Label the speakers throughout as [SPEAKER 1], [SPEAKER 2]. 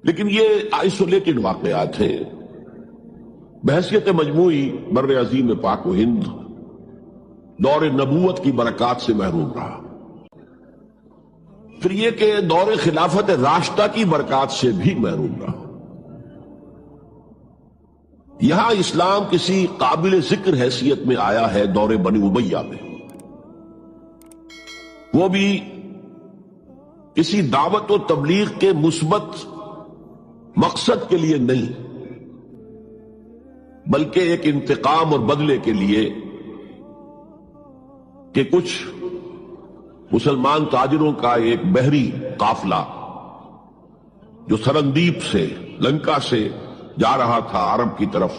[SPEAKER 1] لیکن یہ آئسولیٹڈ واقعات ہیں. بحیثیت مجموعی بر عظیم پاک و ہند دور نبوت کی برکات سے محروم رہا. پھر یہ کہ دور خلافت راشدہ کی برکات سے بھی محروم رہا. یہاں اسلام کسی قابل ذکر حیثیت میں آیا ہے دور بنی امیہ میں، وہ بھی کسی دعوت و تبلیغ کے مثبت مقصد کے لیے نہیں، بلکہ ایک انتقام اور بدلے کے لیے کہ کچھ مسلمان تاجروں کا ایک بحری قافلہ جو سرندیپ سے لنکا سے جا رہا تھا عرب کی طرف،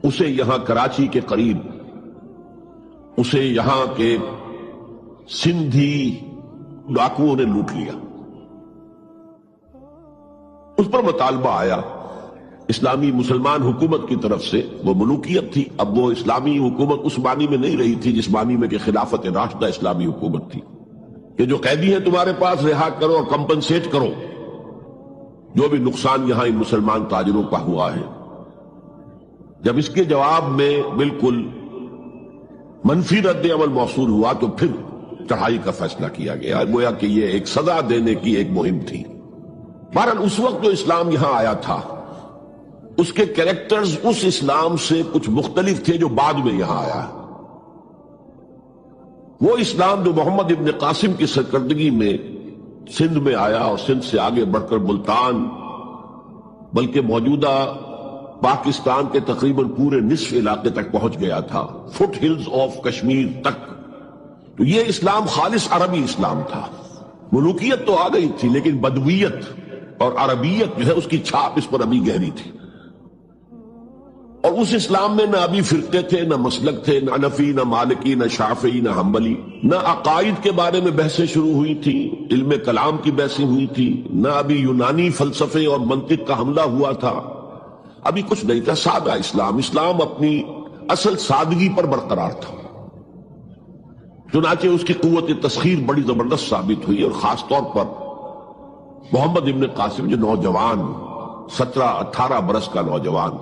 [SPEAKER 1] اسے یہاں کراچی کے قریب اسے یہاں کے سندھی ڈاکوؤں نے لوٹ لیا. اس پر مطالبہ آیا اسلامی مسلمان حکومت کی طرف سے. وہ ملوکیت تھی، اب وہ اسلامی حکومت اس معنی میں نہیں رہی تھی جس معنی میں کہ خلافت راشدہ اسلامی حکومت تھی کہ جو قیدی ہیں تمہارے پاس رہا کرو اور کمپنسیٹ کرو جو بھی نقصان یہاں ان مسلمان تاجروں کا ہوا ہے. جب اس کے جواب میں بالکل منفی رد عمل موصول ہوا تو پھر چڑھائی کا فیصلہ کیا گیا، گویا کہ یہ ایک سزا دینے کی ایک مہم تھی. بہرحال اس وقت جو اسلام یہاں آیا تھا اس کے کریکٹرز اس اسلام سے کچھ مختلف تھے جو بعد میں یہاں آیا. وہ اسلام جو محمد ابن قاسم کی سرکردگی میں سندھ میں آیا اور سندھ سے آگے بڑھ کر ملتان بلکہ موجودہ پاکستان کے تقریباً پورے نصف علاقے تک پہنچ گیا تھا، فٹ ہلز آف کشمیر تک. تو یہ اسلام خالص عربی اسلام تھا. ملوکیت تو آ گئی تھی لیکن بدویت اور عربیت جو ہے اس کی چھاپ اس پر ابھی گہری تھی. اور اس اسلام میں نہ ابھی فرقے تھے، نہ مسلک تھے، نہ حنفی، نہ مالکی، نہ شافعی، نہ حنبلی، نہ عقائد کے بارے میں بحثیں شروع ہوئی تھی، علم کلام کی بحثیں ہوئی تھی، نہ ابھی یونانی فلسفے اور منطق کا حملہ ہوا تھا. ابھی کچھ نہیں تھا، سادہ اسلام. اسلام اپنی اصل سادگی پر برقرار تھا. چنانچہ اس کی قوت تسخیر بڑی زبردست ثابت ہوئی، اور خاص طور پر محمد ابن قاسم جو نوجوان 17-18 برس کا نوجوان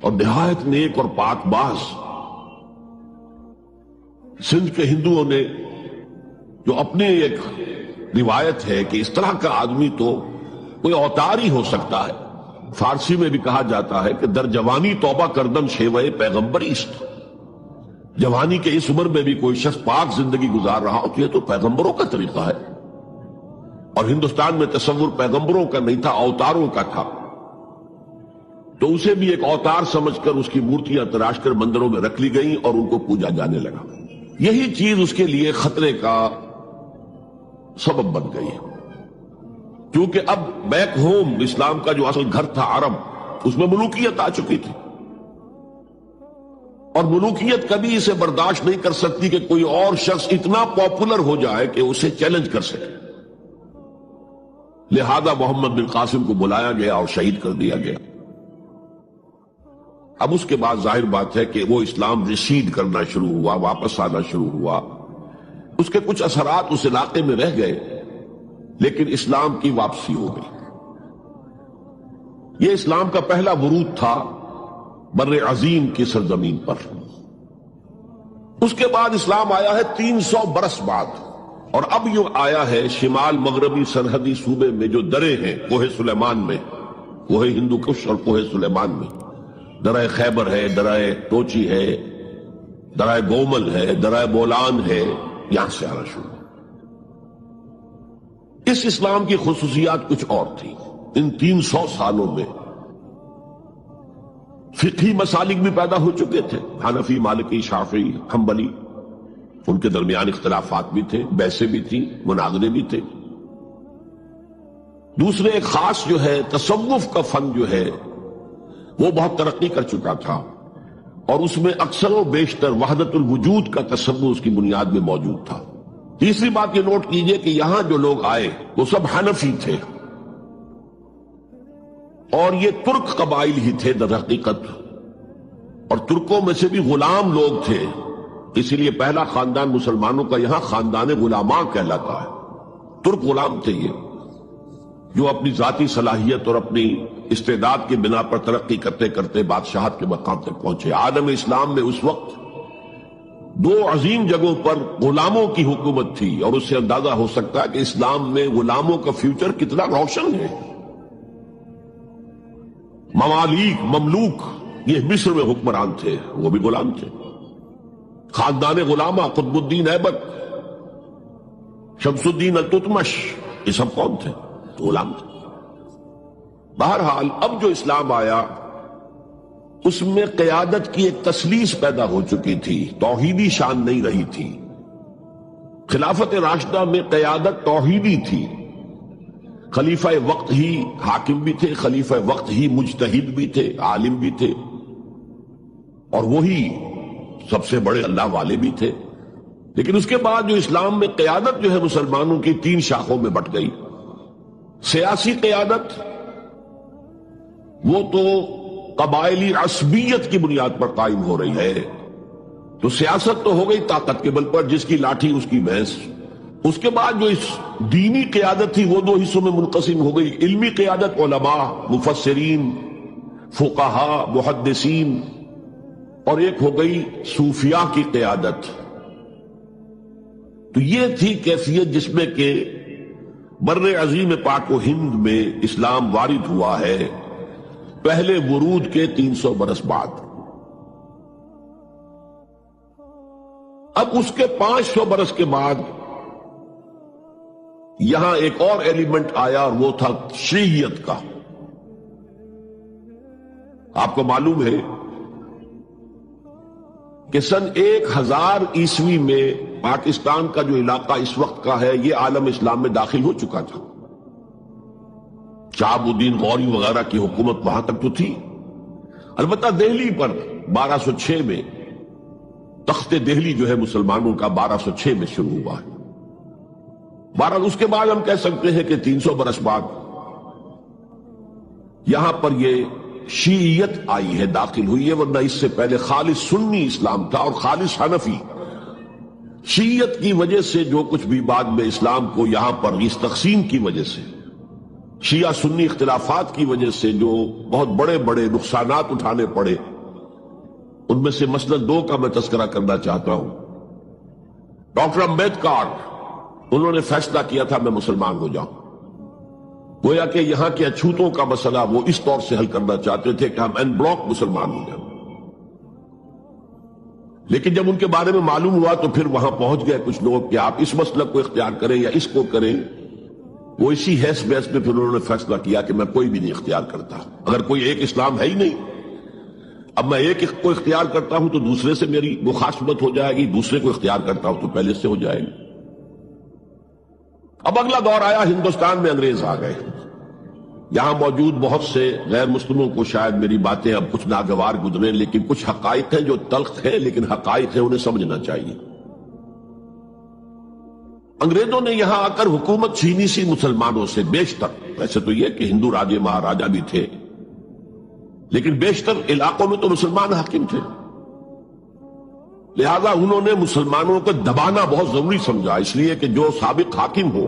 [SPEAKER 1] اور نہایت نیک اور پاک باز، سندھ کے ہندوؤں نے جو اپنی ایک روایت ہے کہ اس طرح کا آدمی تو کوئی اوتار ہی ہو سکتا ہے. فارسی میں بھی کہا جاتا ہے کہ در جوانی توبہ کردن شیوہ پیغمبری است. جوانی کے اس عمر میں بھی کوئی شخص پاک زندگی گزار رہا ہو تو یہ تو پیغمبروں کا طریقہ ہے. اور ہندوستان میں تصور پیغمبروں کا نہیں تھا، اوتاروں کا تھا. تو اسے بھی ایک اوتار سمجھ کر اس کی مورتیاں تراش کر مندروں میں رکھ لی گئیں اور ان کو پوجا جانے لگا. یہی چیز اس کے لیے خطرے کا سبب بن گئی، کیونکہ اب بیک ہوم اسلام کا جو اصل گھر تھا عرب، اس میں ملوکیت آ چکی تھی، اور ملوکیت کبھی اسے برداشت نہیں کر سکتی کہ کوئی اور شخص اتنا پاپولر ہو جائے کہ اسے چیلنج کر سکے. لہذا محمد بن قاسم کو بلایا گیا اور شہید کر دیا گیا. اب اس کے بعد ظاہر بات ہے کہ وہ اسلام ریسیڈ کرنا شروع ہوا، واپس آنا شروع ہوا. اس کے کچھ اثرات اس علاقے میں رہ گئے لیکن اسلام کی واپسی ہو گئی. یہ اسلام کا پہلا ورود تھا بر عظیم کی سرزمین پر. اس کے بعد اسلام آیا ہے 300 برس بعد، اور اب یوں آیا ہے شمال مغربی سرحدی صوبے میں جو درے ہیں، کوہ سلیمان میں، کوہ ہندو کش اور کوہ سلیمان میں، درہ خیبر ہے، درہ توچی ہے، درہ گومل ہے، درہ بولان ہے، یہاں سے آنا شروع. اس اسلام کی خصوصیات کچھ اور تھی. ان 300 سالوں میں فقہی مسالک بھی پیدا ہو چکے تھے، حنفی، مالکی، شافعی، حنبلی، ان کے درمیان اختلافات بھی تھے، بحثیں بھی تھیں، مناظرے بھی تھے. دوسرے ایک خاص جو ہے تصوف کا فن جو ہے وہ بہت ترقی کر چکا تھا، اور اس میں اکثر و بیشتر وحدت الوجود کا تصور اس کی بنیاد میں موجود تھا. تیسری بات یہ نوٹ کیجئے کہ یہاں جو لوگ آئے وہ سب حنفی تھے، اور یہ ترک قبائل ہی تھے در حقیقت، اور ترکوں میں سے بھی غلام لوگ تھے. اسی لیے پہلا خاندان مسلمانوں کا یہاں خاندان غلامان کہلاتا ہے. ترک غلام تھے یہ، جو اپنی ذاتی صلاحیت اور اپنی استعداد کی بنا پر ترقی کرتے کرتے بادشاہت کے مقام تک پہنچے۔ عالم اسلام میں اس وقت دو عظیم جگہوں پر غلاموں کی حکومت تھی، اور اس سے اندازہ ہو سکتا ہے کہ اسلام میں غلاموں کا فیوچر کتنا روشن ہے۔ ممالک، مملوک، یہ مصر میں حکمران تھے، وہ بھی غلام تھے۔ خاندان غلامہ، قطب الدین ایبک، شمس الدین التتمش، یہ سب کون تھے؟ غلام تھے۔ بہرحال اب جو اسلام آیا اس میں قیادت کی ایک تسلیس پیدا ہو چکی تھی، توحیدی شان نہیں رہی تھی۔ خلافت راشدہ میں قیادت توحیدی تھی، خلیفہ وقت ہی حاکم بھی تھے، خلیفہ وقت ہی مجتہد بھی تھے، عالم بھی تھے، اور وہی سب سے بڑے اللہ والے بھی تھے۔ لیکن اس کے بعد جو اسلام میں قیادت جو ہے مسلمانوں کی تین شاخوں میں بٹ گئی۔ سیاسی قیادت وہ تو قبائلی عصبیت کی بنیاد پر قائم ہو رہی ہے، تو سیاست تو ہو گئی طاقت کے بل پر، جس کی لاٹھی اس کی بھینس۔ اس کے بعد جو اس دینی قیادت تھی وہ دو حصوں میں منقسم ہو گئی، علمی قیادت علماء، مفسرین، فقہاء، محدثین، اور ایک ہو گئی صوفیاء کی قیادت۔ تو یہ تھی کیفیت جس میں کہ بر عظیم پاک و ہند میں اسلام وارد ہوا ہے پہلے ورود کے 300 برس بعد۔ اب اس کے 500 برس کے بعد یہاں ایک اور ایلیمنٹ آیا، اور وہ تھا شیعیت کا۔ آپ کو معلوم ہے کہ سن 1000 عیسوی میں پاکستان کا جو علاقہ اس وقت کا ہے یہ عالم اسلام میں داخل ہو چکا تھا۔ شہاب الدین غوری وغیرہ کی حکومت وہاں تک تو تھی، البتہ دہلی پر 1206 میں تخت دہلی جو ہے مسلمانوں کا 1206 میں شروع ہوا ہے۔ بہرحال اس کے بعد ہم کہہ سکتے ہیں کہ 300 برس بعد یہاں پر یہ شیعیت آئی ہے، داخل ہوئی ہے، ورنہ اس سے پہلے خالص سنی اسلام تھا اور خالص حنفی۔ شیعیت کی وجہ سے جو کچھ بھی بعد میں اسلام کو یہاں پر اس تقسیم کی وجہ سے، شیعہ سنی اختلافات کی وجہ سے جو بہت بڑے بڑے نقصانات اٹھانے پڑے، ان میں سے مثلا 2 کا میں تذکرہ کرنا چاہتا ہوں۔ ڈاکٹر امبیڈکر، انہوں نے فیصلہ کیا تھا میں مسلمان ہو جاؤں، گویا کہ یہاں کے اچھوتوں کا مسئلہ وہ اس طور سے حل کرنا چاہتے تھے کہ ہم این بلاک مسلمان ہو جائیں۔ لیکن جب ان کے بارے میں معلوم ہوا تو پھر وہاں پہنچ گئے کچھ لوگ کہ آپ اس مسلک کو اختیار کریں یا اس کو کریں۔ وہ اسی حیث بحث میں پھر انہوں نے فیصلہ کیا کہ میں کوئی بھی نہیں اختیار کرتا، اگر کوئی ایک اسلام ہے ہی نہیں، اب میں ایک کو اختیار کرتا ہوں تو دوسرے سے میری مخاصمت ہو جائے گی، دوسرے کو اختیار کرتا ہوں تو پہلے سے ہو جائے گی۔ اب اگلا دور آیا، ہندوستان میں انگریز آ گئے۔ یہاں موجود بہت سے غیر مسلموں کو شاید میری باتیں اب کچھ ناگوار گزریں، لیکن کچھ حقائق ہیں جو تلخ ہیں لیکن حقائق ہیں، انہیں سمجھنا چاہیے۔ انگریزوں نے یہاں آ کر حکومت چھینی سی مسلمانوں سے بیشتر، ویسے تو یہ کہ ہندو راجے مہاراجا بھی تھے، لیکن بیشتر علاقوں میں تو مسلمان حاکم تھے، لہذا انہوں نے مسلمانوں کو دبانا بہت ضروری سمجھا، اس لیے کہ جو سابق حاکم ہو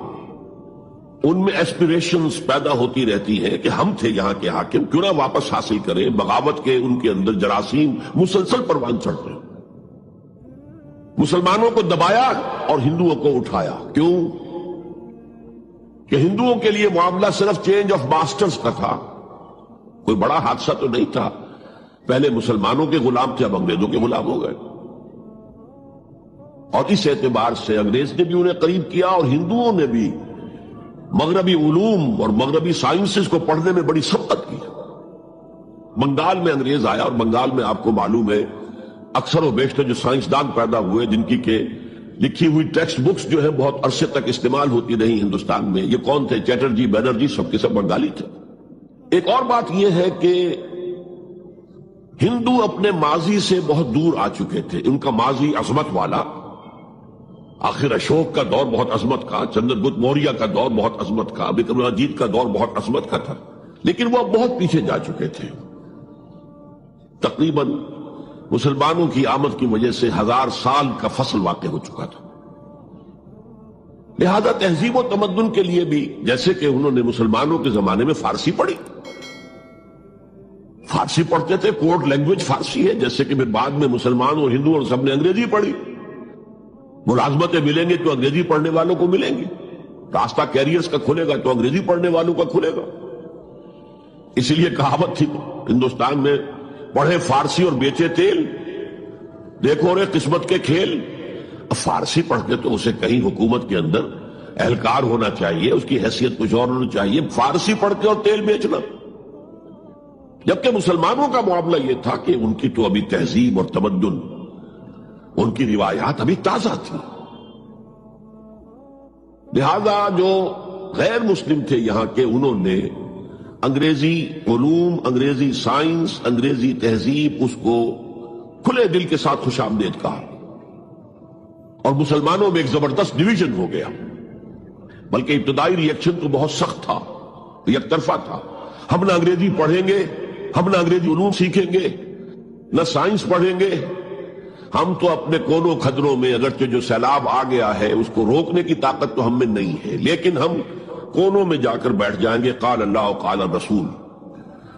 [SPEAKER 1] ان میں ایسپیریشنز پیدا ہوتی رہتی ہیں کہ ہم تھے یہاں کے حاکم، کیوں نہ واپس حاصل کریں۔ بغاوت کے ان کے اندر جراثیم مسلسل پروان چڑھتے ہیں۔ مسلمانوں کو دبایا اور ہندوؤں کو اٹھایا، کیوں کہ ہندوؤں کے لیے معاملہ صرف چینج آف ماسٹرز کا تھا، کوئی بڑا حادثہ تو نہیں تھا۔ پہلے مسلمانوں کے غلام تھے، اب انگریزوں کے غلام ہو گئے، اور اس اعتبار سے انگریز نے بھی انہیں قریب کیا اور ہندوؤں نے بھی مغربی علوم اور مغربی سائنسز کو پڑھنے میں بڑی سبقت کی۔ بنگال میں انگریز آیا، اور بنگال میں آپ کو معلوم ہے اکثر و بیشتر جو سائنسدان پیدا ہوئے جن کی کہ لکھی ہوئی ٹیکسٹ بکس جو ہے بہت عرصے تک استعمال ہوتی رہی ہندوستان میں، یہ کون تھے؟ چیٹرجی، بینرجی، سب کے سب بنگالی تھے۔ ایک اور بات یہ ہے کہ ہندو اپنے ماضی سے بہت دور آ چکے تھے، ان کا ماضی عظمت والا، آخر اشوک کا دور بہت عظمت کا، چندر گپت موریہ کا دور بہت عظمت کا، وکرماجیت کا دور بہت عظمت کا تھا، لیکن وہ بہت پیچھے جا چکے تھے۔ تقریباً مسلمانوں کی آمد کی وجہ سے 1000 سال کا فصل واقع ہو چکا تھا، لہذا تہذیب و تمدن کے لیے بھی، جیسے کہ انہوں نے مسلمانوں کے زمانے میں فارسی پڑھی، فارسی پڑھتے تھے، کوڈ لینگویج فارسی ہے، جیسے کہ بعد میں مسلمان اور ہندو اور سب نے انگریزی پڑھی. ملازمتیں ملیں گی تو انگریزی پڑھنے والوں کو ملیں گی، راستہ کیریئرز کا کھلے گا تو انگریزی پڑھنے والوں کا کھلے گا. اسی لیے کہاوت تھی ہندوستان میں، پڑھے فارسی اور بیچے تیل، دیکھو رے قسمت کے کھیل. فارسی پڑھ کے تو اسے کہیں حکومت کے اندر اہلکار ہونا چاہیے، اس کی حیثیت کچھ اور ہونا چاہیے، فارسی پڑھ کے اور تیل بیچنا. جبکہ مسلمانوں کا معاملہ یہ تھا کہ ان کی تو ابھی تہذیب اور تمدن، ان کی روایات ابھی تازہ تھی. لہذا جو غیر مسلم تھے یہاں کے، انہوں نے انگریزی علوم، انگریزی سائنس، انگریزی تہذیب، اس کو کھلے دل کے ساتھ خوش آمدید کہا. اور مسلمانوں میں ایک زبردست ڈویژن ہو گیا، بلکہ ابتدائی ری ایکشن تو بہت سخت تھا، یک طرفہ تھا. ہم نہ انگریزی پڑھیں گے، ہم نہ انگریزی علوم سیکھیں گے، نہ سائنس پڑھیں گے. ہم تو اپنے کونوں خدروں میں، اگرچہ جو سیلاب آ گیا ہے اس کو روکنے کی طاقت تو ہم میں نہیں ہے، لیکن ہم کونوں میں جا کر بیٹھ جائیں گے، قال اللہ و قال رسول.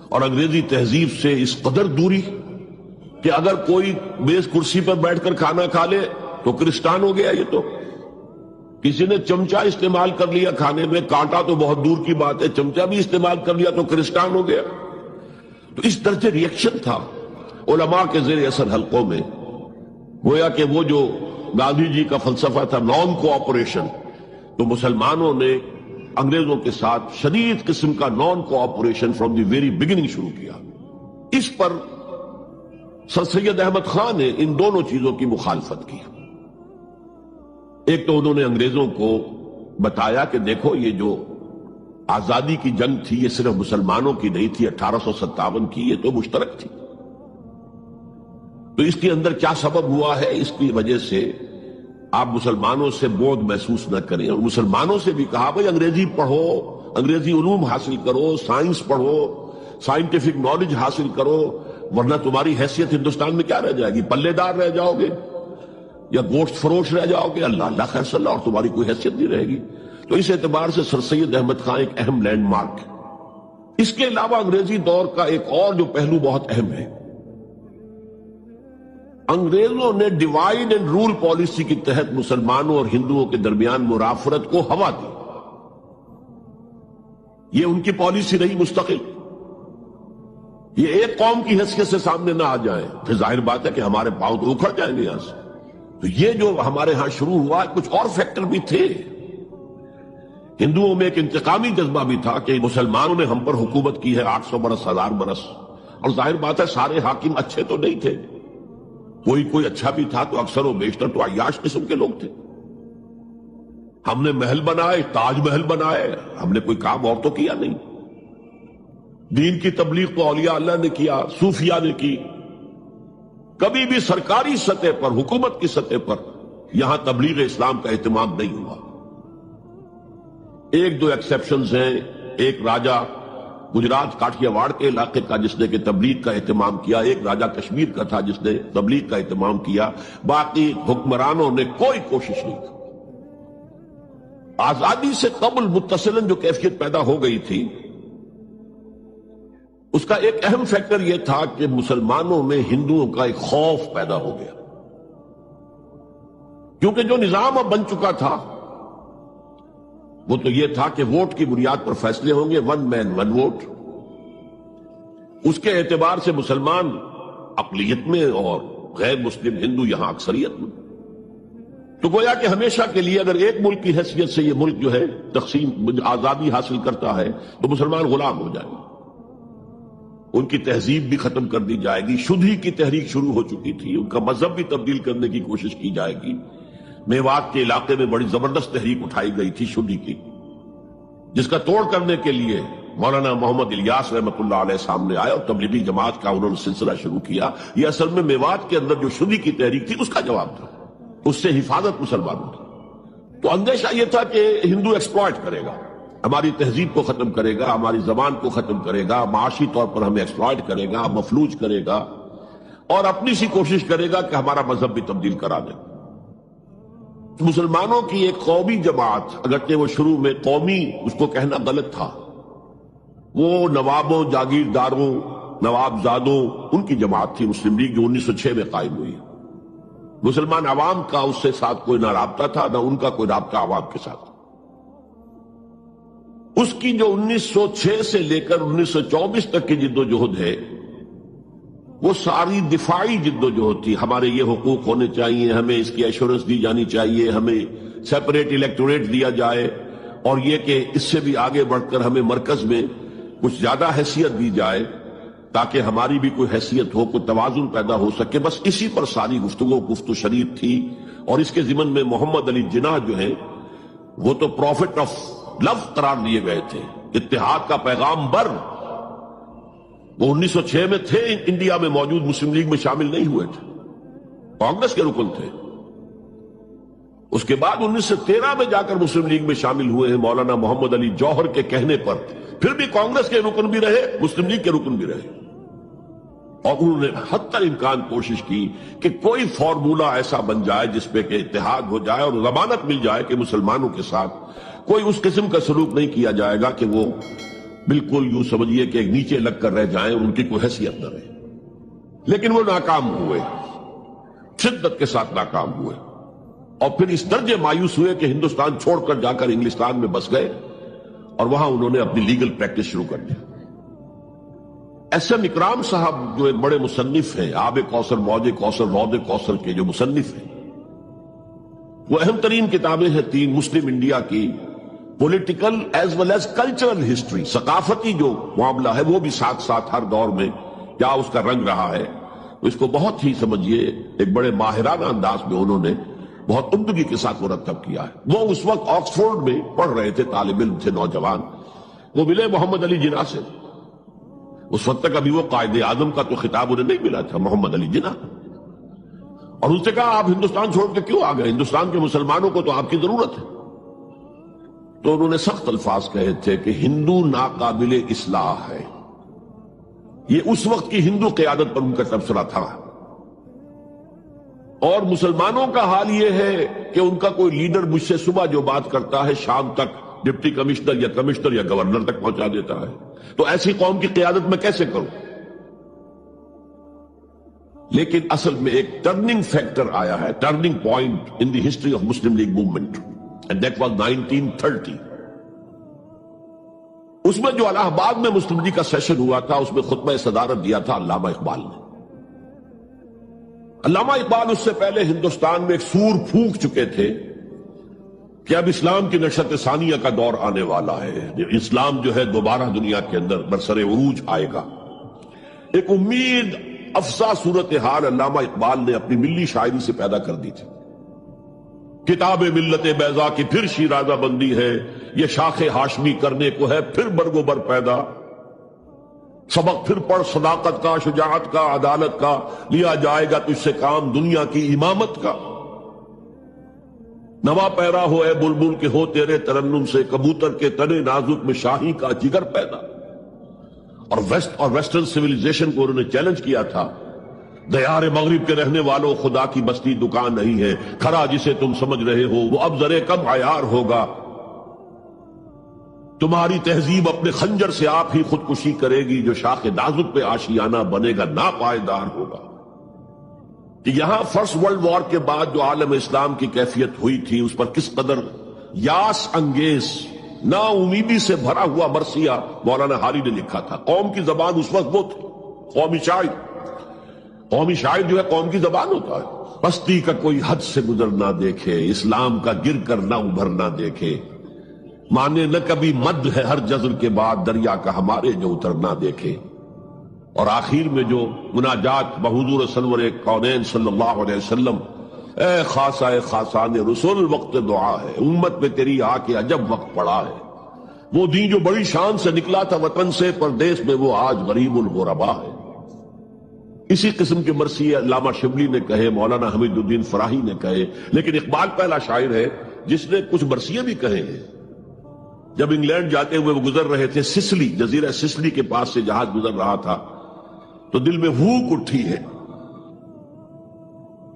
[SPEAKER 1] اور انگریزی تہذیب سے اس قدر دوری کہ اگر کوئی میز کرسی پر بیٹھ کر کھانا کھا لے تو کرسٹان ہو گیا. یہ تو کسی نے چمچہ استعمال کر لیا کھانے میں، کانٹا تو بہت دور کی بات ہے، چمچہ بھی استعمال کر لیا تو کرسٹان ہو گیا. تو اس طرح سے ریئیکشن تھا علماء کے زیر اثر حلقوں میں. گویا کہ وہ جو گاندھی جی کا فلسفہ تھا نان کوآپریشن، تو مسلمانوں نے انگریزوں کے ساتھ شدید قسم کا naan cooperation from the very beginning شروع کیا. اس پر سر سید احمد خان نے ان دونوں چیزوں کی مخالفت کی. ایک تو انہوں نے انگریزوں کو بتایا کہ دیکھو یہ جو آزادی کی جنگ تھی یہ صرف مسلمانوں کی نہیں تھی، 1857 کی، یہ تو مشترک تھی. تو اس کے اندر کیا سبب ہوا ہے، اس کی وجہ سے آپ مسلمانوں سے بعد محسوس نہ کریں. اور مسلمانوں سے بھی کہا بھائی انگریزی پڑھو، انگریزی علوم حاصل کرو، سائنس پڑھو، سائنٹیفک نالج حاصل کرو، ورنہ تمہاری حیثیت ہندوستان میں کیا رہ جائے گی؟ پلے دار رہ جاؤ گے یا گوشت فروش رہ جاؤ گے، اللہ اللہ خیر صلی اللہ، اور تمہاری کوئی حیثیت نہیں رہے گی. تو اس اعتبار سے سر سید احمد خان ایک اہم لینڈ مارک ہے. اس کے علاوہ انگریزی دور کا ایک اور جو پہلو بہت اہم ہے، انگریزوں نے ڈیوائڈ اینڈ رول پالیسی کے تحت مسلمانوں اور ہندوؤں کے درمیان مرافرت کو ہوا دی. یہ ان کی پالیسی رہی مستقل. یہ ایک قوم کی حیثیت سے سامنے نہ آ جائیں، پھر ظاہر بات ہے کہ ہمارے پاؤں تو اکھڑ جائیں گے یہاں سے. تو یہ جو ہمارے ہاں شروع ہوا، کچھ اور فیکٹر بھی تھے. ہندوؤں میں ایک انتقامی جذبہ بھی تھا کہ مسلمانوں نے ہم پر حکومت کی ہے 800 برس، 1000 برس، اور ظاہر بات ہے سارے حاکم اچھے تو نہیں تھے، کوئی اچھا بھی تھا تو اکثر و بیشتر تو عیاش قسم کے لوگ تھے. ہم نے محل بنائے، تاج محل بنائے، ہم نے کوئی کام اور تو کیا نہیں. دین کی تبلیغ تو اولیاء اللہ نے کیا، صوفیاء نے کی. کبھی بھی سرکاری سطح پر، حکومت کی سطح پر یہاں تبلیغ اسلام کا اہتمام نہیں ہوا. ایک دو ایکسیپشنز ہیں. ایک راجہ گجرات کاٹھیا واڑ کے علاقے کا جس نے کہ تبلیغ کا اہتمام کیا، ایک راجہ کشمیر کا تھا جس نے تبلیغ کا اہتمام کیا. باقی حکمرانوں نے کوئی کوشش نہیں کی. آزادی سے قبل متصلاً جو کیفیت پیدا ہو گئی تھی، اس کا ایک اہم فیکٹر یہ تھا کہ مسلمانوں میں ہندوؤں کا ایک خوف پیدا ہو گیا، کیونکہ جو نظام اب بن چکا تھا وہ تو یہ تھا کہ ووٹ کی بنیاد پر فیصلے ہوں گے، ون مین ون ووٹ. اس کے اعتبار سے مسلمان اقلیت میں اور غیر مسلم ہندو یہاں اکثریت میں. تو گویا کہ ہمیشہ کے لیے اگر ایک ملک کی حیثیت سے یہ ملک جو ہے تقسیم آزادی حاصل کرتا ہے تو مسلمان غلام ہو جائیں گے، ان کی تہذیب بھی ختم کر دی جائے گی. شدھی کی تحریک شروع ہو چکی تھی، ان کا مذہب بھی تبدیل کرنے کی کوشش کی جائے گی. میوات کے علاقے میں بڑی زبردست تحریک اٹھائی گئی تھی شدھی کی، جس کا توڑ کرنے کے لیے مولانا محمد الیاس رحمۃ اللہ علیہ سامنے آئے اور تبلیغی جماعت کا انہوں نے سلسلہ شروع کیا. یہ اصل میں میوات کے اندر جو شدھی کی تحریک تھی اس کا جواب تھا، اس سے حفاظت مسلمانوں کی. تو اندیشہ یہ تھا کہ ہندو ایکسپلائٹ کرے گا، ہماری تہذیب کو ختم کرے گا، ہماری زبان کو ختم کرے گا، معاشی طور پر ہمیں ایکسپلائٹ کرے گا، مفلوج کرے گا، اور اپنی سی کوشش کرے گا کہ ہمارا مذہب بھی تبدیل کرا دے. مسلمانوں کی ایک قومی جماعت، اگرچہ وہ شروع میں قومی اس کو کہنا غلط تھا، وہ نوابوں، جاگیرداروں، نوابزادوں ان کی جماعت تھی مسلم لیگ، جو 1906 میں قائم ہوئی۔ مسلمان عوام کا اس سے ساتھ کوئی نہ رابطہ تھا، نہ ان کا کوئی رابطہ عوام کے ساتھ۔ اس کی جو 1906 سے لے کر 1924 تک کی جد و جہد ہے، وہ ساری دفاعی جد و جہد تھی۔ ہمارے یہ حقوق ہونے چاہیے، ہمیں اس کی ایشورنس دی جانی چاہیے، ہمیں سیپریٹ الیکٹوریٹ دیا جائے، اور یہ کہ اس سے بھی آگے بڑھ کر ہمیں مرکز میں کچھ زیادہ حیثیت دی جائے تاکہ ہماری بھی کوئی حیثیت ہو، کوئی توازن پیدا ہو سکے۔ بس اسی پر ساری گفتگو گفت و شریف تھی۔ اور اس کے ضمن میں محمد علی جناح جو ہیں وہ تو پروفٹ آف لو قرار دیے گئے تھے، اتحاد کا پیغام بر۔ وہ 1906 میں تھے، انڈیا میں موجود، مسلم لیگ میں شامل نہیں ہوئے تھے، کانگریس کے رکن تھے۔ اس کے بعد 1913 میں جا کر مسلم لیگ میں شامل ہوئے ہیں مولانا محمد علی جوہر کے کہنے پر، پھر بھی کانگریس کے رکن بھی رہے، مسلم لیگ کے رکن بھی رہے، اور انہوں نے حتی الامکان کوشش کی کہ کوئی فارمولا ایسا بن جائے جس پہ کہ اتحاد ہو جائے اور ضمانت مل جائے کہ مسلمانوں کے ساتھ کوئی اس قسم کا سلوک نہیں کیا جائے گا کہ وہ بالکل یوں سمجھیے کہ نیچے لگ کر رہ جائیں، ان کی کوئی حیثیت نہ رہے۔ لیکن وہ ناکام ہوئے، شدت کے ساتھ ناکام ہوئے، اور پھر اس درجے مایوس ہوئے کہ ہندوستان چھوڑ کر جا کر انگلستان میں بس گئے، اور وہاں انہوں نے اپنی لیگل پریکٹس شروع کر دی۔ ایس ایم اکرام صاحب جو ایک بڑے مصنف ہیں، آب کوثر، موج کوثر، رود کوثر کے جو مصنف ہیں، وہ اہم ترین کتابیں ہیں تین مسلم انڈیا کی، political as well as cultural history, ثقافتی جو معاملہ ہے وہ بھی ساتھ ساتھ ہر دور میں کیا اس کا رنگ رہا ہے، تو اس کو بہت ہی سمجھیے ایک بڑے ماہرانہ انداز میں انہوں نے بہت عمدگی کے ساتھ مرتب کیا ہے۔ وہ اس وقت آکسفورڈ میں پڑھ رہے تھے، طالب علم تھے، نوجوان۔ وہ ملے محمد علی جناح سے، اس وقت تک ابھی وہ قائد اعظم کا تو خطاب انہیں نہیں ملا تھا، محمد علی جناح، اور ان سے کہا آپ ہندوستان چھوڑ کے کیوں آ گئے، ہندوستان کے مسلمانوں کو تو آپ کی ضرورت ہے۔ تو انہوں نے سخت الفاظ کہے تھے کہ ہندو ناقابل اصلاح ہے۔ یہ اس وقت کی ہندو قیادت پر ان کا تبصرہ تھا، اور مسلمانوں کا حال یہ ہے کہ ان کا کوئی لیڈر مجھ سے صبح جو بات کرتا ہے شام تک ڈپٹی کمشنر یا گورنر تک پہنچا دیتا ہے، تو ایسی قوم کی قیادت میں کیسے کروں؟ لیکن اصل میں ایک ٹرننگ فیکٹر آیا ہے، turning point in the history of Muslim league movement, and that was 1930۔ اس میں جو الہ آباد میں مسلم لیگ کا سیشن ہوا تھا، اس میں خطبہ صدارت دیا تھا علامہ اقبال نے۔ علامہ اقبال اس سے پہلے ہندوستان میں ایک سور پھونک چکے تھے کہ اب اسلام کی نشأت ثانیہ کا دور آنے والا ہے، اسلام جو ہے دوبارہ دنیا کے اندر برسر عروج آئے گا۔ ایک امید افزا صورتحال علامہ اقبال نے اپنی ملی شاعری سے پیدا کر دی تھی۔ کتاب ملت بیضا کی پھر شیرازہ بندی ہے، یہ شاخ ہاشمی کرنے کو ہے پھر برگ و بر پیدا۔ سبق پھر پڑھ صداقت کا، شجاعت کا، عدالت کا، لیا جائے گا تجھ سے کام دنیا کی امامت کا۔ نوا پیرا ہو اے بلبل کے ہو تیرے ترنم سے، کبوتر کے تنے نازک میں شاہی کا جگر پیدا۔ اور ویسٹرن سیویلائزیشن کو انہوں نے چیلنج کیا تھا، دیار مغرب کے رہنے والوں خدا کی بستی دکان نہیں ہے، کھرا جسے تم سمجھ رہے ہو وہ اب ذرے کم عیار ہوگا۔ تمہاری تہذیب اپنے خنجر سے آپ ہی خودکشی کرے گی، جو شاخ نازک پہ آشیانہ بنے گا ناپائیدار ہوگا۔ کہ یہاں فرسٹ ورلڈ وار کے بعد جو عالم اسلام کی کیفیت ہوئی تھی، اس پر کس قدر یاس انگیز، نا امیدی سے بھرا ہوا مرثیہ مولانا حالی نے لکھا تھا۔ قوم کی زبان اس وقت وہ تھی، قومی شاعر۔ قومی شاعر جو ہے قوم کی زبان ہوتا ہے۔ بستی کا کوئی حد سے گزر نہ دیکھے، اسلام کا گر کر نہ ابھر نہ دیکھے، مانے نہ کبھی مد ہے ہر جزر کے بعد دریا کا ہمارے جو اتر نہ دیکھے۔ اور آخر میں جو مناجات بحضور سرور کونین صلی اللہ علیہ وسلم، اے خاصہ خاصان رسول وقت دعا ہے، امت پہ تیری آ کے عجب وقت پڑا ہے۔ وہ دین جو بڑی شان سے نکلا تھا وطن سے، پردیس میں وہ آج غریب الغربا ہے۔ اسی قسم کے مرثیے علامہ شبلی نے کہے، مولانا حمید الدین فراہی نے کہے، لیکن اقبال پہلا شاعر ہے جس نے کچھ مرثیے بھی کہے ہیں۔ جب انگلینڈ جاتے ہوئے وہ گزر رہے تھے سسلی، جزیرہ سسلی کے پاس سے جہاز گزر رہا تھا، تو دل میں ہوک اٹھی ہے،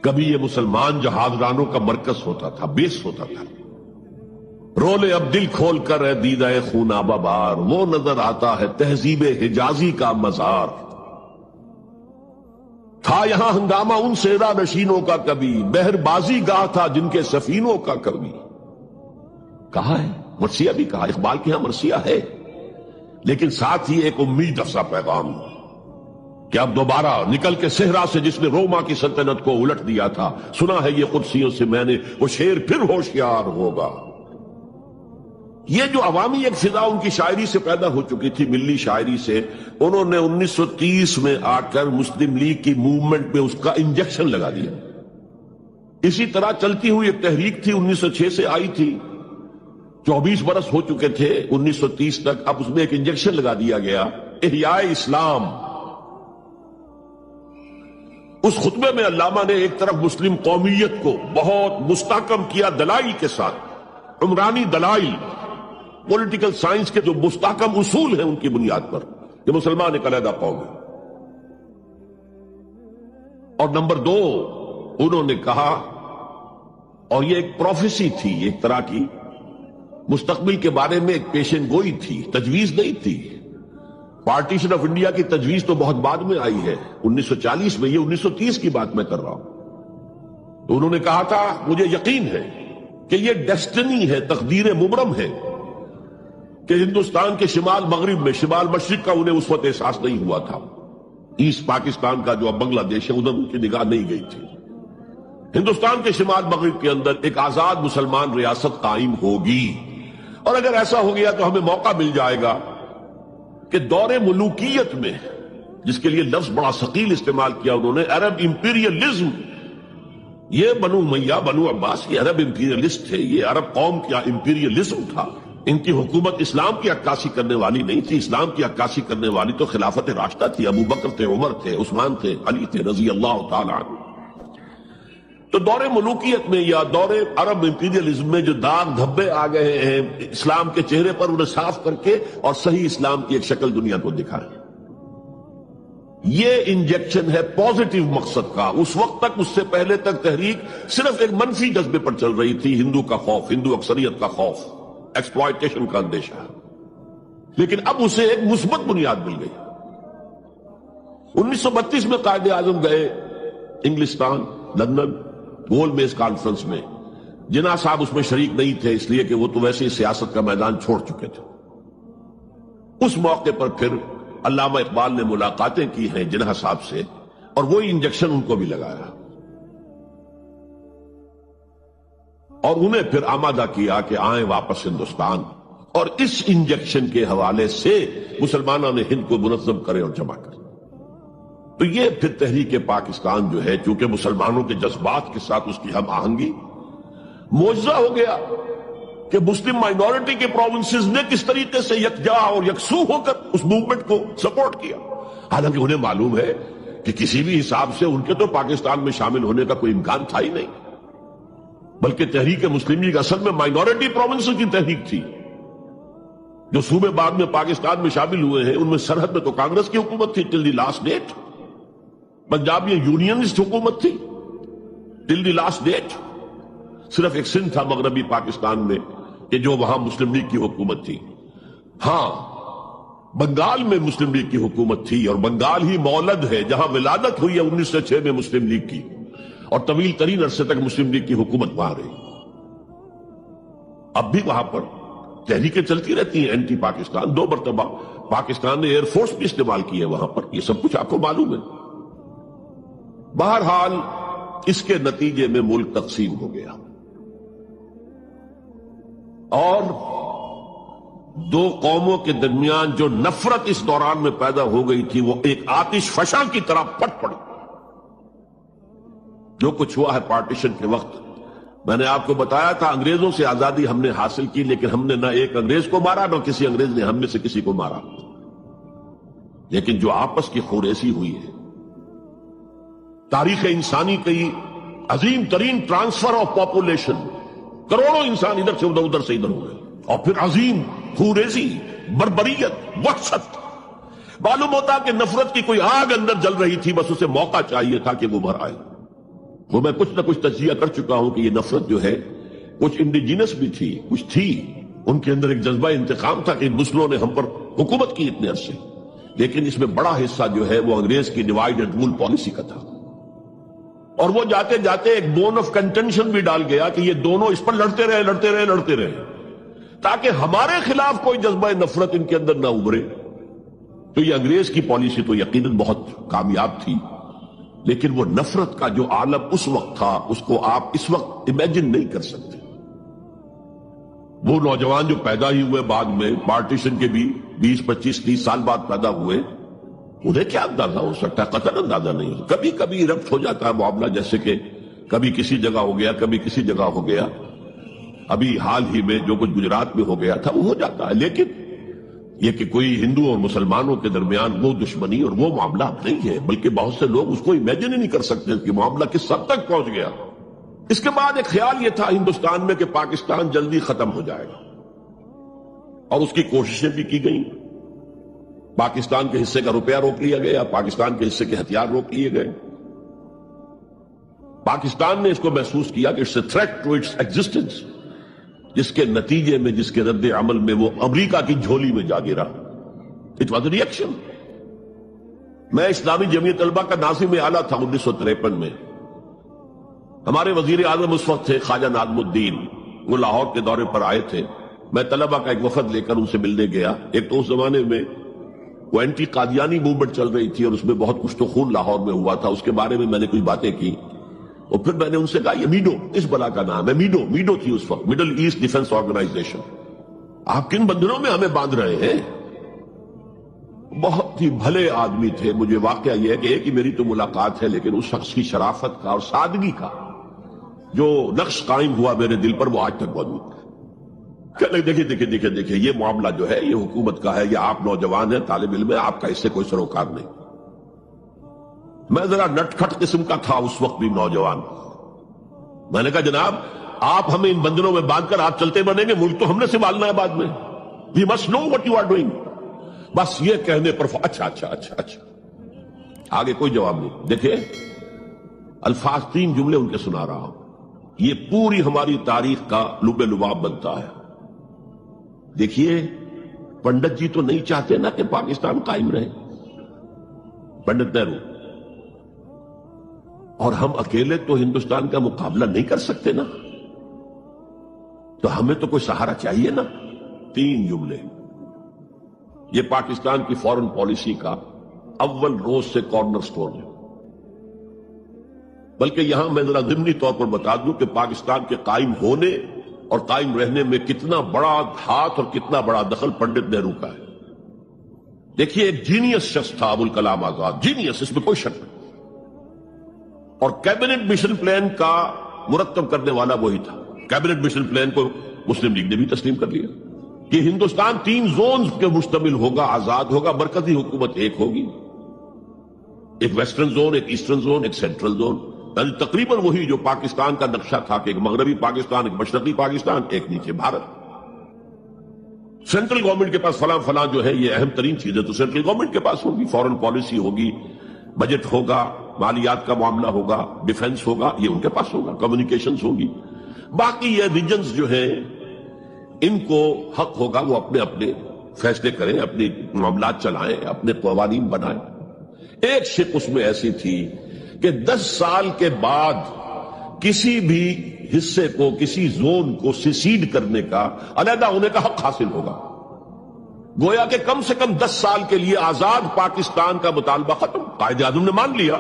[SPEAKER 1] کبھی یہ مسلمان جہادرانوں کا مرکز ہوتا تھا، بیس ہوتا تھا۔ رولے اب دل کھول کر ہے دیدہ خونابہ بار، وہ نظر آتا ہے تہذیب حجازی کا مزار۔ تھا یہاں ہنگامہ ان سیرا نشینوں کا کبھی، بحر بازی گاہ تھا جن کے سفینوں کا کبھی۔ کہا ہے مرثیہ بھی کہا، اقبال کے ہاں مرثیہ ہے، لیکن ساتھ ہی ایک امید افزا پیغام کہ اب دوبارہ نکل کے صحرا سے جس نے روما کی سلطنت کو الٹ دیا تھا، سنا ہے یہ قدسیوں سے میں نے، وہ شیر پھر ہوشیار ہوگا۔ یہ جو عوامی ایک فضا ان کی شاعری سے پیدا ہو چکی تھی، ملی شاعری سے، انہوں نے 1930 میں آ کر مسلم لیگ کی موومنٹ میں اس کا انجیکشن لگا دیا۔ اسی طرح چلتی ہوئی ایک تحریک تھی، 1906 سے آئی تھی، 24 برس ہو چکے تھے 1930 تک، اب اس میں ایک انجیکشن لگا دیا گیا، احیاء اسلام۔ اس خطبے میں علامہ نے ایک طرف مسلم قومیت کو بہت مستحکم کیا دلائل کے ساتھ، عمرانی دلائل، پولیٹیکل سائنس کے جو مستحکم اصول ہیں ان کی بنیاد پر کہ مسلمان ایک علیحدہ قوم ہے۔ اور نمبر 2 انہوں نے کہا، اور یہ ایک پروفیسی تھی، ایک طرح کی مستقبل کے بارے میں ایک پیشن گوئی تھی، تجویز نہیں تھی۔ پارٹیشن آف انڈیا کی تجویز تو بہت بعد میں آئی ہے، 1940 میں، یہ 1930 کی بات میں کر رہا ہوں۔ تو انہوں نے کہا تھا، مجھے یقین ہے کہ یہ ڈیسٹنی ہے، تقدیر مبرم ہے کہ ہندوستان کے شمال مغرب میں، شمال مشرق کا انہیں اس وقت احساس نہیں ہوا تھا، ایسٹ پاکستان کا جو اب بنگلہ دیش ہے ادھر ان کی نگاہ نہیں گئی تھی، ہندوستان کے شمال مغرب کے اندر ایک آزاد مسلمان ریاست قائم ہوگی، اور اگر ایسا ہو گیا تو ہمیں موقع مل جائے گا کہ دور ملوکیت میں، جس کے لیے لفظ بڑا ثقیل استعمال کیا انہوں نے، عرب امپیریلزم، یہ بنو امیہ، بنو عباس یہ عرب امپیریلسٹ تھے، یہ عرب قوم کا امپیریلزم تھا، ان کی حکومت اسلام کی عکاسی کرنے والی نہیں تھی، اسلام کی عکاسی کرنے والی تو خلافت راشدہ تھی، ابو بکر تھے، عمر تھے، عثمان تھے، علی تھے رضی اللہ تعالی عنہ۔ تو دور ملوکیت میں یا دور عرب امپیریلزم میں جو داغ دھبے آ گئے ہیں اسلام کے چہرے پر، انہیں صاف کر کے اور صحیح اسلام کی ایک شکل دنیا کو دکھائیں، یہ انجیکشن ہے پازیٹیو مقصد کا۔ اس وقت تک، اس سے پہلے تک تحریک صرف ایک منفی جذبے پر چل رہی تھی، ہندو کا خوف، ہندو اکثریت کا خوف، ایکسپلائٹیشن کا اندیشہ، لیکن اب اسے ایک مثبت بنیاد مل گئی۔ 1932 میں قائد اعظم گئے انگلستان، لندن، گول میز کانفرنس میں، جناح صاحب اس میں شریک نہیں تھے، اس لیے کہ وہ تو ویسے ہی سیاست کا میدان چھوڑ چکے تھے۔ اس موقع پر پھر علامہ اقبال نے ملاقاتیں کی ہیں جناح صاحب سے، اور وہی انجیکشن ان کو بھی لگایا، اور انہیں پھر آمادہ کیا کہ آئیں واپس ہندوستان، اور اس انجیکشن کے حوالے سے مسلمانوں نے ہند کو منظم کرے اور جمع کرے۔ تو یہ پھر تحریک پاکستان جو ہے، چونکہ مسلمانوں کے جذبات کے ساتھ اس کی ہم آہنگی، معجزہ ہو گیا کہ مسلم مائنورٹی کے پروونسز نے کس طریقے سے یکجا اور یکسو ہو کر اس موومنٹ کو سپورٹ کیا، حالانکہ انہیں معلوم ہے کہ کسی بھی حساب سے ان کے تو پاکستان میں شامل ہونے کا کوئی امکان تھا ہی نہیں، بلکہ تحریک مسلم لیگ اصل میں مائنورٹی پروونسز کی تحریک تھی۔ جو صوبے بعد میں پاکستان میں شامل ہوئے ہیں ان میں سرحد میں تو کانگریس کی حکومت تھی ٹل دی لاسٹ ڈیٹ، پنجاب میں یونینسٹ حکومت تھی ٹل دی لاسٹ ڈیٹ، صرف ایک سندھ تھا مغربی پاکستان میں کہ جو وہاں مسلم لیگ کی حکومت تھی۔ ہاں، بنگال میں مسلم لیگ کی حکومت تھی، اور بنگال ہی مولد ہے جہاں ولادت ہوئی ہے 1906 میں مسلم لیگ کی، اور طویل ترین عرصے تک مسلم لیگ کی حکومت وہاں رہی۔ اب بھی وہاں پر تحریکیں چلتی رہتی ہیں اینٹی پاکستان، 2 مرتبہ پاکستان نے ایئر فورس بھی استعمال کی ہے وہاں پر، یہ سب کچھ آپ کو معلوم ہے۔ بہرحال اس کے نتیجے میں ملک تقسیم ہو گیا، اور 2 قوموں کے درمیان جو نفرت اس دوران میں پیدا ہو گئی تھی وہ ایک آتش فشاں کی طرح پھٹ پڑی۔ جو کچھ ہوا ہے پارٹیشن کے وقت، میں نے آپ کو بتایا تھا انگریزوں سے آزادی ہم نے حاصل کی، لیکن ہم نے نہ ایک انگریز کو مارا، نہ کسی انگریز نے ہم میں سے کسی کو مارا، لیکن جو آپس کی خوریزی ہوئی ہے، تاریخ انسانی کی عظیم ترین ٹرانسفر آف پاپولیشن، کروڑوں انسان ادھر سے ادھر سے ادھر ہوئے، اور پھر عظیم خوریزی، بربریت، وحشت۔ معلوم ہوتا کہ نفرت کی کوئی آگ اندر جل رہی تھی، بس اسے موقع چاہیے تھا کہ وہ بھر آئے۔ وہ میں کچھ نہ کچھ تجزیہ کر چکا ہوں کہ یہ نفرت جو ہے کچھ انڈیجینس بھی تھی، کچھ تھی، ان کے اندر ایک جذبہ انتقام تھا کہ مسلموں نے ہم پر حکومت کی اتنے عرصے، لیکن اس میں بڑا حصہ جو ہے وہ انگریز کی ڈیوائڈ اینڈ رول پالیسی کا تھا، اور وہ جاتے جاتے ایک بون آف کنٹینشن بھی ڈال گیا کہ یہ دونوں اس پر لڑتے رہے تاکہ ہمارے خلاف کوئی جذبہ نفرت ان کے اندر نہ ابھرے۔ تو یہ انگریز کی پالیسی تو یقیناً بہت کامیاب تھی، لیکن وہ نفرت کا جو عالم اس وقت تھا اس کو آپ اس وقت امیجن نہیں کر سکتے۔ وہ نوجوان جو پیدا ہی ہوئے بعد میں پارٹیشن کے بھی 20 25 30 سال بعد پیدا ہوئے، انہیں کیا اندازہ ہو سکتا ہے؟ قطعاً اندازہ نہیں ہو سکتا۔ کبھی کبھی ربط ہو جاتا ہے معاملہ، جیسے کہ کبھی کسی جگہ ہو گیا، کبھی کسی جگہ ہو گیا، ابھی حال ہی میں جو کچھ گجرات میں ہو گیا تھا وہ ہو جاتا ہے، لیکن یہ کہ کوئی ہندو اور مسلمانوں کے درمیان وہ دشمنی اور وہ معاملہ نہیں ہے، بلکہ بہت سے لوگ اس کو امیجن ہی نہیں کر سکتے کہ معاملہ کس حد تک پہنچ گیا۔ اس کے بعد ایک خیال یہ تھا ہندوستان میں کہ پاکستان جلدی ختم ہو جائے گا، اور اس کی کوششیں بھی کی گئیں۔ پاکستان کے حصے کا روپیہ روک لیا گیا، پاکستان کے حصے کے ہتھیار روک لیے گئے۔ پاکستان نے اس کو محسوس کیا کہ it's a threat to its existence, جس کے نتیجے میں، جس کے رد عمل میں وہ امریکہ کی جھولی میں جا گرا۔ It was a reaction. میں اسلامی جمعیت طلبہ کا ناظم اعلیٰ تھا 1953 میں۔ ہمارے وزیر اعظم اس وقت تھے خواجہ نادم الدین، وہ لاہور کے دورے پر آئے تھے۔ میں طلبہ کا ایک وفد لے کر ان سے ملنے گیا۔ ایک تو اس زمانے میں وہ اینٹی قادیانی موومنٹ چل رہی تھی اور اس میں بہت کچھ تو خون لاہور میں ہوا تھا، اس کے بارے میں نے کچھ باتیں کی، اور پھر میں نے ان سے کہا یہ میڈو اس بلا کا نام ہے، میڈو تھی اس وقت، مڈل ایسٹ ڈیفنس آرگنائزیشن، آپ کن بندھنوں میں ہمیں باندھ رہے ہیں؟ بہت ہی بھلے آدمی تھے۔ مجھے واقعہ یہ ہے کہ ایک ہی میری تو ملاقات ہے، لیکن اس شخص کی شرافت کا اور سادگی کا جو نقش قائم ہوا میرے دل پر وہ آج تک موجود ہے۔ دیکھیے یہ معاملہ جو ہے یہ حکومت کا ہے، یہ آپ نوجوان ہیں، طالب علم ہیں، آپ کا اس سے کوئی سروکار نہیں۔ میں ذرا نٹ کھٹ قسم کا تھا اس وقت بھی، نوجوان۔ میں نے کہا جناب آپ ہمیں ان بندنوں میں باندھ کر آپ چلتے بنیں گے، ملک تو ہم نے سنبھالنا ہے بعد میں، we must know what you are doing. بس یہ کہنے پر اچھا آگے کوئی جواب نہیں۔ دیکھیں الفاظ 3 جملے ان کے سنا رہا ہوں، یہ پوری ہماری تاریخ کا لب لباب بنتا ہے۔ دیکھیے پنڈت جی تو نہیں چاہتے نا کہ پاکستان قائم رہے، پنڈت نہرو، اور ہم اکیلے تو ہندوستان کا مقابلہ نہیں کر سکتے نا، تو ہمیں تو کوئی سہارا چاہیے نا۔ 3 جملے، یہ پاکستان کی فورن پالیسی کا اول روز سے کارنر سٹون ہے۔ بلکہ یہاں میں ذرا ضمنی طور پر بتا دوں کہ پاکستان کے قائم ہونے اور قائم رہنے میں کتنا بڑا ہاتھ اور کتنا بڑا دخل پنڈت نہرو کا ہے۔ دیکھیے ایک جینیس شخص تھا ابوالکلام آزاد، جینیس، اس میں کوئی شک نہیں، اور کیبنٹ مشن پلان کا مرتب کرنے والا وہی تھا۔ کیبنٹ مشن پلان کو مسلم لیگ نے بھی تسلیم کر لیا کہ ہندوستان 3 زونز کے مشتمل ہوگا، آزاد ہوگا، مرکزی حکومت ایک ہوگی، ایک ویسٹرن زون، ایک ایسٹرن زون، ایک سینٹرل زون، یعنی تقریباً وہی جو پاکستان کا نقشہ تھا کہ ایک مغربی پاکستان، ایک مشرقی پاکستان، ایک نیچے بھارت۔ سینٹرل گورنمنٹ کے پاس فلاں جو ہے یہ اہم ترین چیز ہے تو سینٹرل گورنمنٹ کے پاس ہوگی، فورن پالیسی ہوگی، بجٹ ہوگا، مالیات کا معاملہ ہوگا، ڈیفنس ہوگا، یہ ان کے پاس ہوگا، کمیونیکیشنز ہوگی۔ باقی یہ ریجنز جو ہیں ان کو حق ہوگا وہ اپنے اپنے فیصلے کریں، اپنے معاملات چلائیں، اپنے قوانین بنائیں۔ ایک شق اس میں ایسی تھی کہ 10 سال کے بعد کسی بھی حصے کو، کسی زون کو سیسیڈ کرنے کا، علیحدہ ہونے کا حق حاصل ہوگا۔ گویا کہ کم سے کم 10 سال کے لیے آزاد پاکستان کا مطالبہ ختم، قائد اعظم نے مان لیا۔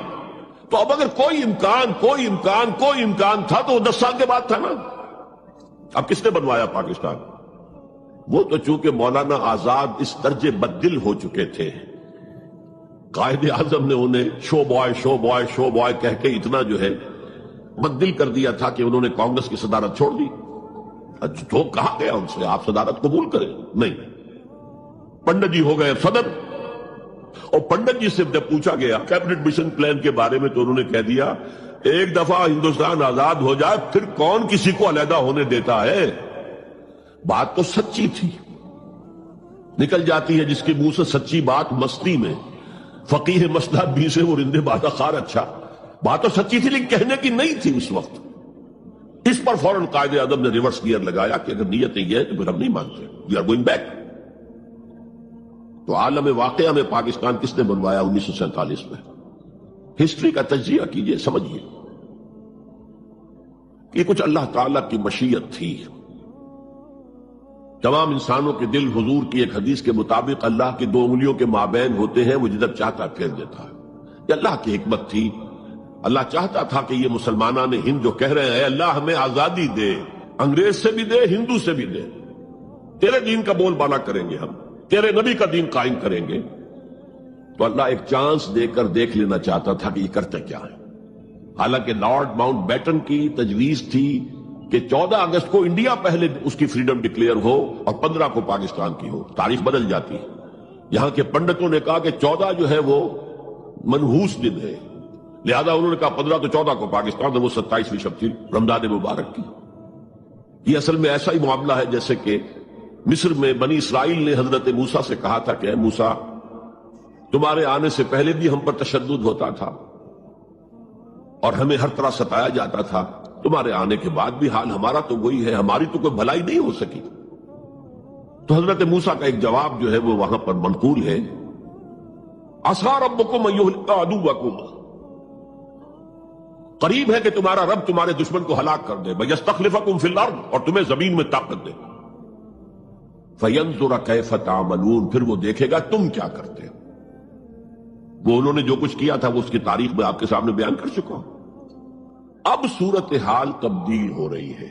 [SPEAKER 1] تو اب اگر کوئی امکان تھا تو وہ 10 سال کے بعد تھا نا۔ اب کس نے بنوایا پاکستان؟ وہ تو چونکہ مولانا آزاد اس درجے بددل ہو چکے تھے، قائد اعظم نے انہیں شو بوائے کہہ کے اتنا جو ہے بددل کر دیا تھا کہ انہوں نے کانگریس کی صدارت چھوڑ دی۔ تو کہا گیا ان سے آپ صدارت قبول کریں؟ نہیں، پنڈت جی ہو گئے صدر، اور پنڈت جی سے جب پوچھا گیا کیبنٹ مشن پلان کے بارے میں تو انہوں نے کہہ دیا ایک دفعہ ہندوستان آزاد ہو جائے پھر کون کسی کو علیحدہ ہونے دیتا ہے۔ بات تو سچی تھی، نکل جاتی ہے جس کے منہ سے سچی بات مستی میں، فقیہ مسئلہ بھی سے وہ رندے بادہ خار اچھا۔ بات تو سچی تھی لیکن کہنے کی نہیں تھی اس وقت. اس پر فوراً قائد اعظم نے ریورس گیئر لگایا کہ اگر نیت یہ ہے تو پھر ہم نہیں مانتے, وی آر گوئنگ بیک. تو عالم واقعہ میں پاکستان کس نے بنوایا 1947 میں؟ ہسٹری کا تجزیہ کیجئے, سمجھیے. یہ کچھ اللہ تعالی کی مشیت تھی. تمام انسانوں کے دل حضور کی ایک حدیث کے مطابق اللہ کی 2 انگلیوں کے مابین ہوتے ہیں, وہ جدھر چاہتا پھیر دیتا ہے. یہ اللہ کی حکمت تھی. اللہ چاہتا تھا کہ یہ مسلمانان ہند جو کہہ رہے ہیں اللہ ہمیں آزادی دے, انگریز سے بھی دے, ہندو سے بھی دے, تیرے دین کا بول بالا کریں گے, ہم تیرے نبی کا دین قائم کریں گے, تو اللہ ایک چانس دے کر دیکھ لینا چاہتا تھا کہ یہ کرتے کیا ہے. حالانکہ لارڈ ماؤنٹ بیٹن کی تجویز تھی کہ 14 اگست کو انڈیا پہلے اس کی فریڈم ڈکلیئر ہو اور 15 کو پاکستان کی ہو. تاریخ بدل جاتی ہے. یہاں کے پنڈتوں نے کہا کہ 14 جو ہے وہ منحوس دن ہے, لہذا انہوں نے کہا 15 تو 14 کو پاکستان, تو وہ 27ویں شب تھی رمضان مبارک کی. یہ اصل میں ایسا ہی معاملہ ہے جیسے کہ مصر میں بنی اسرائیل نے حضرت موسیٰ سے کہا تھا کہ اے موسیٰ, تمہارے آنے سے پہلے بھی ہم پر تشدد ہوتا تھا اور ہمیں ہر طرح ستایا جاتا تھا, تمہارے آنے کے بعد بھی حال ہمارا تو وہی ہے, ہماری تو کوئی بھلائی نہیں ہو سکی. تو حضرت موسیٰ کا ایک جواب جو ہے وہ وہاں پر منقول ہے, عسیٰ ربکم ان یہلک عدوکم, قریب ہے کہ تمہارا رب تمہارے دشمن کو ہلاک کر دے, وَيَسْتَخْلِفَكُمْ فِي الْأَرْضِ, اور تمہیں زمین میں طاقت دے. فَيَنْظُرَ كَيْفَ تَعْمَلُونَ, پھر وہ دیکھے گا تم کیا کرتے. وہ انہوں نے جو کچھ کیا تھا وہ اس کی تاریخ میں آپ کے سامنے بیان کر چکا ہوں. اب صورتحال تبدیل ہو رہی ہے.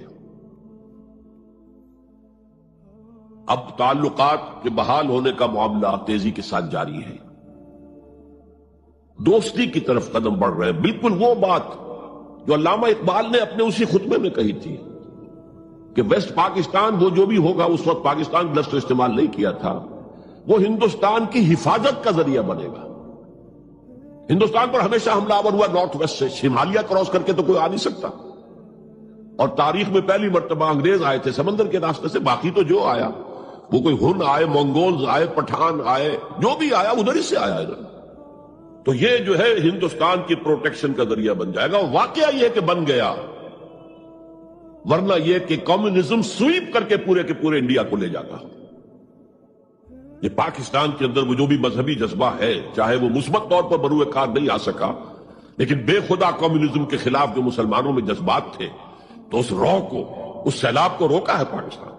[SPEAKER 1] اب تعلقات کے بحال ہونے کا معاملہ تیزی کے ساتھ جاری ہے, دوستی کی طرف قدم بڑھ رہے ہیں. بالکل وہ بات جو علامہ اقبال نے اپنے اسی خطبے میں کہی تھی کہ ویسٹ پاکستان وہ جو بھی ہوگا, اس وقت پاکستان لفظ تو استعمال نہیں کیا تھا, وہ ہندوستان کی حفاظت کا ذریعہ بنے گا. ہندوستان پر ہمیشہ حملہ آور ہوا نارتھ ویسٹ سے, ہمالیہ کراس کر کے تو کوئی آ نہیں سکتا. اور تاریخ میں پہلی مرتبہ انگریز آئے تھے سمندر کے راستے سے, باقی تو جو آیا وہ کوئی ہن آئے, منگولز آئے, پٹھان آئے, جو بھی آیا ادھر ہی سے آیا ادھر. تو یہ جو ہے ہندوستان کی پروٹیکشن کا ذریعہ بن جائے گا. واقعہ یہ کہ بن گیا, ورنہ یہ کہ کمیونزم سویپ کر کے پورے انڈیا کو لے جاتا. یہ پاکستان کے اندر وہ جو بھی مذہبی جذبہ ہے, چاہے وہ مثبت طور پر بروئے کار نہیں آ سکا, لیکن بے خدا کمیونزم کے خلاف جو مسلمانوں میں جذبات تھے, تو اس رو کو, اس سیلاب کو روکا ہے پاکستان.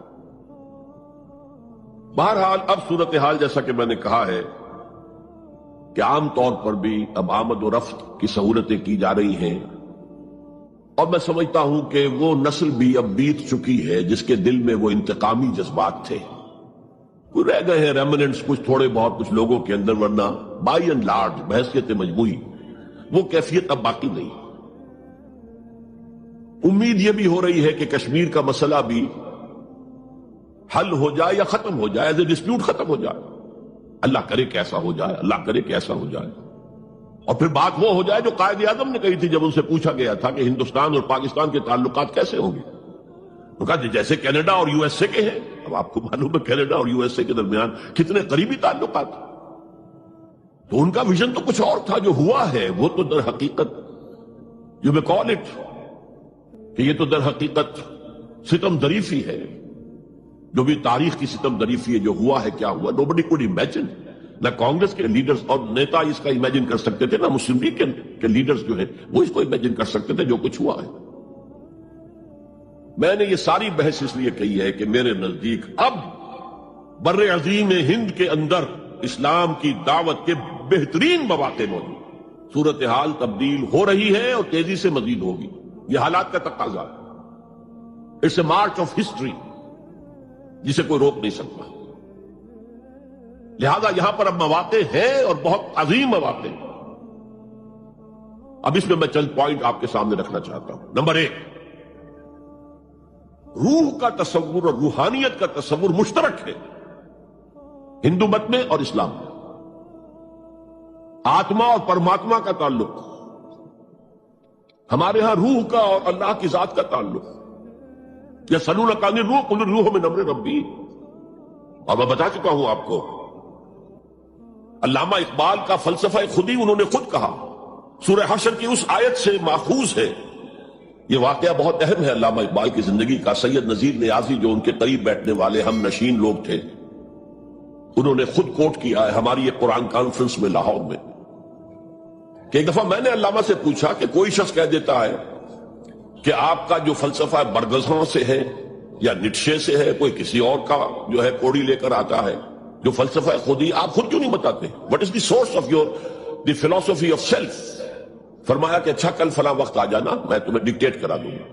[SPEAKER 1] بہرحال اب صورتحال جیسا کہ میں نے کہا ہے کہ عام طور پر بھی اب آمد و رفت کی سہولتیں کی جا رہی ہیں, اور میں سمجھتا ہوں کہ وہ نسل بھی اب بیت چکی ہے جس کے دل میں وہ انتقامی جذبات تھے. کوئی رہ گئے ہیں ریمننٹس, کچھ تھوڑے بہت کچھ لوگوں کے اندر, ورنہ بائی اینڈ لارج بحیثیت مجموعی وہ کیفیت اب باقی نہیں. امید یہ بھی ہو رہی ہے کہ کشمیر کا مسئلہ بھی حل ہو جائے یا ختم ہو جائے, ایز اے ڈسپیوٹ ختم ہو جائے. اللہ کرے کہ ایسا ہو جائے, اللہ کرے کہ ایسا ہو جائے. اور پھر بات وہ ہو جائے جو قائد اعظم نے کہی تھی جب ان سے پوچھا گیا تھا کہ ہندوستان اور پاکستان کے تعلقات کیسے ہوں گے. انہوں نے کہا جیسے کینیڈا اور یو ایس اے کے ہیں. اب آپ کو معلوم ہے کینیڈا اور یو ایس اے کے درمیان کتنے قریبی تعلقات. تو ان کا ویژن تو کچھ اور تھا, جو ہوا ہے وہ تو در حقیقت یو میں کال اٹ کہ یہ تو در حقیقت ستم ظریفی ہے. جو بھی تاریخ کی ستم ظریفی ہے, جو ہوا ہے کیا ہوا, nobody could imagine. نہ کانگریس کے لیڈرز اور نیتا اس کا امیجن کر سکتے تھے, نہ مسلم لیگ کے لیڈرز جو ہیں وہ اس کو امیجن کر سکتے تھے جو کچھ ہوا ہے. میں نے یہ ساری بحث اس لیے کہی ہے کہ میرے نزدیک اب بر عظیم ہند کے اندر اسلام کی دعوت کے بہترین مواقع موجود. صورتحال تبدیل ہو رہی ہے اور تیزی سے مزید ہوگی. یہ حالات کا تقاضا ہے. It's a march of history جسے کوئی روک نہیں سکتا. لہذا یہاں پر اب مواقع ہیں اور بہت عظیم مواقع. اب اس میں میں چند پوائنٹ آپ کے سامنے رکھنا چاہتا ہوں. نمبر 1, روح کا تصور اور روحانیت کا تصور مشترک ہے ہندو مت میں اور اسلام میں. آتما اور پرماتما کا تعلق, ہمارے ہاں روح کا اور اللہ کی ذات کا تعلق. یسألونک عن الروح قل الروح من امر ربی. اور میں بتا چکا ہوں آپ کو, علامہ اقبال کا فلسفہ خودی انہوں نے خود کہا سورہ حشر کی اس آیت سے ماخوذ ہے. یہ واقعہ بہت اہم ہے علامہ اقبال کی زندگی کا. سید نذیر نیازی جو ان کے قریب بیٹھنے والے ہم نشین لوگ تھے، انہوں نے خود کوٹ کیا ہے ہماری ایک قرآن کانفرنس میں لاہور میں کہ ایک دفعہ میں نے علامہ سے پوچھا کہ کوئی شخص کہہ دیتا ہے کہ آپ کا جو فلسفہ برگزاں سے ہے یا نیٹشے سے ہے، کوئی کسی اور کا جو ہے کوڑی لے کر آتا ہے، جو فلسفہ خودی آپ خود کیوں نہیں بتاتے؟ What is the source of your the philosophy of self? فرمایا کہ اچھا کل فلاں وقت آ جانا، میں تمہیں ڈکٹیٹ کرا دوں گا.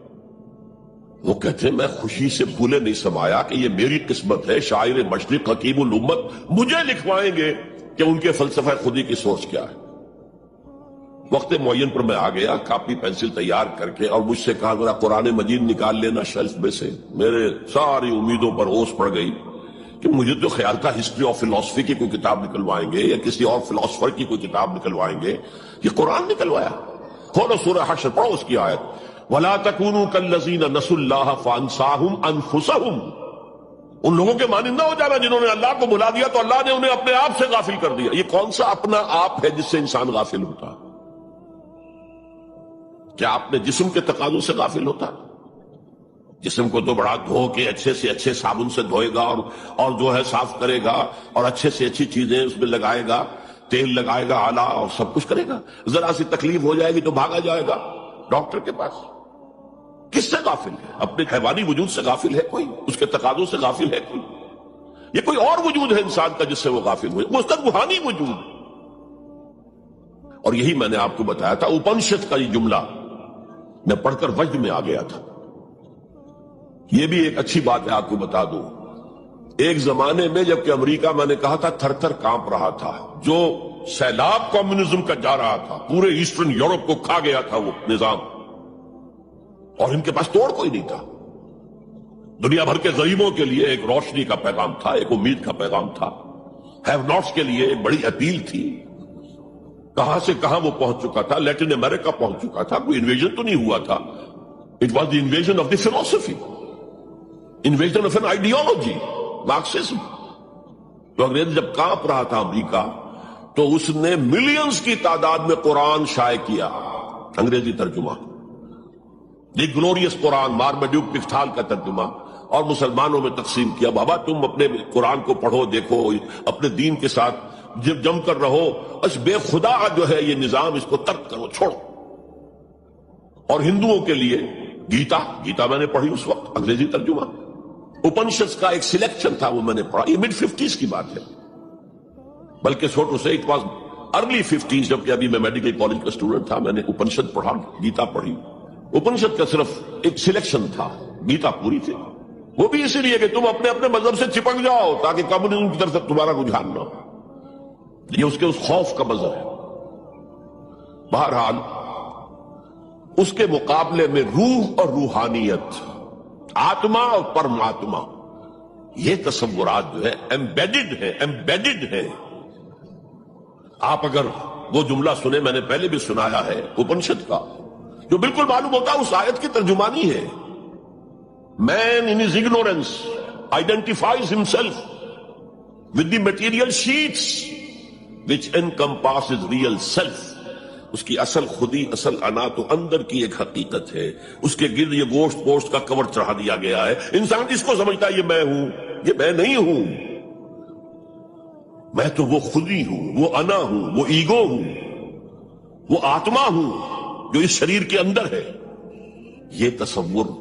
[SPEAKER 1] وہ کہتے ہیں میں خوشی سے بھولے نہیں سمایا کہ یہ میری قسمت ہے، شاعر مشرق حکیم الامت مجھے لکھوائیں گے کہ ان کے فلسفہ خودی کی سوچ کیا ہے. وقت معین پر میں آ گیا کاپی پینسل تیار کر کے، اور مجھ سے کہا ذرا قرآن مجید نکال لینا شیلف میں سے. میرے ساری امیدوں پر اوس پڑ گئی کہ مجھے تو خیال تھا ہسٹری آف فلاسفی کی کوئی کتاب نکلوائیں گے یا کسی اور فلاسفر کی کوئی کتاب نکلوائیں گے. یہ قرآن نکلوایا. کھولو سورہ حشر، پڑھو اس کی آیت، وَلَا تَكُونُوا كَالَّذِينَ نَسُوا اللَّهَ فَأَنسَاهُمْ أَنفُسَهُمْ. ان لوگوں کے مانند نہ ہو جانا جنہوں نے اللہ کو بھلا دیا تو اللہ نے انہیں اپنے آپ سے غافل کر دیا. یہ کون سا اپنا آپ ہے جس سے انسان غافل ہوتا ہے؟ کیا اپنے جسم کے تقاضوں سے غافل ہوتا ہے؟ جسم کو تو بڑا دھو کے اچھے سے اچھے صابن سے دھوئے گا اور جو ہے صاف کرے گا اور اچھے سے اچھی چیزیں اس میں لگائے گا، تیل لگائے گا اعلیٰ اور سب کچھ کرے گا. ذرا سی تکلیف ہو جائے گی تو بھاگا جائے گا ڈاکٹر کے پاس. کس سے غافل ہے؟ اپنے حیوانی وجود سے غافل ہے کوئی؟ اس کے تقاضوں سے غافل ہے کوئی؟ یہ کوئی اور وجود ہے انسان کا جس سے وہ غافل ہوئے، وہ اس کا روحانی وجود. اور یہی میں نے آپ کو بتایا تھا، اپنشد کا یہ جملہ میں پڑھ کر وجد میں آ گیا تھا. یہ بھی ایک اچھی بات ہے آپ کو بتا دوں. ایک زمانے میں جبکہ امریکہ میں نے کہا تھا تھر تھر کانپ رہا تھا، جو سیلاب کمیونزم کا جا رہا تھا، پورے ایسٹرن یورپ کو کھا گیا تھا وہ نظام، اور ان کے پاس توڑ کوئی نہیں تھا. دنیا بھر کے غریبوں کے لیے ایک روشنی کا پیغام تھا، ایک امید کا پیغام تھا. ہیو ناٹس کے لیے ایک بڑی اپیل تھی. کہاں سے کہاں وہ پہنچ چکا تھا، لیٹن امریکہ پہنچ چکا تھا. کوئی انویژن تو نہیں ہوا تھا. It was the invasion of the philosophy, invasion of an ideology, Marxism. تو انگریز جب کانپ رہا تھا امریکہ تو اس نے ملینز کی تعداد میں قرآن شائع کیا، انگریزی ترجمہ، دی گلوریس قرآن، مارمیڈیوک پکتھال کا ترجمہ، اور مسلمانوں میں تقسیم کیا. بابا تم اپنے قرآن کو پڑھو، دیکھو، اپنے دین کے ساتھ جم کر رہو، اس بے خدا جو ہے یہ نظام اس کو ترک کرو، چھوڑو. اور ہندوؤں کے لیے گیتا میں نے پڑھی اس وقت، انگریزی ترجمہ. اپنشد کا ایک سلیکشن تھا، وہ میں نے پڑھا. یہ مڈ 50s کی بات ہے، بلکہ چھوٹو سے اٹ واز ارلی 50s، جبکہ ابھی میں میڈیکل کالج کا اسٹوڈنٹ تھا. میں نے اپنشد پڑھا، گیتا پڑھی. اپنشد کا صرف ایک سلیکشن تھا، گیتا پوری تھی. وہ بھی اسی لیے کہ تم اپنے اپنے مذہب سے چپک جاؤ تاکہ کمیونزم کی طرف تمہارا رجحان نہ ہو. یہ اس کے اس خوف کا مظہر ہے. بہرحال اس کے مقابلے میں روح اور روحانیت، آتما اور پرماتما، یہ تصورات جو ہے ایمبیڈڈ ہے. آپ اگر وہ جملہ سنیں، میں نے پہلے بھی سنایا ہے اپنشد کا، جو بالکل معلوم ہوتا ہے اس آیت کی ترجمانی ہے. Man in his ignorance identifies himself with the material sheets which encompasses real self. اس کی اصل خودی، اصل انا تو اندر کی ایک حقیقت ہے، اس کے گرد یہ گوشت پوشت کا کور چڑھا دیا گیا ہے. انسان اس کو سمجھتا ہے یہ میں ہوں، یہ میں نہیں ہوں. میں تو وہ خودی ہوں، وہ انا ہوں، وہ ایگو ہوں، وہ آتما ہوں جو اس شریر کے اندر ہے. یہ تصور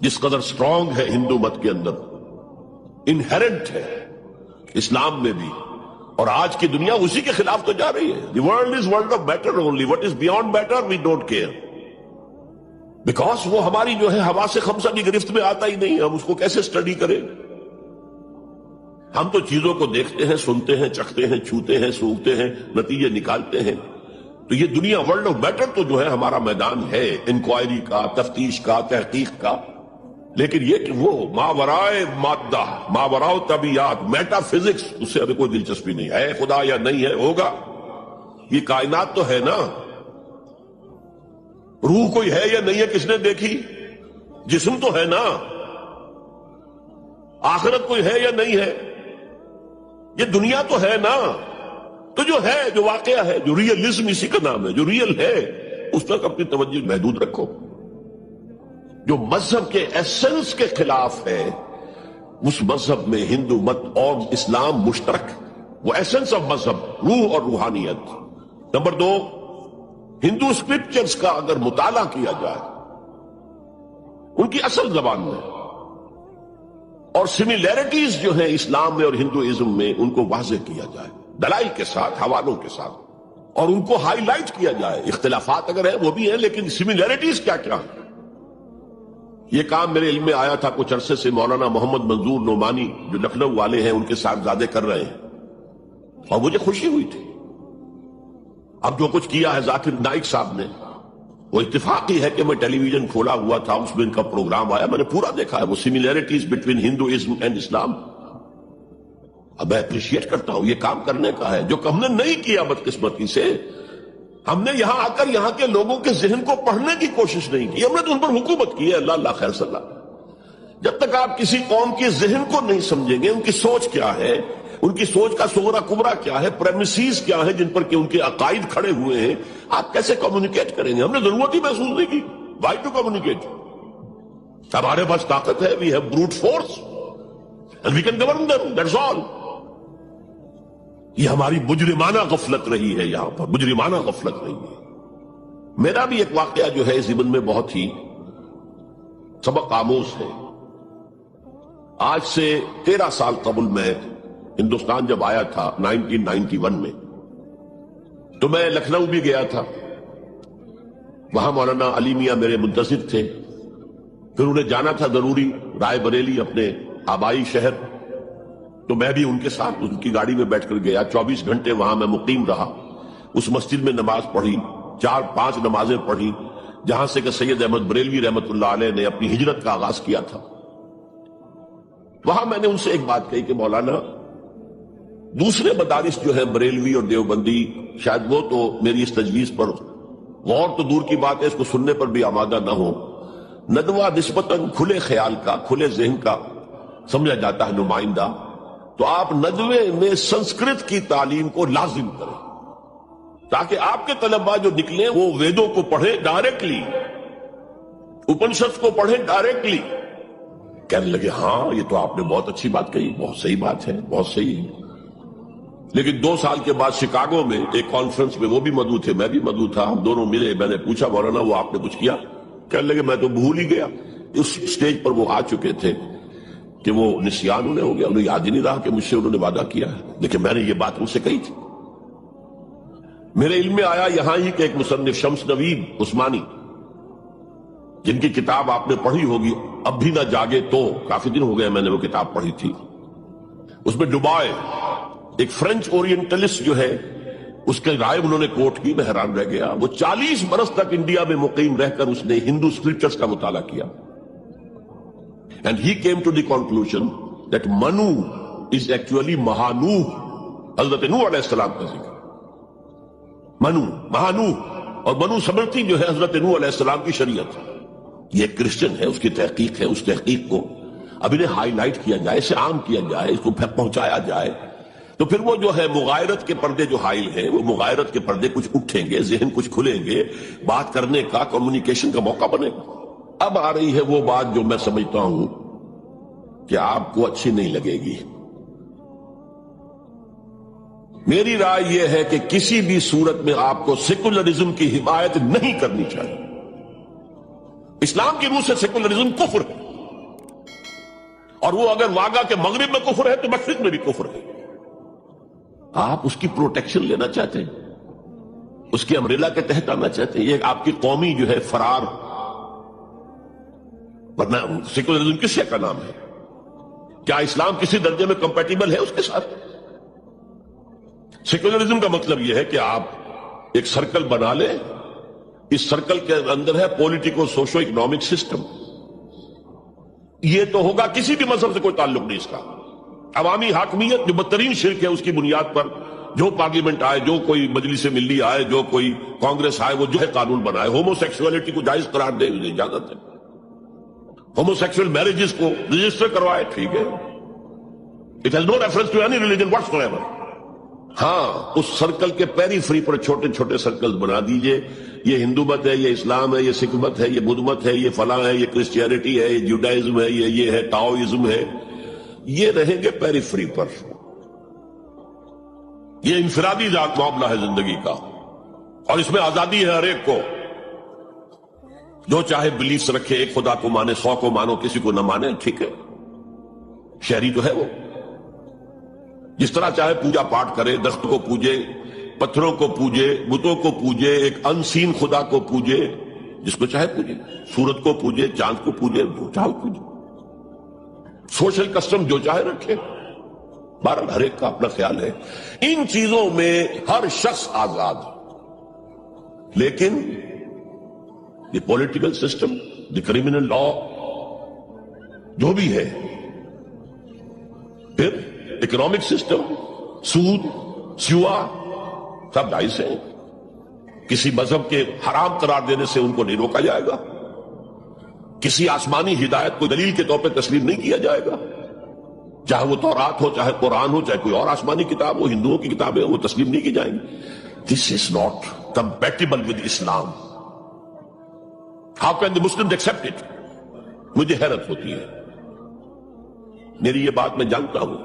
[SPEAKER 1] جس قدر سٹرونگ ہے ہندو مت کے اندر، انہیرنٹ ہے اسلام میں بھی، اور آج کی دنیا اسی کے خلاف تو جا رہی ہے. The world is world of better only, what is beyond better we don't care, because وہ ہماری جو ہے ہوا سے خمسہ کی گرفت میں آتا ہی نہیں. ہم اس کو کیسے اسٹڈی کریں؟ ہم تو چیزوں کو دیکھتے ہیں، سنتے ہیں، چکھتے ہیں، چھوتے ہیں، سونگھتے ہیں، نتیجے نکالتے ہیں. تو یہ دنیا ورلڈ آف بیٹر تو جو ہے ہمارا میدان ہے انکوائری کا، تفتیش کا، تحقیق کا. لیکن یہ کہ وہ ماورائے مادہ، ماورائے طبیعت، میٹا فزکس، اس سے ابھی کوئی دلچسپی نہیں ہے. خدا یا نہیں ہے، ہوگا. یہ کائنات تو ہے نا. روح کوئی ہے یا نہیں ہے کس نے دیکھی؟ جسم تو ہے نا. آخرت کوئی ہے یا نہیں ہے؟ یہ دنیا تو ہے نا. تو جو ہے، جو واقعہ ہے، جو ریئلزم اسی کا نام ہے، جو ریئل ہے اس پر اپنی توجہ محدود رکھو۔ جو مذہب کے ایسنس کے خلاف ہے اس مذہب میں ہندو مت اور اسلام مشترک، وہ ایسنس آف مذہب، روح اور روحانیت۔ نمبر 2، ہندو اسکرپچرز کا اگر مطالعہ کیا جائے ان کی اصل زبان میں، اور سملیرٹیز جو ہیں اسلام میں اور ہندوازم میں ان کو واضح کیا جائے دلائل کے ساتھ، حوالوں کے ساتھ، اور ان کو ہائی لائٹ کیا جائے۔ اختلافات اگر ہیں وہ بھی ہیں، لیکن سملیرٹیز کیا کیا ہیں۔ یہ کام میرے علم میں آیا تھا کچھ عرصے سے، مولانا محمد منظور نعمانی جو لکھنؤ والے ہیں ان کے صاحبزادے کر رہے ہیں، اور مجھے خوشی ہوئی تھی۔ اب جو کچھ کیا ہے ذاکر نائک صاحب نے، وہ اتفاقی ہے کہ میں ٹیلی ویژن کھولا ہوا تھا، اس میں ان کا پروگرام آیا، میں نے پورا دیکھا ہے، وہ سملیرٹیز بٹوین ہندوازم اینڈ اسلام۔ اب میں اپریشیٹ کرتا ہوں، یہ کام کرنے کا ہے جو ہم نے نہیں کیا بدقسمتی سے۔ ہم نے یہاں آ کر یہاں کے لوگوں کے ذہن کو پڑھنے کی کوشش نہیں کی، ہم نے تو ان پر حکومت کی ہے۔ اللہ اللہ خیر صلی اللہ۔ جب تک آپ کسی قوم کے ذہن کو نہیں سمجھیں گے، ان کی سوچ کیا ہے، ان کی سوچ کا صغرا کبرا کیا ہے، پریمیسز کیا ہے جن پر کہ ان کے عقائد کھڑے ہوئے ہیں، آپ کیسے کمیونیکیٹ کریں گے؟ ہم نے ضرورت ہی محسوس نہیں کی۔ Why to communicate? ہمارے پاس طاقت ہے، we have brute force and we can govern them, that's all. یہ ہماری مجرمانہ غفلت رہی ہے، یہاں پر مجرمانہ غفلت رہی ہے۔ میرا بھی ایک واقعہ جو ہے اس ضمن میں بہت ہی سبق آموز ہے۔ آج سے 13 سال قبل میں ہندوستان جب آیا تھا 1991 میں، تو میں لکھنؤ بھی گیا تھا۔ وہاں مولانا علی میاں میرے منتظر تھے، پھر انہیں جانا تھا ضروری رائے بریلی، اپنے آبائی شہر، تو میں بھی ان کے ساتھ ان کی گاڑی میں بیٹھ کر گیا۔ 24 گھنٹے وہاں میں مقیم رہا، اس مسجد میں نماز پڑھی، 4-5 نمازیں پڑھی، جہاں سے کہ سید احمد بریلوی رحمت اللہ علیہ نے اپنی ہجرت کا آغاز کیا تھا۔ وہاں میں نے ان سے ایک بات کہی کہ مولانا، دوسرے مدارس جو ہیں بریلوی اور دیوبندی، شاید وہ تو میری اس تجویز پر غور تو دور کی بات ہے، اس کو سننے پر بھی آمادہ نہ ہو۔ ندوہ نسبتاً کھلے خیال کا، کھلے ذہن کا سمجھا جاتا ہے نمائندہ، تو آپ ندوے میں سنسکرت کی تعلیم کو لازم کریں، تاکہ آپ کے طلباء جو نکلیں وہ ویدوں کو پڑھیں ڈائریکٹلی، اپنشد کو پڑھیں ڈائریکٹلی۔ کہنے لگے ہاں یہ تو آپ نے بہت اچھی بات کہی، بہت صحیح بات ہے، بہت صحیح ہے۔ لیکن 2 سال کے بعد شکاگو میں ایک کانفرنس میں وہ بھی مدعو تھے، میں بھی مدعو تھا، ہم دونوں ملے، میں نے پوچھا مولانا وہ آپ نے کچھ کیا؟ کہنے لگے میں تو بھول ہی گیا۔ اس سٹیج پر وہ آ چکے تھے کہ وہ نسیان انہیں ہو گیا، انہیں یاد ہی نہیں رہا کہ مجھ سے انہوں نے وعدہ کیا ہے، لیکن میں نے یہ بات ان سے کہی تھی۔ میرے علم میں آیا یہاں ہی کہ ایک مصنف شمس نوید عثمانی، جن کی کتاب آپ نے پڑھی ہوگی اب بھی نہ جاگے تو، کافی دن ہو گئے میں نے وہ کتاب پڑھی تھی، اس میں ڈوبائے ایک فرینچ اورینٹلسٹ جو ہے اس کے رائے انہوں نے کوٹ کی، میں حیران رہ گیا۔ وہ 40 برس تک انڈیا میں مقیم رہ کر اس نے ہندو اسکرپچرز کا مطالعہ کیا، and he came to the conclusion that Manu is actually Mahanuh، حضرت نوح علیہ السلام کا ذکر منو، مہانوح، اور بنو سمرتی جو ہے حضرت نوح علیہ السلام کی شریعت۔ یہ ایک کرسچن ہے، اس کی تحقیق ہے، اس تحقیق کو اب انہیں ہائی لائٹ کیا جائے، اسے عام کیا جائے، اس کو پہنچایا جائے، تو پھر وہ جو ہے مغایرت کے پردے جو حائل ہیں، وہ مغایرت کے پردے کچھ اٹھیں گے، ذہن کچھ کھلیں گے، بات کرنے کا، کمیونیکیشن کا موقع بنے گا۔ اب آ رہی ہے وہ بات جو میں سمجھتا ہوں کہ آپ کو اچھی نہیں لگے گی۔ میری رائے یہ ہے کہ کسی بھی صورت میں آپ کو سیکولرزم کی حمایت نہیں کرنی چاہیے۔ اسلام کی روح سے سیکولرزم کفر ہے، اور وہ اگر واگا کے مغرب میں کفر ہے تو مشرق میں بھی کفر ہے۔ آپ اس کی پروٹیکشن لینا چاہتے ہیں، اس کی امبریلا کے تحت آنا چاہتے ہیں، یہ آپ کی قومی جو ہے فرار، ورنہ سیکولرزم کس شے کا نام ہے؟ کیا اسلام کسی درجے میں کمپیٹیبل ہے اس کے ساتھ؟ سیکولرزم کا مطلب یہ ہے کہ آپ ایک سرکل بنا لیں، اس سرکل کے اندر ہے پولیٹیکو سوشو اکنامک سسٹم، یہ تو ہوگا، کسی بھی مذہب سے کوئی تعلق نہیں اس کا۔ عوامی حاکمیت جو بدترین شرک ہے، اس کی بنیاد پر جو پارلیمنٹ آئے، جو کوئی مجلس ملی آئے، جو کوئی کانگریس آئے، وہ جو ہے قانون بنائے، ہومو سیکسولیٹی کو جائز قرار دے، اسے اجازت ہے، ہومو سیکسول میرجز کو رجسٹر کروائے، ٹھیک ہے، it has no reference to any religion whatsoever. ہاں اس سرکل کے پیری فری پر چھوٹے چھوٹے سرکل بنا دیجئے، یہ ہندو مت ہے، یہ اسلام ہے، یہ سکھ مت ہے، یہ بدھ مت ہے، یہ فلاں ہے، یہ کرسچینٹی ہے، یہ جوڈائزم ہے، یہ ہے ٹاؤزم ہے، یہ رہیں گے پیری فری پر۔ یہ انفرادی ذات معاملہ ہے زندگی کا، اور اس میں آزادی ہے ہر ایک کو، جو چاہے بلیفز رکھے، ایک خدا کو مانے، 100 کو مانو، کسی کو نہ مانے، ٹھیک ہے، شہری تو ہے وہ، جس طرح چاہے پوجا پاٹ کرے، درخت کو پوجے، پتھروں کو پوجے، بتوں کو پوجے، ایک انسین خدا کو پوجے، جس کو چاہے پوجے، سورج کو پوجے، چاند کو پوجے، جو چاہے پوجے، سوشل کسٹم جو چاہے رکھے، بہرحال ہر ایک کا اپنا خیال ہے۔ ان چیزوں میں ہر شخص آزاد ہے، لیکن the political system, the criminal law, جو بھی ہے، پھر اکنامک سسٹم، سود، سیوا، سب جائز ہیں۔ کسی مذہب کے حرام قرار دینے سے ان کو نہیں روکا جائے گا، کسی آسمانی ہدایت کو دلیل کے طور پہ تسلیم نہیں کیا جائے گا، چاہے وہ تورات ہو، چاہے قرآن ہو، چاہے کوئی اور آسمانی کتاب ہو، ہندوؤں کی کتابیں وہ تسلیم نہیں کی جائیں گی۔ This is not compatible with Islam. How can the Muslims accept it? مجھے حیرت ہوتی ہے۔ میری یہ بات میں جانتا ہوں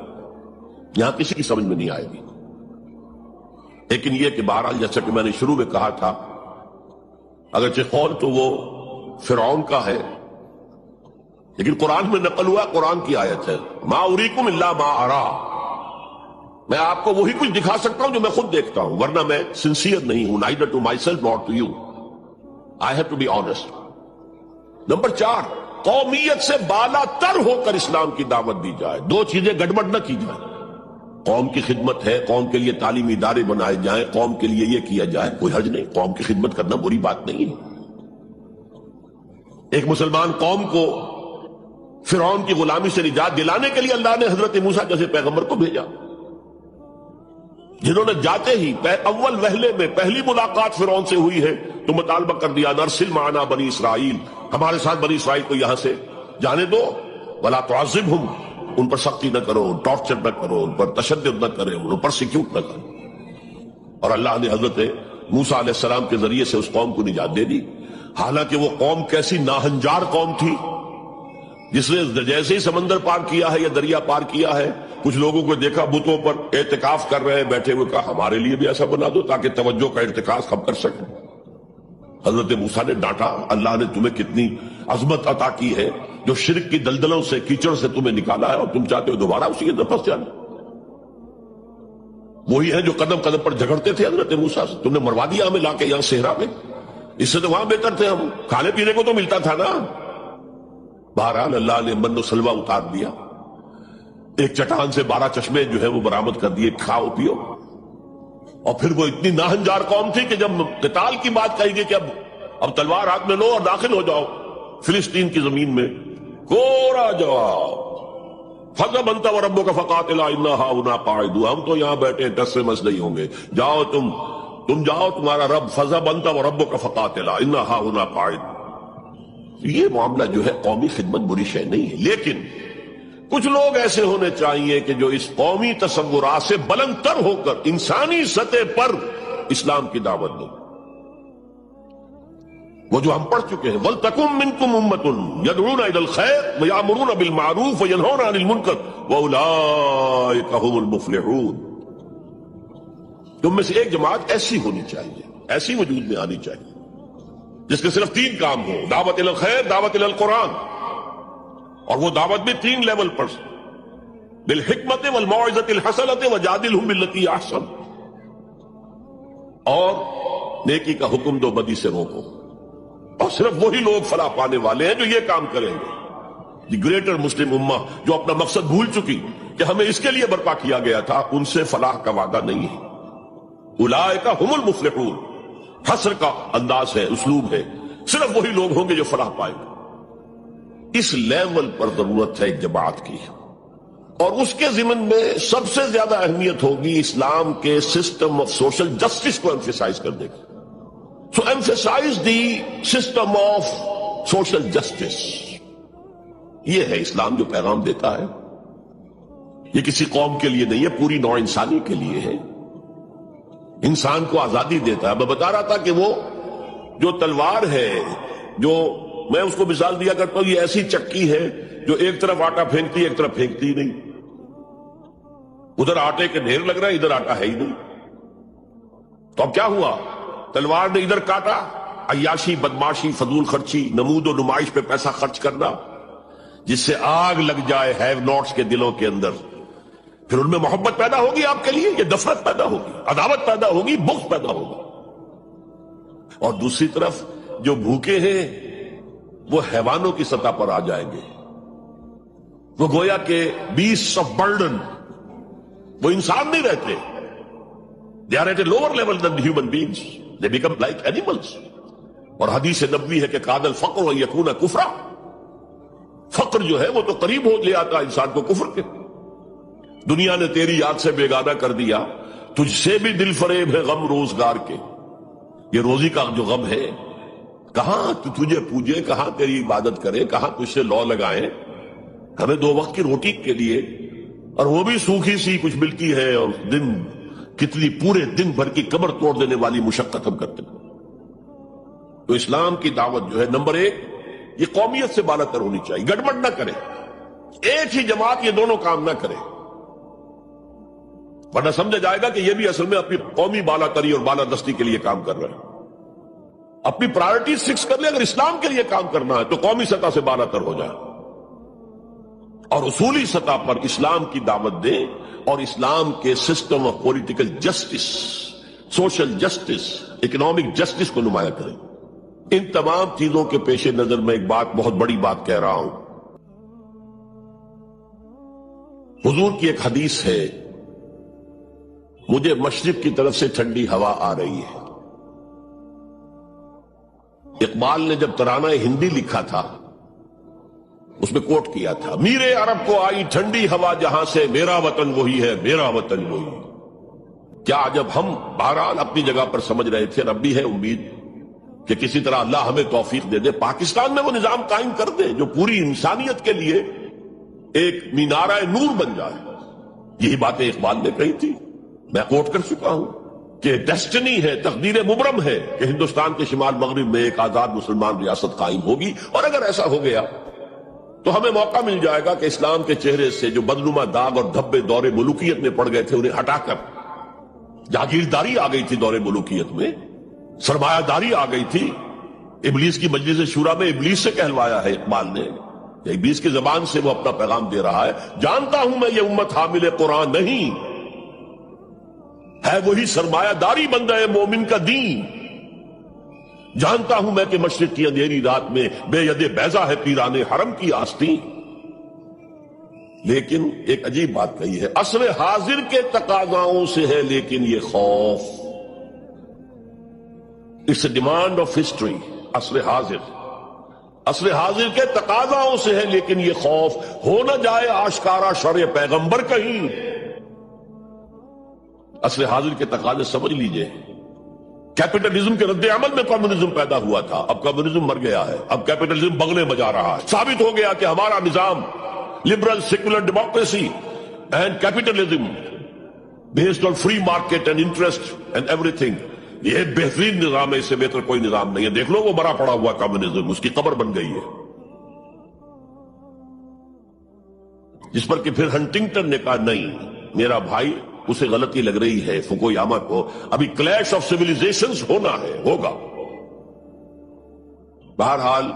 [SPEAKER 1] یہاں کسی کی سمجھ میں نہیں آئے گی، لیکن یہ کہ بہرحال جیسا کہ میں نے شروع میں کہا تھا، اگرچہ قول تو وہ فرعون کا ہے، لیکن قرآن میں نقل ہوا، قرآن کی آیت ہے، ما اریکم الا ما ارا، میں آپ کو وہی کچھ دکھا سکتا ہوں جو میں خود دیکھتا ہوں، ورنہ میں سنسیئر نہیں ہوں، neither to myself nor to you. I have to be honest. Number 4، قومیت سے بالا تر ہو کر اسلام کی دعوت دی جائے، دو چیزیں گڑبڑ نہ کی جائیں، قوم کی خدمت ہے، قوم کے لیے تعلیمی ادارے بنائے جائیں، قوم کے لیے یہ کیا جائے، کوئی حرج نہیں، قوم کی خدمت کرنا بری بات نہیں ہے۔ ایک مسلمان قوم کو فرعون کی غلامی سے نجات دلانے کے لیے اللہ نے حضرت موسیٰ جیسے پیغمبر کو بھیجا، جنہوں نے جاتے ہی اول وہلے میں پہلی ملاقات فرعون سے ہوئی ہے تو مطالبہ کر دیا، نرسل معنا بنی اسرائیل، ہمارے ساتھ بنی اسرائیل کو یہاں سے جانے دو، ولا تعذبہم، ان پر سختی نہ کرو، ٹارچر نہ کرو، ان پر تشدد نہ کرے، ان پر پرسیکیوٹ نہ کرو۔ اور اللہ نے حضرت موسیٰ علیہ السلام کے ذریعے سے اس قوم کو نجات دے دی، حالانکہ وہ قوم کیسی ناہنجار قوم تھی، جس نے جیسے ہی سمندر پار کیا ہے یا دریا پار کیا ہے، کچھ لوگوں کو دیکھا بتوں پر اعتکاف کر رہے ہیں بیٹھے ہوئے، کہا ہمارے لیے بھی ایسا بنا دو تاکہ توجہ کا ارتکاز ہم کر سکیں۔ حضرت موسیٰ نے ڈانٹا، اللہ نے تمہیں کتنی عظمت عطا کی ہے، جو شرک کی دلدلوں سے، کیچڑ سے تمہیں نکالا ہے، اور تم چاہتے ہو دوبارہ اسی کے اندر پھنس جانا۔ وہی ہیں جو قدم قدم پر جھگڑتے تھے حضرت موسیٰ سے، تم نے مروا دیا ہمیں لا کے یہاں صحرا میں، اس سے تو وہاں بہتر تھے ہم، کھانے پینے کو تو ملتا تھا نا۔ بہرحال اللہ نے من و سلوہ اتار دیا، ایک چٹان سے 12 چشمے جو ہے وہ برآمد کر دیے، کھاؤ پیو۔ اور پھر وہ اتنی ناہنجار قوم تھی کہ جب قتال کی بات کہی گئی کہ اب تلوار ہاتھ میں لو اور داخل ہو جاؤ فلسطین کی زمین میں، کوڑا جواب، فَذْهَبْ أَنْتَ وَرَبُّكَ فَقَاتِلَا إِنَّا هَاهُنَا قَاعِدُونَ، ہم تو یہاں بیٹھے ہیں، ٹس سے مس نہیں ہوں گے، جاؤ تم جاؤ، تمہارا رب، فَذْهَبْ أَنْتَ وَرَبُّكَ فَقَاتِلَا إِنَّا هَاهُنَا قَاعِدُونَ۔ یہ معاملہ جو ہے قومی خدمت بری شے نہیں ہے، لیکن کچھ لوگ ایسے ہونے چاہیے کہ جو اس قومی تصورات سے بلند تر ہو کر انسانی سطح پر اسلام کی دعوت دیں، وہ جو ہم پڑھ چکے ہیں، وَلْتَكُن مِّنكُمْ أُمَّةٌ يَدْعُونَ إِلَى الْخَيْرِ وَيَأْمُرُونَ بِالْمَعْرُوفِ وَيَنْهَوْنَ عَنِ الْمُنكَرِ وَأُولَٰئِكَ هُمُ الْمُفْلِحُونَ۔ تم میں سے ایک جماعت ایسی ہونی چاہیے، ایسی وجود میں آنی چاہیے، جس کے صرف 3 کام ہو، دعوت الی الخیر، دعوت الی القرآن، اور وہ دعوت بھی 3 لیول پر، بالحکمت والموعظۃ الحسنۃ وجادلھم باللتی احسن، اور نیکی کا حکم دو، بدی سے روکو، اور صرف وہی لوگ فلاح پانے والے ہیں جو یہ کام کریں گے۔ دی گریٹر مسلم امہ جو اپنا مقصد بھول چکی کہ ہمیں اس کے لیے برپا کیا گیا تھا، ان سے فلاح کا وعدہ نہیں ہے۔ اولئک ھم المفلحون، حصر کا انداز ہے، اسلوب ہے، صرف وہی لوگ ہوں گے جو فلاح پائیں گے۔ اس لیول پر ضرورت ہے ایک جماعت کی، اور اس کے ضمن میں سب سے زیادہ اہمیت ہوگی اسلام کے سسٹم آف سوشل جسٹس کو ایمفیسائز کرنے کی۔ So emphasize the system of social justice, یہ ہے اسلام جو پیغام دیتا ہے۔ یہ کسی قوم کے لیے نہیں ہے، پوری نوع انسانی کے لیے ہے۔ انسان کو آزادی دیتا ہے. میں بتا رہا تھا کہ وہ جو تلوار ہے، جو میں اس کو مثال دیا کرتا ہوں، یہ ایسی چکی ہے جو ایک طرف آٹا پھینکتی ہے ایک طرف پھینکتی نہیں. ادھر آٹے کے ڈھیر لگ رہا ہے، ادھر آٹا ہے ہی نہیں. تو اب کیا ہوا؟ تلوار نے ادھر کاٹا، عیاشی، بدماشی، فضول خرچی، نمود و نمائش پہ پیسہ خرچ کرنا، جس سے آگ لگ جائے ہیو ناٹس کے دلوں کے اندر. پھر ان میں محبت پیدا ہوگی آپ کے لیے، یہ نفرت پیدا ہوگی، عداوت پیدا ہوگی، بغض پیدا ہوگا. اور دوسری طرف جو بھوکے ہیں وہ حیوانوں کی سطح پر آ جائیں گے. وہ گویا کہ بیسٹس آف برڈن، وہ انسان نہیں رہتے. They are at a lower level than human beings, they become like animals. اور حدیث نبوی ہے کہ کاد الفقر و یکون کفرا، فقر جو ہے وہ تو قریب ہو لے آتا انسان کو کفر کے. دنیا نے تیری یاد سے بیگانہ کر دیا، تجھ سے بھی دل فریب ہے غم روزگار کے. یہ روزی کا جو غم ہے، کہاں تجھے پوجے، کہاں تیری عبادت کرے، کہاں تجھ سے لو لگائیں. ہمیں 2 وقت کی روٹی کے لیے، اور وہ بھی سوکھی سی کچھ ملتی ہے، اور دن کتنی پورے دن بھر کی کمر توڑ دینے والی مشقت ہم کرتے ہیں. تو اسلام کی دعوت جو ہے، نمبر 1 یہ قومیت سے بالا تر ہونی چاہیے، گڑبڑ نہ کرے. ایک ہی جماعت یہ دونوں کام نہ کرے، ورنہ سمجھا جائے گا کہ یہ بھی اصل میں اپنی قومی بالا تری اور بالا دستی کے لیے کام کر رہے ہیں. اپنی پرائرٹیز فکس کر لے. اگر اسلام کے لیے کام کرنا ہے تو قومی سطح سے بالا تر ہو جائے اور اصولی سطح پر اسلام کی دعوت دیں، اور اسلام کے system of political justice, social justice, economic justice کو نمایاں کریں. ان تمام چیزوں کے پیش نظر میں ایک بات، بہت بڑی بات کہہ رہا ہوں. حضور کی ایک حدیث ہے، مجھے مشرق کی طرف سے ٹھنڈی ہوا آ رہی ہے. اقبال نے جب ترانہ ہندی لکھا تھا اس میں کوٹ کیا تھا، میرے عرب کو آئی ٹھنڈی ہوا جہاں سے، میرا وطن وہی ہے، میرا وطن وہی. کیا جب ہم بہرحال اپنی جگہ پر سمجھ رہے تھے، اب بھی ہے امید کہ کسی طرح اللہ ہمیں توفیق دے دے، پاکستان میں وہ نظام قائم کر دے جو پوری انسانیت کے لیے ایک مینارہ نور بن جائے. یہی باتیں اقبال نے کہی تھی، میں کوٹ کر چکا ہوں کہ ڈیسٹنی ہے، تقدیر مبرم ہے کہ ہندوستان کے شمال مغرب میں ایک آزاد مسلمان ریاست قائم ہوگی. اور اگر ایسا ہو گیا تو ہمیں موقع مل جائے گا کہ اسلام کے چہرے سے جو بدنما داغ اور دھبے دور ملوکیت میں پڑ گئے تھے انہیں ہٹا کر جاگیرداری آ گئی تھی. دور ملوکیت میں سرمایہ داری آ گئی تھی. ابلیس کی مجلس شورا میں ابلیس سے کہلوایا ہے اقبال نے، ابلیس کی زبان سے وہ اپنا پیغام دے رہا ہے. جانتا ہوں میں یہ امت حامل قرآن نہیں ہے، وہی سرمایہ داری بندہ ہے مومن کا دین. جانتا ہوں میں کہ مشرق کی اندھیری رات میں بے ید بیضا ہے پیران حرم کی آستین. لیکن ایک عجیب بات کہی ہے، عصر حاضر کے تقاضاؤں سے ہے لیکن یہ خوف. It's a demand of history. عصر حاضر کے تقاضاؤں سے ہے لیکن یہ خوف، ہو نہ جائے آشکارا شرع پیغمبر کہیں. عصر حاضر کے تقاضے سمجھ لیجئے. کیپٹلزم کے رد عمل میں کمیونزم پیدا ہوا تھا، اب کمیونزم مر گیا ہے، اب کیپٹلزم بغلے بجا رہا ہے. ثابت ہو گیا کہ ہمارا نظام liberal secular democracy and capitalism based on free market and interest and every thing, یہ بہترین نظام ہے، اس سے بہتر کوئی نظام نہیں ہے. دیکھ لو وہ مرا پڑا ہوا کمیونزم، اس کی قبر بن گئی ہے. جس پر کہ پھر ہنٹنگٹن نے کہا نہیں میرا بھائی، اسے غلطی لگ رہی ہے فوکویاما کو، ابھی کلیش آف سیویلائزیشنز ہونا ہے، ہوگا. بہرحال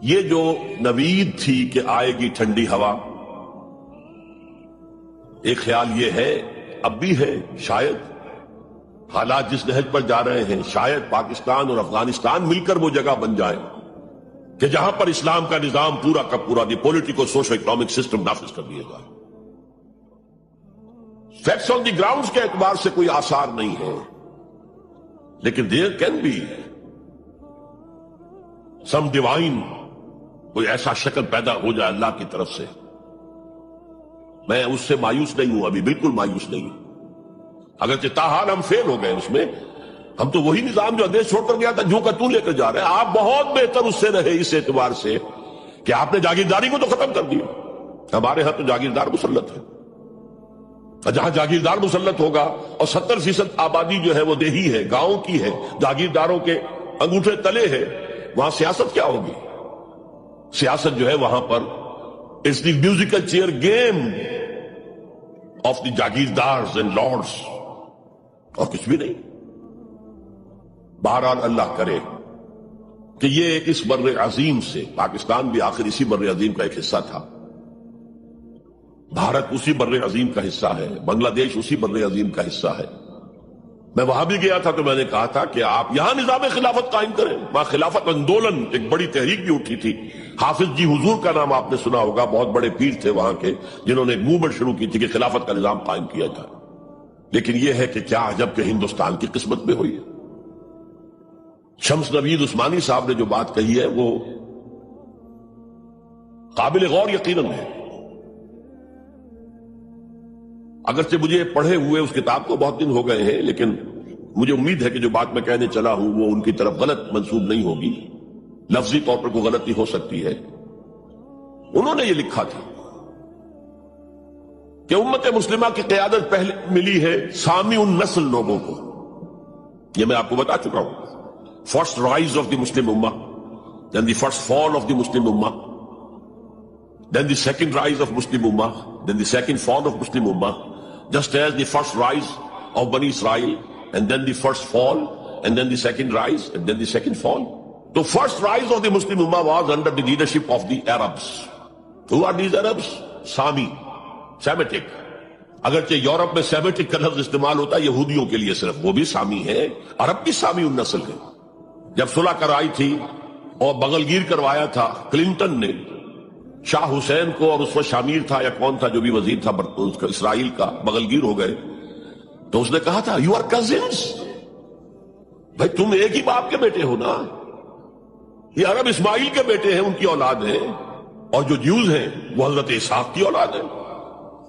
[SPEAKER 1] یہ جو نوید تھی کہ آئے گی ٹھنڈی ہوا، ایک خیال یہ ہے، اب بھی ہے، شاید حالات جس نہج پر جا رہے ہیں شاید پاکستان اور افغانستان مل کر وہ جگہ بن جائے کہ جہاں پر اسلام کا نظام پورا کا پورا دی پولیٹیکو سوشو اکنامک سسٹم نافذ کر دیا جائے. فیکٹس آن دی گراؤنڈز کے اعتبار سے کوئی آثار نہیں ہے، لیکن there can be some divine, کوئی ایسا شکل پیدا ہو جائے اللہ کی طرف سے. میں اس سے مایوس نہیں ہوں، ابھی بالکل مایوس نہیں ہوں. اگرچہ تاحال ہم فیل ہو گئے اس میں، ہم تو وہی نظام جو دیش چھوڑ کر گیا تھا جو کا تو لے کر جا رہے ہیں. آپ بہت بہتر اس سے رہے اس اعتبار سے کہ آپ نے جاگیرداری کو تو ختم کر دیا. ہمارے ہاں تو جاگیردار مسلط ہے. جہاں جاگیردار مسلط ہوگا اور 70% آبادی جو ہے وہ دیہی ہے، گاؤں کی ہے، جاگیرداروں کے انگوٹھے تلے ہے، وہاں سیاست کیا ہوگی؟ سیاست جو ہے وہاں پر it's the musical chair game of the jagirdars and lords, اور کچھ بھی نہیں۔ بہرحال اللہ کرے کہ یہ اس بر عظیم سے، پاکستان بھی آخر اسی بر عظیم کا ایک حصہ تھا، بھارت اسی بر عظیم کا حصہ ہے، بنگلہ دیش اسی بر عظیم کا حصہ ہے۔ میں وہاں بھی گیا تھا تو میں نے کہا تھا کہ آپ یہاں نظام خلافت قائم کریں۔ وہاں خلافت اندولن ایک بڑی تحریک بھی اٹھی تھی، حافظ جی حضور کا نام آپ نے سنا ہوگا، بہت بڑے پیر تھے وہاں کے، جنہوں نے ایک موومنٹ شروع کی تھی کہ خلافت کا نظام قائم کیا جائے۔ لیکن یہ ہے کہ کیا عجب کہ ہندوستان کی قسمت میں ہوئی ہے۔ شمس نوید عثمانی صاحب نے جو بات کہی ہے وہ قابل غور یقیناً ہے، اگرچہ مجھے پڑھے ہوئے اس کتاب کو بہت دن ہو گئے ہیں، لیکن مجھے امید ہے کہ جو بات میں کہنے چلا ہوں وہ ان کی طرف غلط منسوب نہیں ہوگی، لفظی طور پر کوئی غلطی ہو سکتی ہے۔ انہوں نے یہ لکھا تھا کہ امت مسلمہ کی قیادت پہلے ملی ہے سامی النسل لوگوں کو، یہ میں آپ کو بتا چکا ہوں۔ First rise of the Muslim امہ، دین the first fall of the Muslim امہ، then the second rise of Muslim Ummah, then the second fall of Muslim Ummah, just as the first rise of Bani Israel, and then the first fall, and then the second rise, and then the second fall. The first rise of the Muslim Ummah was under the leadership of the Arabs. Who are these Arabs? Sami, Semitic. اگرچہ Europe میں Semitic کا لفظ استعمال ہوتا ہے یہودیوں کے لیے صرف، وہ بھی سامی ہے، عرب کی سامی النسل ہے۔ جب صلح کرائی تھی اور بغلگیر کروایا تھا کلنٹن نے شاہ حسین کو، اور اس وقت شامیر تھا یا کون تھا جو بھی وزیر تھا اس کا اسرائیل کا، بغلگیر ہو گئے، تو اس نے کہا تھا یو آر کزنس، بھائی تم ایک ہی باپ کے بیٹے ہو نا، یہ عرب اسماعیل کے بیٹے ہیں، ان کی اولاد ہیں، اور جو جیوز ہیں وہ حضرت اسحاق کی اولاد ہیں،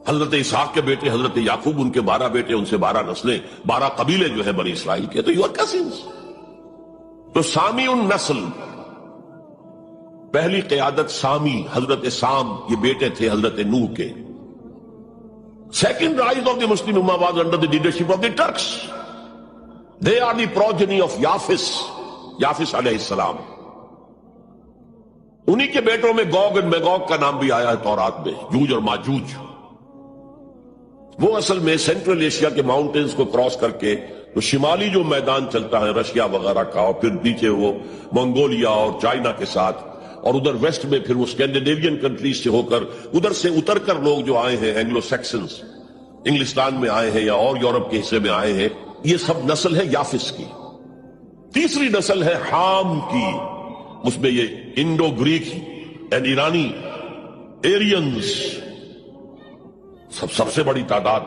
[SPEAKER 1] حضرت اسحاق کے بیٹے حضرت یعقوب، ان کے 12 بیٹے، ان سے 12 نسلیں، 12 قبیلے جو ہیں بنی اسرائیل کے، تو یو آر کزنس۔ تو سامی النسل، پہلی قیادت سامی، حضرت سام، یہ بیٹے تھے حضرت نوح کے۔ Second rise of the Muslim امہ was under the leadership of the Turks, they are the progeny of یافس علیہ السلام، انہی کے بیٹوں میں گوگ اینڈ میگوگ کا نام بھی آیا ہے تورات میں، جوج اور ماجوج۔ وہ اصل میں سینٹرل ایشیا کے ماؤنٹینز کو کراس کر کے تو شمالی جو میدان چلتا ہے رشیا وغیرہ کا، اور پھر نیچے وہ منگولیا اور چائنا کے ساتھ، اور ادھر ویسٹ میں پھر وہ اسکینڈینیوین کنٹریز سے ہو کر ادھر سے اتر کر لوگ جو آئے ہیں اینگلو سیکسنز، انگلستان میں آئے ہیں یا اور یورپ کے حصے میں آئے ہیں، یہ سب نسل ہے یافس کی۔ تیسری نسل ہے حام کی، اس میں یہ انڈو گریک اینڈ ایرانی ایرینز، سب سے بڑی تعداد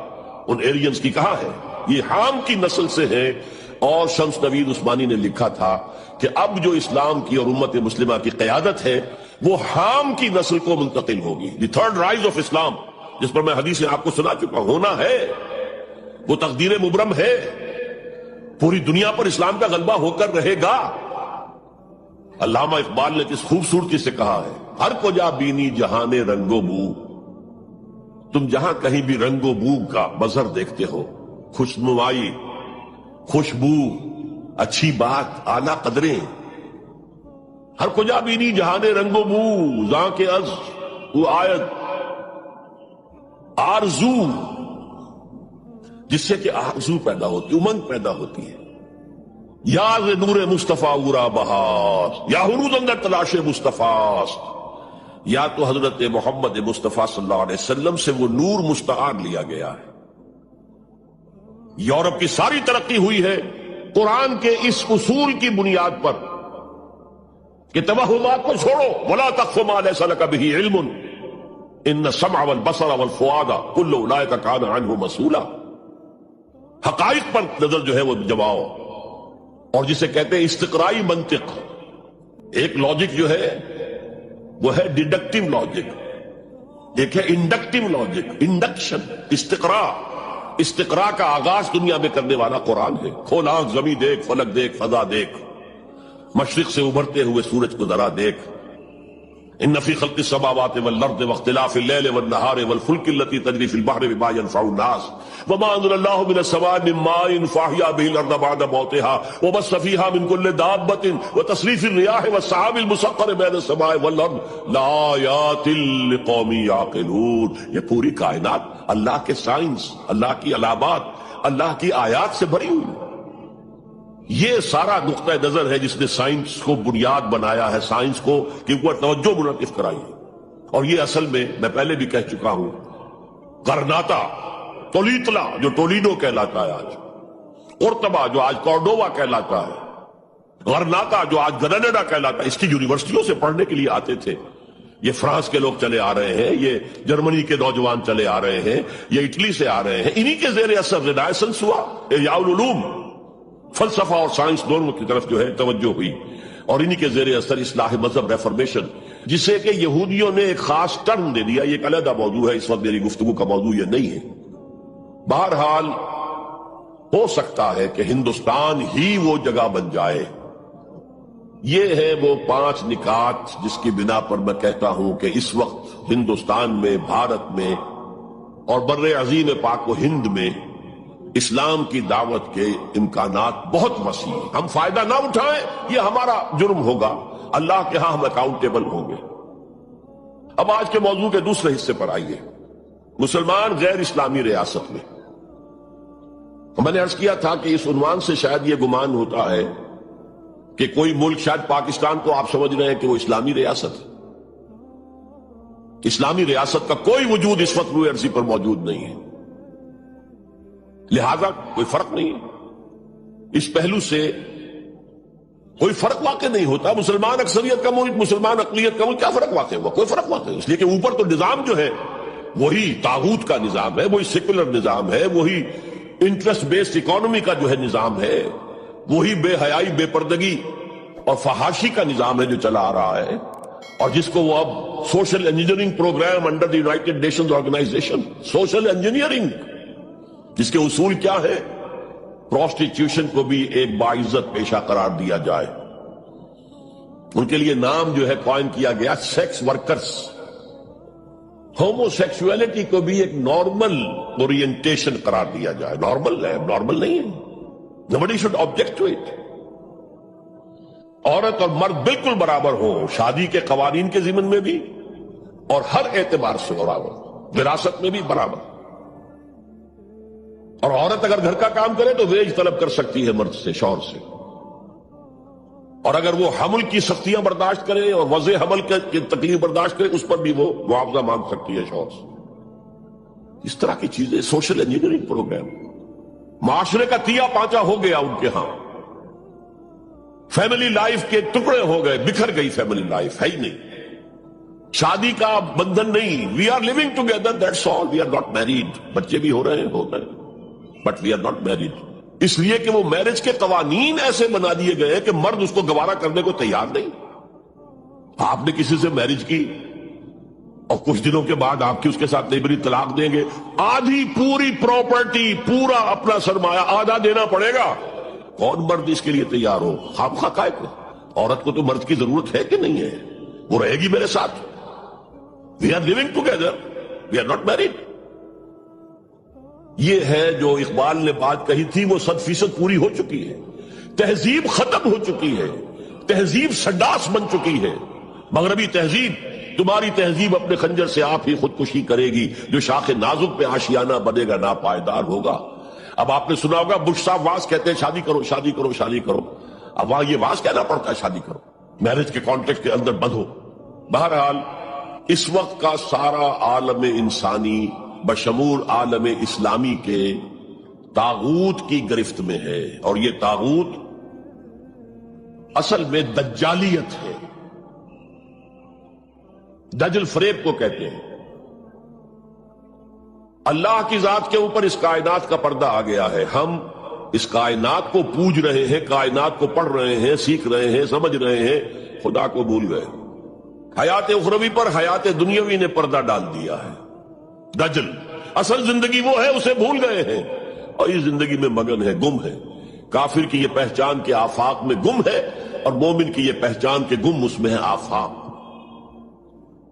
[SPEAKER 1] ان ایرینز کی کہاں ہے؟ یہ حام کی نسل سے ہے۔ اور شمس نوید عثمانی نے لکھا تھا کہ اب جو اسلام کی اور امت مسلمہ کی قیادت ہے وہ حام کی نسل کو منتقل ہوگی۔ دی تھرڈ رائز آف اسلام، جس پر میں حدیثیں آپ کو سنا چکا، ہونا ہے، وہ تقدیر مبرم ہے، پوری دنیا پر اسلام کا غلبہ ہو کر رہے گا۔ علامہ اقبال نے کس خوبصورتی سے کہا ہے، ہر کو جا بینی جہان رنگ و بو، تم جہاں کہیں بھی رنگ و بو کا منظر دیکھتے ہو، خوشنمائی، خوشبو، اچھی بات، اعلیٰ قدریں، ہر کجا بینی جہان رنگ و بو، زاں کے از وہ آیت آرزو، جس سے کہ آرزو پیدا ہوتی، امنگ پیدا ہوتی ہے۔ یاز نور مصطفیٰ اورا بہار، یا ہنوز اندر تلاش مصطفیٰ، یا تو حضرت محمد مصطفیٰ صلی اللہ علیہ وسلم سے وہ نور مستعار لیا گیا ہے۔ یورپ کی ساری ترقی ہوئی ہے قرآن کے اس اصول کی بنیاد پر کہ توہمات کو چھوڑو، ولا تقف ما لیس لک بہ علم ان السمع والبصر والفؤاد کل اولئک کان عنہ مسئولا، حقائق پر نظر جو ہے وہ جماؤ، اور جسے کہتے ہیں استقرائی منطق۔ ایک لاجک جو ہے وہ ہے ڈیڈکٹیو لاجک، ایک ہے انڈکٹیو لاجک، انڈکشن، استقراء کا آغاز دنیا میں کرنے والا قرآن ہے۔ کھول آنکھ، زمین دیکھ، فلک دیکھ، فضا دیکھ، مشرق سے ابھرتے ہوئے سورج کو ذرا دیکھ، ان فی خلق السماوات والارض واختلاف الليل والنهار والفلك التي تجري في البحر بما ينفع الناس وما انزل الله من السماء من ماء فاحيا به الارض بعد موتها وبث فيها من كل دابة وتصريف الرياح والسحاب المسخر بين السماء والارض لآيات لقوم يعقلون. یہ پوری کائنات اللہ کے سائنس، اللہ کی علامات، اللہ کی آیات سے بھری ہوئی. یہ سارا نقطہ نظر ہے جس نے سائنس کو بنیاد بنایا ہے، سائنس کو کہ اوپر توجہ منعطف کرائی ہے. اور یہ اصل میں پہلے بھی کہہ چکا ہوں، غرناطہ، تولیتلا جو ٹولیڈو کہلاتا ہے آج، قرطبہ جو آج کورڈووا کہلاتا ہے، غرناطہ جو آج گرناڈا کہلاتا ہے، اس کی یونیورسٹیوں سے پڑھنے کے لیے آتے تھے. یہ فرانس کے لوگ چلے آ رہے ہیں، یہ جرمنی کے نوجوان چلے آ رہے ہیں، یہ اٹلی سے آ رہے ہیں. انہی کے زیر اثر رینائسنس ہوا، احیاء العلوم، فلسفہ اور سائنس دونوں کی طرف جو ہے توجہ ہوئی. اور انہی کے زیر اثر اصلاح مذہب، ریفارمیشن، جسے کہ یہودیوں نے ایک خاص ٹرم دے دیا. یہ ایک علیحدہ موضوع ہے، اس وقت میری گفتگو کا موضوع یہ نہیں ہے. بہرحال ہو سکتا ہے کہ ہندوستان ہی وہ جگہ بن جائے. یہ ہے وہ 5 نکات جس کی بنا پر میں کہتا ہوں کہ اس وقت ہندوستان میں، بھارت میں اور بر عظیم پاک و ہند میں اسلام کی دعوت کے امکانات بہت وسیع ہیں. ہم فائدہ نہ اٹھائیں یہ ہمارا جرم ہوگا، اللہ کے ہاں ہم اکاؤنٹیبل ہوں گے. اب آج کے موضوع کے دوسرے حصے پر آئیے، مسلمان غیر اسلامی ریاست میں. میں نے عرض کیا تھا کہ اس عنوان سے شاید یہ گمان ہوتا ہے کہ کوئی ملک، شاید پاکستان کو آپ سمجھ رہے ہیں کہ وہ اسلامی ریاست ہے. اسلامی ریاست کا کوئی وجود اس وقت روئے ارضی پر موجود نہیں ہے، لہذا کوئی فرق نہیں ہے. اس پہلو سے کوئی فرق واقع نہیں ہوتا. مسلمان اکثریت کا ملک، مسلمان اقلیت کا ملک، کیا فرق واقع ہوا؟ کوئی فرق واقع نہیں، اس لیے کہ اوپر تو نظام جو ہے وہی طاغوت کا نظام ہے، وہی سیکولر نظام ہے، وہی انٹرسٹ بیسڈ اکانومی کا جو ہے نظام ہے، وہی بے حیائی، بے پردگی اور فحاشی کا نظام ہے جو چلا آ رہا ہے، اور جس کو وہ اب social engineering program under the United Nations organisation, social engineering, جس کے اصول کیا ہے؟ پروسٹیٹیوشن کو بھی ایک باعزت پیشہ قرار دیا جائے. ان کے لیے نام جو ہے کوائن کیا گیا سیکس ورکرز. ہومو سیکسولیٹی کو بھی ایک نارمل اورینٹیشن قرار دیا جائے. نارمل ہے، نارمل نہیں ہے. Nobody should object to it. عورت اور مرد بالکل برابر ہوں، شادی کے قوانین کے ضمن میں بھی اور ہر اعتبار سے برابر، وراثت میں بھی برابر. اور عورت اگر گھر کا کام کرے تو ویج طلب کر سکتی ہے مرد سے، شوہر سے. اور اگر وہ حمل کی سختیاں برداشت کرے اور وضع حمل کی تکلیف برداشت کرے، اس پر بھی وہ معاوضہ مانگ سکتی ہے شوہر سے. اس طرح کی چیزیں سوشل انجینئرنگ پروگرام. معاشرے کا تیا پانچا ہو گیا ان کے ہاں. فیملی لائف کے ٹکڑے ہو گئے، بکھر گئی فیملی لائف، ہے ہی نہیں. شادی کا بندھن نہیں. We are living together, that's all. We are not married. بچے بھی ہو رہے ہیں، but we are not married. اس لیے کہ وہ میرج کے قوانین ایسے بنا دیے گئے کہ مرد اس کو گوارا کرنے کو تیار نہیں. آپ نے کسی سے میرج کی اور کچھ دنوں کے بعد آپ کی اس کے ساتھ لیبری طلاق دیں گے، آدھی پوری پراپرٹی، پورا اپنا سرمایہ آدھا دینا پڑے گا. کون مرد اس کے لیے تیار ہو؟ خام خواہ کائے کو؟ عورت کو تو مرد کی ضرورت ہے کہ نہیں ہے؟ وہ رہے گی میرے ساتھ. We are living together, we are not married. یہ ہے جو اقبال نے بات کہی تھی، وہ 100% پوری ہو چکی ہے. تہذیب ختم ہو چکی ہے، تہذیب سڈاس بن چکی ہے. مغربی تہذیب، تمہاری تہذیب اپنے خنجر سے آپ ہی خودکشی کرے گی. جو شاخ نازک پہ آشیانہ بنے گا ناپائیدار ہوگا. اب آپ نے سنا ہوگا بش صاحب واز کہتے ہیں شادی کرو، شادی کرو، شادی کرو. اب وہاں یہ واز کہنا پڑتا ہے شادی کرو، میرج کے کانٹیکٹ کے اندر بندھو. بہرحال اس وقت کا سارا عالم انسانی بشمول عالم اسلامی کے طاغوت کی گرفت میں ہے. اور یہ طاغوت اصل میں دجالیت ہے. دجل فریب کو کہتے ہیں. اللہ کی ذات کے اوپر اس کائنات کا پردہ آ گیا ہے. ہم اس کائنات کو پوج رہے ہیں، کائنات کو پڑھ رہے ہیں، سیکھ رہے ہیں، سمجھ رہے ہیں، خدا کو بھول گئے. حیات اخروی پر حیات دنیاوی نے پردہ ڈال دیا ہے. دجل اصل زندگی وہ ہے، اسے بھول گئے ہیں اور اس زندگی میں مگن ہے، گم ہے. کافر کی یہ پہچان کے آفاق میں گم ہے اور مومن کی یہ پہچان کے گم اس میں ہے آفاق.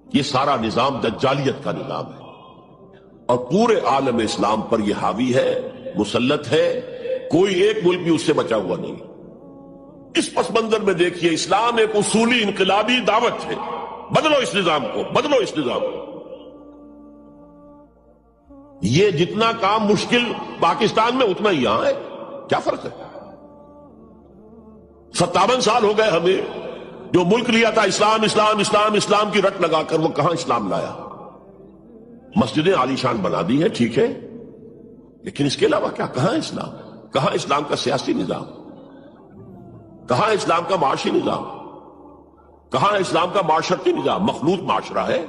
[SPEAKER 1] یہ سارا نظام دجالیت کا نظام ہے اور پورے عالم اسلام پر یہ حاوی ہے، مسلط ہے، کوئی ایک ملک بھی اس سے بچا ہوا نہیں۔ اس پس منظر میں دیکھیے، اسلام ایک اصولی انقلابی دعوت ہے، بدلو اس نظام کو، بدلو اس نظام کو۔ یہ جتنا کام مشکل پاکستان میں اتنا ہی یہاں ہے، کیا فرق ہے؟ 57 سال ہو گئے ہمیں، جو ملک لیا تھا اسلام اسلام اسلام اسلام کی رٹ لگا کر، وہ کہاں اسلام لایا؟ مسجدیں عالی شان بنا دی ہے، ٹھیک ہے، لیکن اس کے علاوہ کیا؟ کہاں اسلام؟ کہاں اسلام کا سیاسی نظام؟ کہاں اسلام کا معاشی نظام؟ کہاں اسلام کا معاشرتی نظام؟ مخلوط معاشرہ ہے۔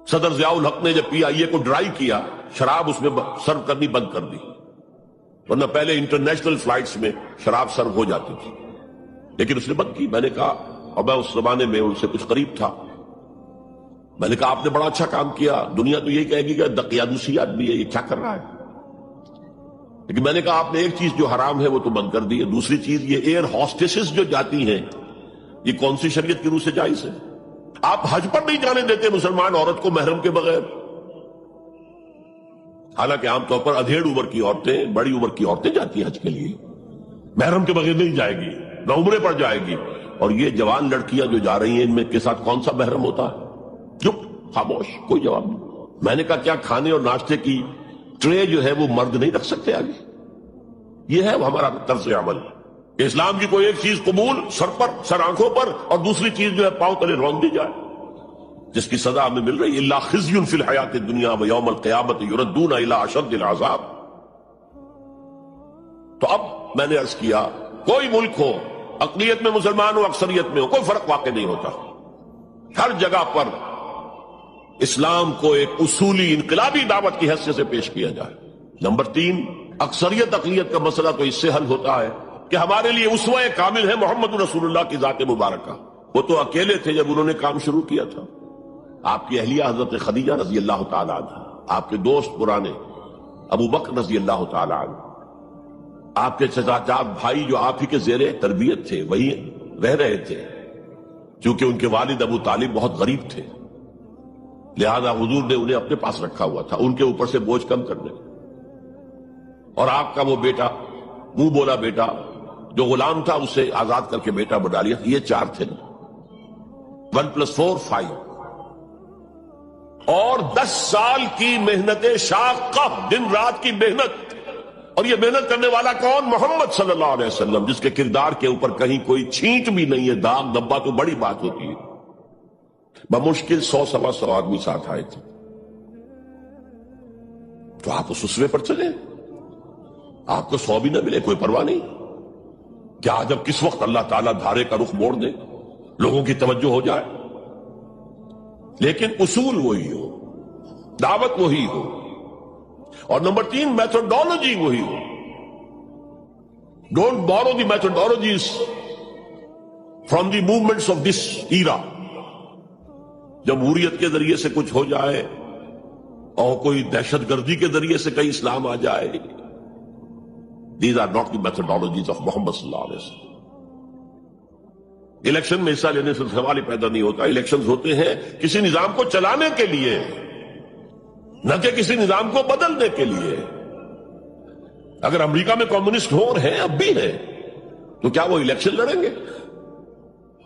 [SPEAKER 1] صدر ضیاء الحق نے جب PIA کو ڈرائی کیا، شراب اس میں سرو کرنی بند کر دی، ورنہ پہلے انٹرنیشنل فلائٹس میں شراب سرو ہو جاتی تھی، لیکن اس نے بند کی۔ میں نے کہا، اور میں اس زمانے میں ان سے کچھ قریب تھا، میں نے کہا آپ نے بڑا اچھا کام کیا، دنیا تو یہی کہے گی کہ دقیانوسی آدمی ہے، یہ کیا کر رہا ہے؟ لیکن میں نے کہا آپ نے ایک چیز جو حرام ہے وہ تو بند کر دی ہے، دوسری چیز یہ ایئر ہاسٹسز جو جاتی ہیں، یہ کون سی شریعت کی روح سے جائز ہے؟ آپ حج پر نہیں جانے دیتے مسلمان عورت کو محرم کے بغیر، حالانکہ عام طور پر ادھیڑ عمر کی عورتیں، بڑی عمر کی عورتیں جاتی ہیں حج کے لیے، محرم کے بغیر نہیں جائے گی، نہ عمرے پر جائے گی۔ اور یہ جوان لڑکیاں جو جا رہی ہیں، ان میں کے ساتھ کون سا محرم ہوتا ہے؟ چپ، خاموش، کوئی جواب نہیں۔ میں نے کہا کیا کھانے اور ناشتے کی ٹرے جو ہے وہ مرد نہیں رکھ سکتے آگے؟ یہ ہے ہمارا طرز عمل کہ اسلام کی کوئی ایک چیز قبول، سر پر، سر آنکھوں پر، اور دوسری چیز جو ہے پاؤں تلے رون دی جائے، جس کی سزا ہمیں مل رہی ہے، الا خزي في الحیات الدنیا ویوم القیامت یردون الی اشد العذاب۔ تو اب میں نے عرض کیا، کوئی ملک ہو، اقلیت میں مسلمان ہو، اکثریت میں ہو، کوئی فرق واقع نہیں ہوتا، ہر جگہ پر اسلام کو ایک اصولی انقلابی دعوت کی حیثیت سے پیش کیا جائے۔ نمبر 3، اکثریت اقلیت کا مسئلہ تو اس سے حل ہوتا ہے کہ ہمارے لیے اسوہ کامل ہے محمد رسول اللہ کی ذات مبارکہ۔ وہ تو اکیلے تھے جب انہوں نے کام شروع کیا تھا، آپ کی اہلیہ حضرت خدیجہ رضی اللہ تعالی عنہ، آپ کے دوست پرانے ابو بکر رضی اللہ تعالی عنہ، آپ کے چچا بھائی جو آپ ہی کے زیر تربیت تھے وہی رہ رہے تھے، چونکہ ان کے والد ابو طالب بہت غریب تھے، لہذا حضور نے انہیں اپنے پاس رکھا ہوا تھا ان کے اوپر سے بوجھ کم کرنے۔ اور آپ کا وہ بیٹا، منہ بولا بیٹا جو غلام تھا، اسے آزاد کر کے بیٹا بنا لیا۔ یہ 4 تھے نا، 1 + 4 5، اور 10 سال کی محنت شاقہ، دن رات کی محنت، اور یہ محنت کرنے والا کون؟ محمد صلی اللہ علیہ وسلم، جس کے کردار کے اوپر کہیں کوئی چھینٹ بھی نہیں ہے، داغ دبا تو بڑی بات ہوتی ہے۔ بمشکل 100-125 آدمی ساتھ آئے تھے، تو آپ اس اسوے پر چلیں، آپ کو 100 بھی نہ ملے کوئی پرواہ نہیں، کیا جب کس وقت اللہ تعالیٰ دھارے کا رخ موڑ دے، لوگوں کی توجہ ہو جائے، لیکن اصول وہی ہو، دعوت وہی ہو، اور نمبر 3 میتھڈالوجی وہی ہو۔ Don't borrow the methodologies from the movements of this era. جمہوریت کے ذریعے سے کچھ ہو جائے اور کوئی دہشت گردی کے ذریعے سے کہیں اسلام آ جائے، these are not the methodologies of Muhammad صلی اللہ علیہ وسلم۔ الیکشن میں حصہ لینے سے سوال ہی پیدا نہیں ہوتا، الیکشنز ہوتے ہیں کسی نظام کو چلانے کے لیے، نہ کہ کسی نظام کو بدلنے کے لیے۔ اگر امریکہ میں کمیونسٹ ہو رہے ہیں، اب بھی ہیں، تو کیا وہ الیکشن لڑیں گے؟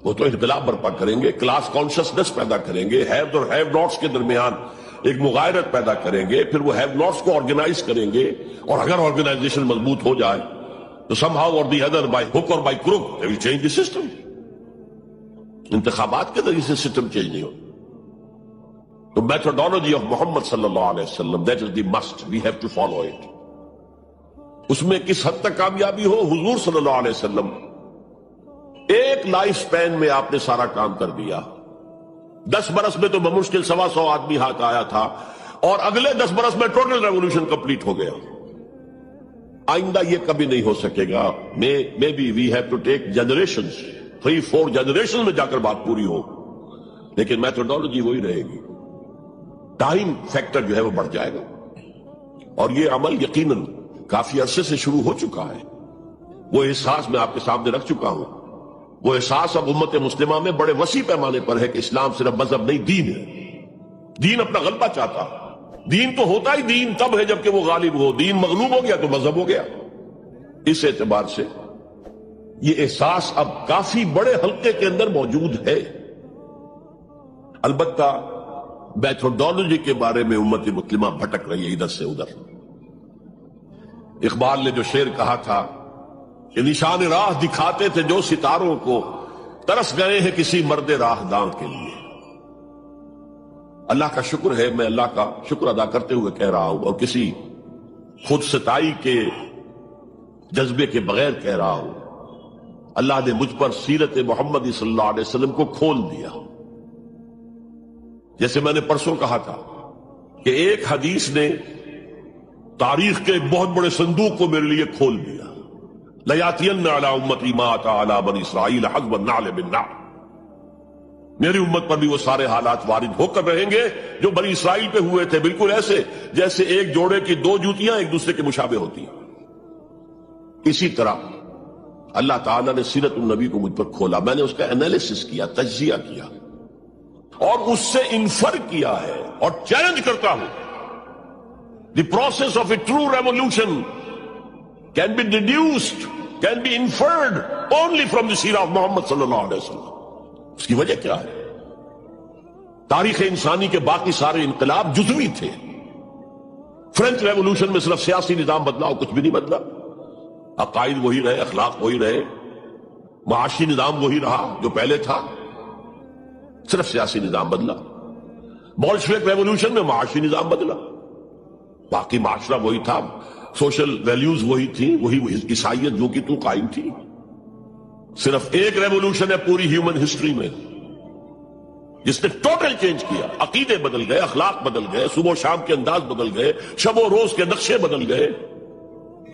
[SPEAKER 1] وہ تو انقلاب برپا کریں گے، کلاس کانشسنس پیدا کریں گے، ہیوز اور ہیو ناٹس کے درمیان ایک مغایرت پیدا کریں گے، پھر وہ ہیو ناٹس کو آرگنائز کریں گے، اور اگر آرگنائزیشن مضبوط ہو جائے تو سم ہاؤ اور دی ادر، بائی ہک اور by crook, they will change the system. انتخابات کے ذریعے سے سسٹم چینج نہیں ہوتا۔ تو میتھڈالوجی آف محمد صلی اللہ علیہ وسلم، that is the must, we have to follow it. اس میں کس حد تک کامیابی ہو؟ حضور صلی اللہ علیہ وسلم ایک لائف سپین میں آپ نے سارا کام کر دیا۔ 10 برس میں تو بمشکل 125 آدمی ہاتھ آیا تھا، اور اگلے 10 برس میں ٹوٹل ریولوشن کمپلیٹ ہو گیا۔ آئندہ یہ کبھی نہیں ہو سکے گا، maybe we have to take generations, 3-4 generation میں جا کر بات پوری ہو، لیکن میتھڈالوجی وہی رہے گی۔ ٹائم فیکٹر جو ہے وہ بڑھ جائے گا، اور یہ عمل یقیناً کافی عرصے سے شروع ہو چکا ہے۔ وہ احساس میں آپ کے سامنے رکھ چکا ہوں۔ وہ احساس اب امت مسلمہ میں بڑے وسیع پیمانے پر ہے کہ اسلام صرف مذہب نہیں، دین ہے۔ دین اپنا غلبہ چاہتا۔ دین تو ہوتا ہی دین تب ہے جبکہ وہ غالب ہو، دین مغلوب ہو گیا تو مذہب ہو گیا۔ اس اعتبار سے یہ احساس اب کافی بڑے حلقے کے اندر موجود ہے۔ البتہ میتھوڈالوجی کے بارے میں امت مسلمہ بھٹک رہی ہے ادھر سے ادھر۔ اقبال نے جو شعر کہا تھا کہ نشان راہ دکھاتے تھے جو ستاروں کو، ترس گئے ہیں کسی مرد راہ داں کے لیے۔ اللہ کا شکر ہے، میں اللہ کا شکر ادا کرتے ہوئے کہہ رہا ہوں اور کسی خود ستائی کے جذبے کے بغیر کہہ رہا ہوں، اللہ نے مجھ پر سیرت محمدی صلی اللہ علیہ وسلم کو کھول دیا۔ جیسے میں نے پرسوں کہا تھا کہ ایک حدیث نے تاریخ کے ایک بہت بڑے صندوق کو میرے لیے کھول دیا۔ لَيَأْتِيَنَّ عَلَىٰ أُمَّتِي مَا أَتَىٰ عَلَىٰ بَنِي إِسْرَائِيلَ حَسْبَ النَّعْلِ بِالنَّعْلِ۔ میری امت پر بھی وہ سارے حالات وارد ہو کر رہیں گے جو بنی اسرائیل پہ ہوئے تھے، بالکل ایسے جیسے ایک جوڑے کی دو جوتیاں ایک دوسرے کے مشابہ ہوتی ہیں۔ اسی طرح اللہ تعالیٰ نے سیرت النبی کو مجھ پر کھولا، میں نے اس کا انالیسس کیا، تجزیہ کیا اور اس سے انفر کیا ہے اور چیلنج کرتا ہوں۔ The process of a true revolution can be deduced, can be inferred only from the سیرہ of محمد صلی اللہ علیہ وسلم۔ اس کی وجہ کیا ہے؟ تاریخ انسانی کے باقی سارے انقلاب جزوی تھے۔ فرینچ ریولوشن میں صرف سیاسی نظام بدلا اور کچھ بھی نہیں بدلا، عقائد وہی رہے، اخلاق وہی رہے، معاشی نظام وہی رہا جو پہلے تھا، صرف سیاسی نظام بدلا۔ بولشوک ریولوشن میں معاشی نظام بدلا، باقی معاشرہ وہی تھا، سوشل ویلیوز وہی تھی، وہی عیسائیت جو کہ تو قائم تھی۔ صرف ایک ریولوشن ہے پوری ہیومن ہسٹری میں جس نے ٹوٹل چینج کیا، عقیدے بدل گئے، اخلاق بدل گئے، صبح و شام کے انداز بدل گئے، شب و روز کے نقشے بدل گئے،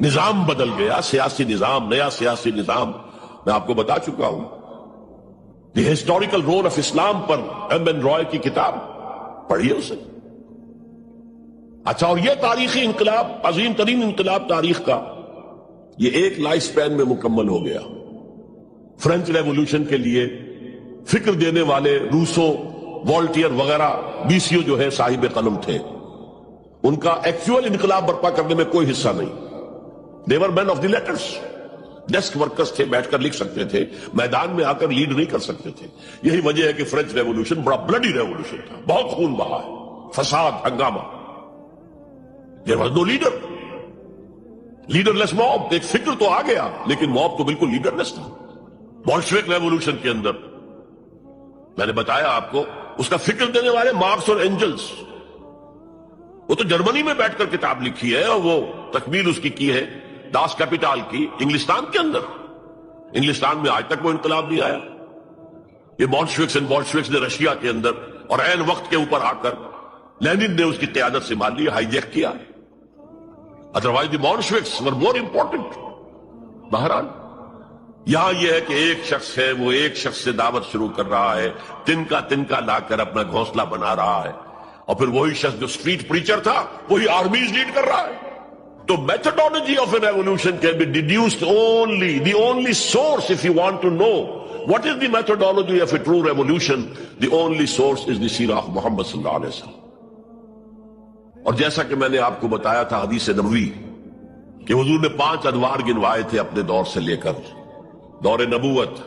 [SPEAKER 1] نظام بدل گیا، سیاسی نظام، نیا سیاسی نظام۔ میں آپ کو بتا چکا ہوں the historical role of Islam پر ایم این رائے کی کتاب پڑھیے اسے۔ اچھا، اور یہ تاریخی انقلاب، عظیم ترین انقلاب تاریخ کا، یہ ایک لائف سپین میں مکمل ہو گیا۔ فرینچ ریولوشن کے لیے فکر دینے والے روسو، والٹیئر وغیرہ بیسیو جو ہے صاحب قلم تھے، ان کا ایکچوئل انقلاب برپا کرنے میں کوئی حصہ نہیں۔ they were men of the letters، desk workers تھے، بیٹھ کر لکھ سکتے تھے، میدان میں آ کر لیڈ نہیں کر سکتے تھے۔ یہی وجہ ہے کہ فرینچ ریولوشن بڑا بلڈی ریولوشن تھا، بہت خون بہا ہے، فساد، ہنگامہ۔ there was no leader، leaderless mob. ایک فکر تو آ گیا لیکن موب تو بالکل لیڈرلیس تھا۔ بولشوک ریولوشن کے اندر میں نے بتایا آپ کو، اس کا فکر دینے والے مارکس اور اینجلز، وہ تو جرمنی میں بیٹھ کر کتاب لکھی ہے اور وہ تکمیل اس کی ہے داس کیپیٹال کی انگلستان کے اندر۔ انگلستان میں آج تک وہ انقلاب نہیں آیا۔ یہ بولشوکس نے رشیا کے اندر اور عین وقت کے اوپر آ کر لینن نے اس کی قیادت سنبھال لی، ہائی جیک کیا۔ ادروائز دی بولشوکس ور مور امپورٹنٹ۔ بہرحال یہاں یہ ہے کہ ایک شخص ہے، وہ ایک شخص سے دعوت شروع کر رہا ہے، تنکا لا کر اپنا گھونسلہ بنا رہا ہے، اور پھر وہی شخص جو اسٹریٹ پریچر تھا وہی آرمیز لیڈ کر رہا ہے۔ تو methodology of a revolution can be deduced only, the only source if you want to know what is the methodology of a true revolution, the only source is the سیرہ of محمد صلی اللہ علیہ وسلم۔ اور جیسا کہ میں نے آپ کو بتایا تھا حدیث نبوی کہ حضور نے 5 ادوار گنوائے تھے اپنے دور سے لے کر، دور نبوت،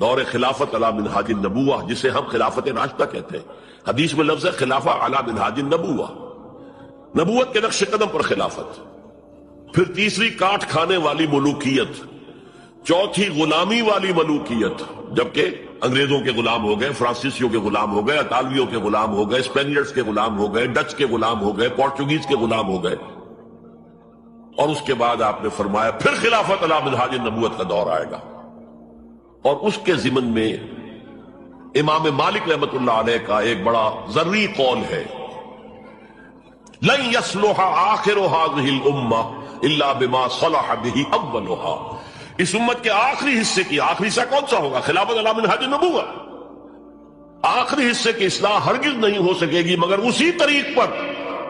[SPEAKER 1] دور خلافت علی منہاج النبوہ جسے ہم خلافت راشدہ کہتے ہیں، حدیث میں لفظ ہے خلافہ علی منہاج النبوہ، نبوت کے نقش قدم پر خلافت، پھر تیسری کاٹ کھانے والی ملوکیت، چوتھی غلامی والی ملوکیت، جبکہ انگریزوں کے غلام ہو گئے، فرانسیسیوں کے غلام ہو گئے، اطالویوں کے غلام ہو گئے، اسپینیئرز کے غلام ہو گئے، ڈچ کے غلام ہو گئے، پورچوگیز کے غلام ہو گئے، اور اس کے بعد آپ نے فرمایا پھر خلافت علی منہاج النبوت کا دور آئے گا۔ اور اس کے ضمن میں امام مالک رحمۃ اللہ علیہ کا ایک بڑا ذری قول ہے، لن يصلح آخر هذه الامة الا بما صلح به اولها۔ اس امت کے آخری حصے کی، آخری حصہ کون سا ہوگا؟ خلافت علی منہاج النبوۃ۔ آخری حصے کی اصلاح ہرگز نہیں ہو سکے گی مگر اسی طریق پر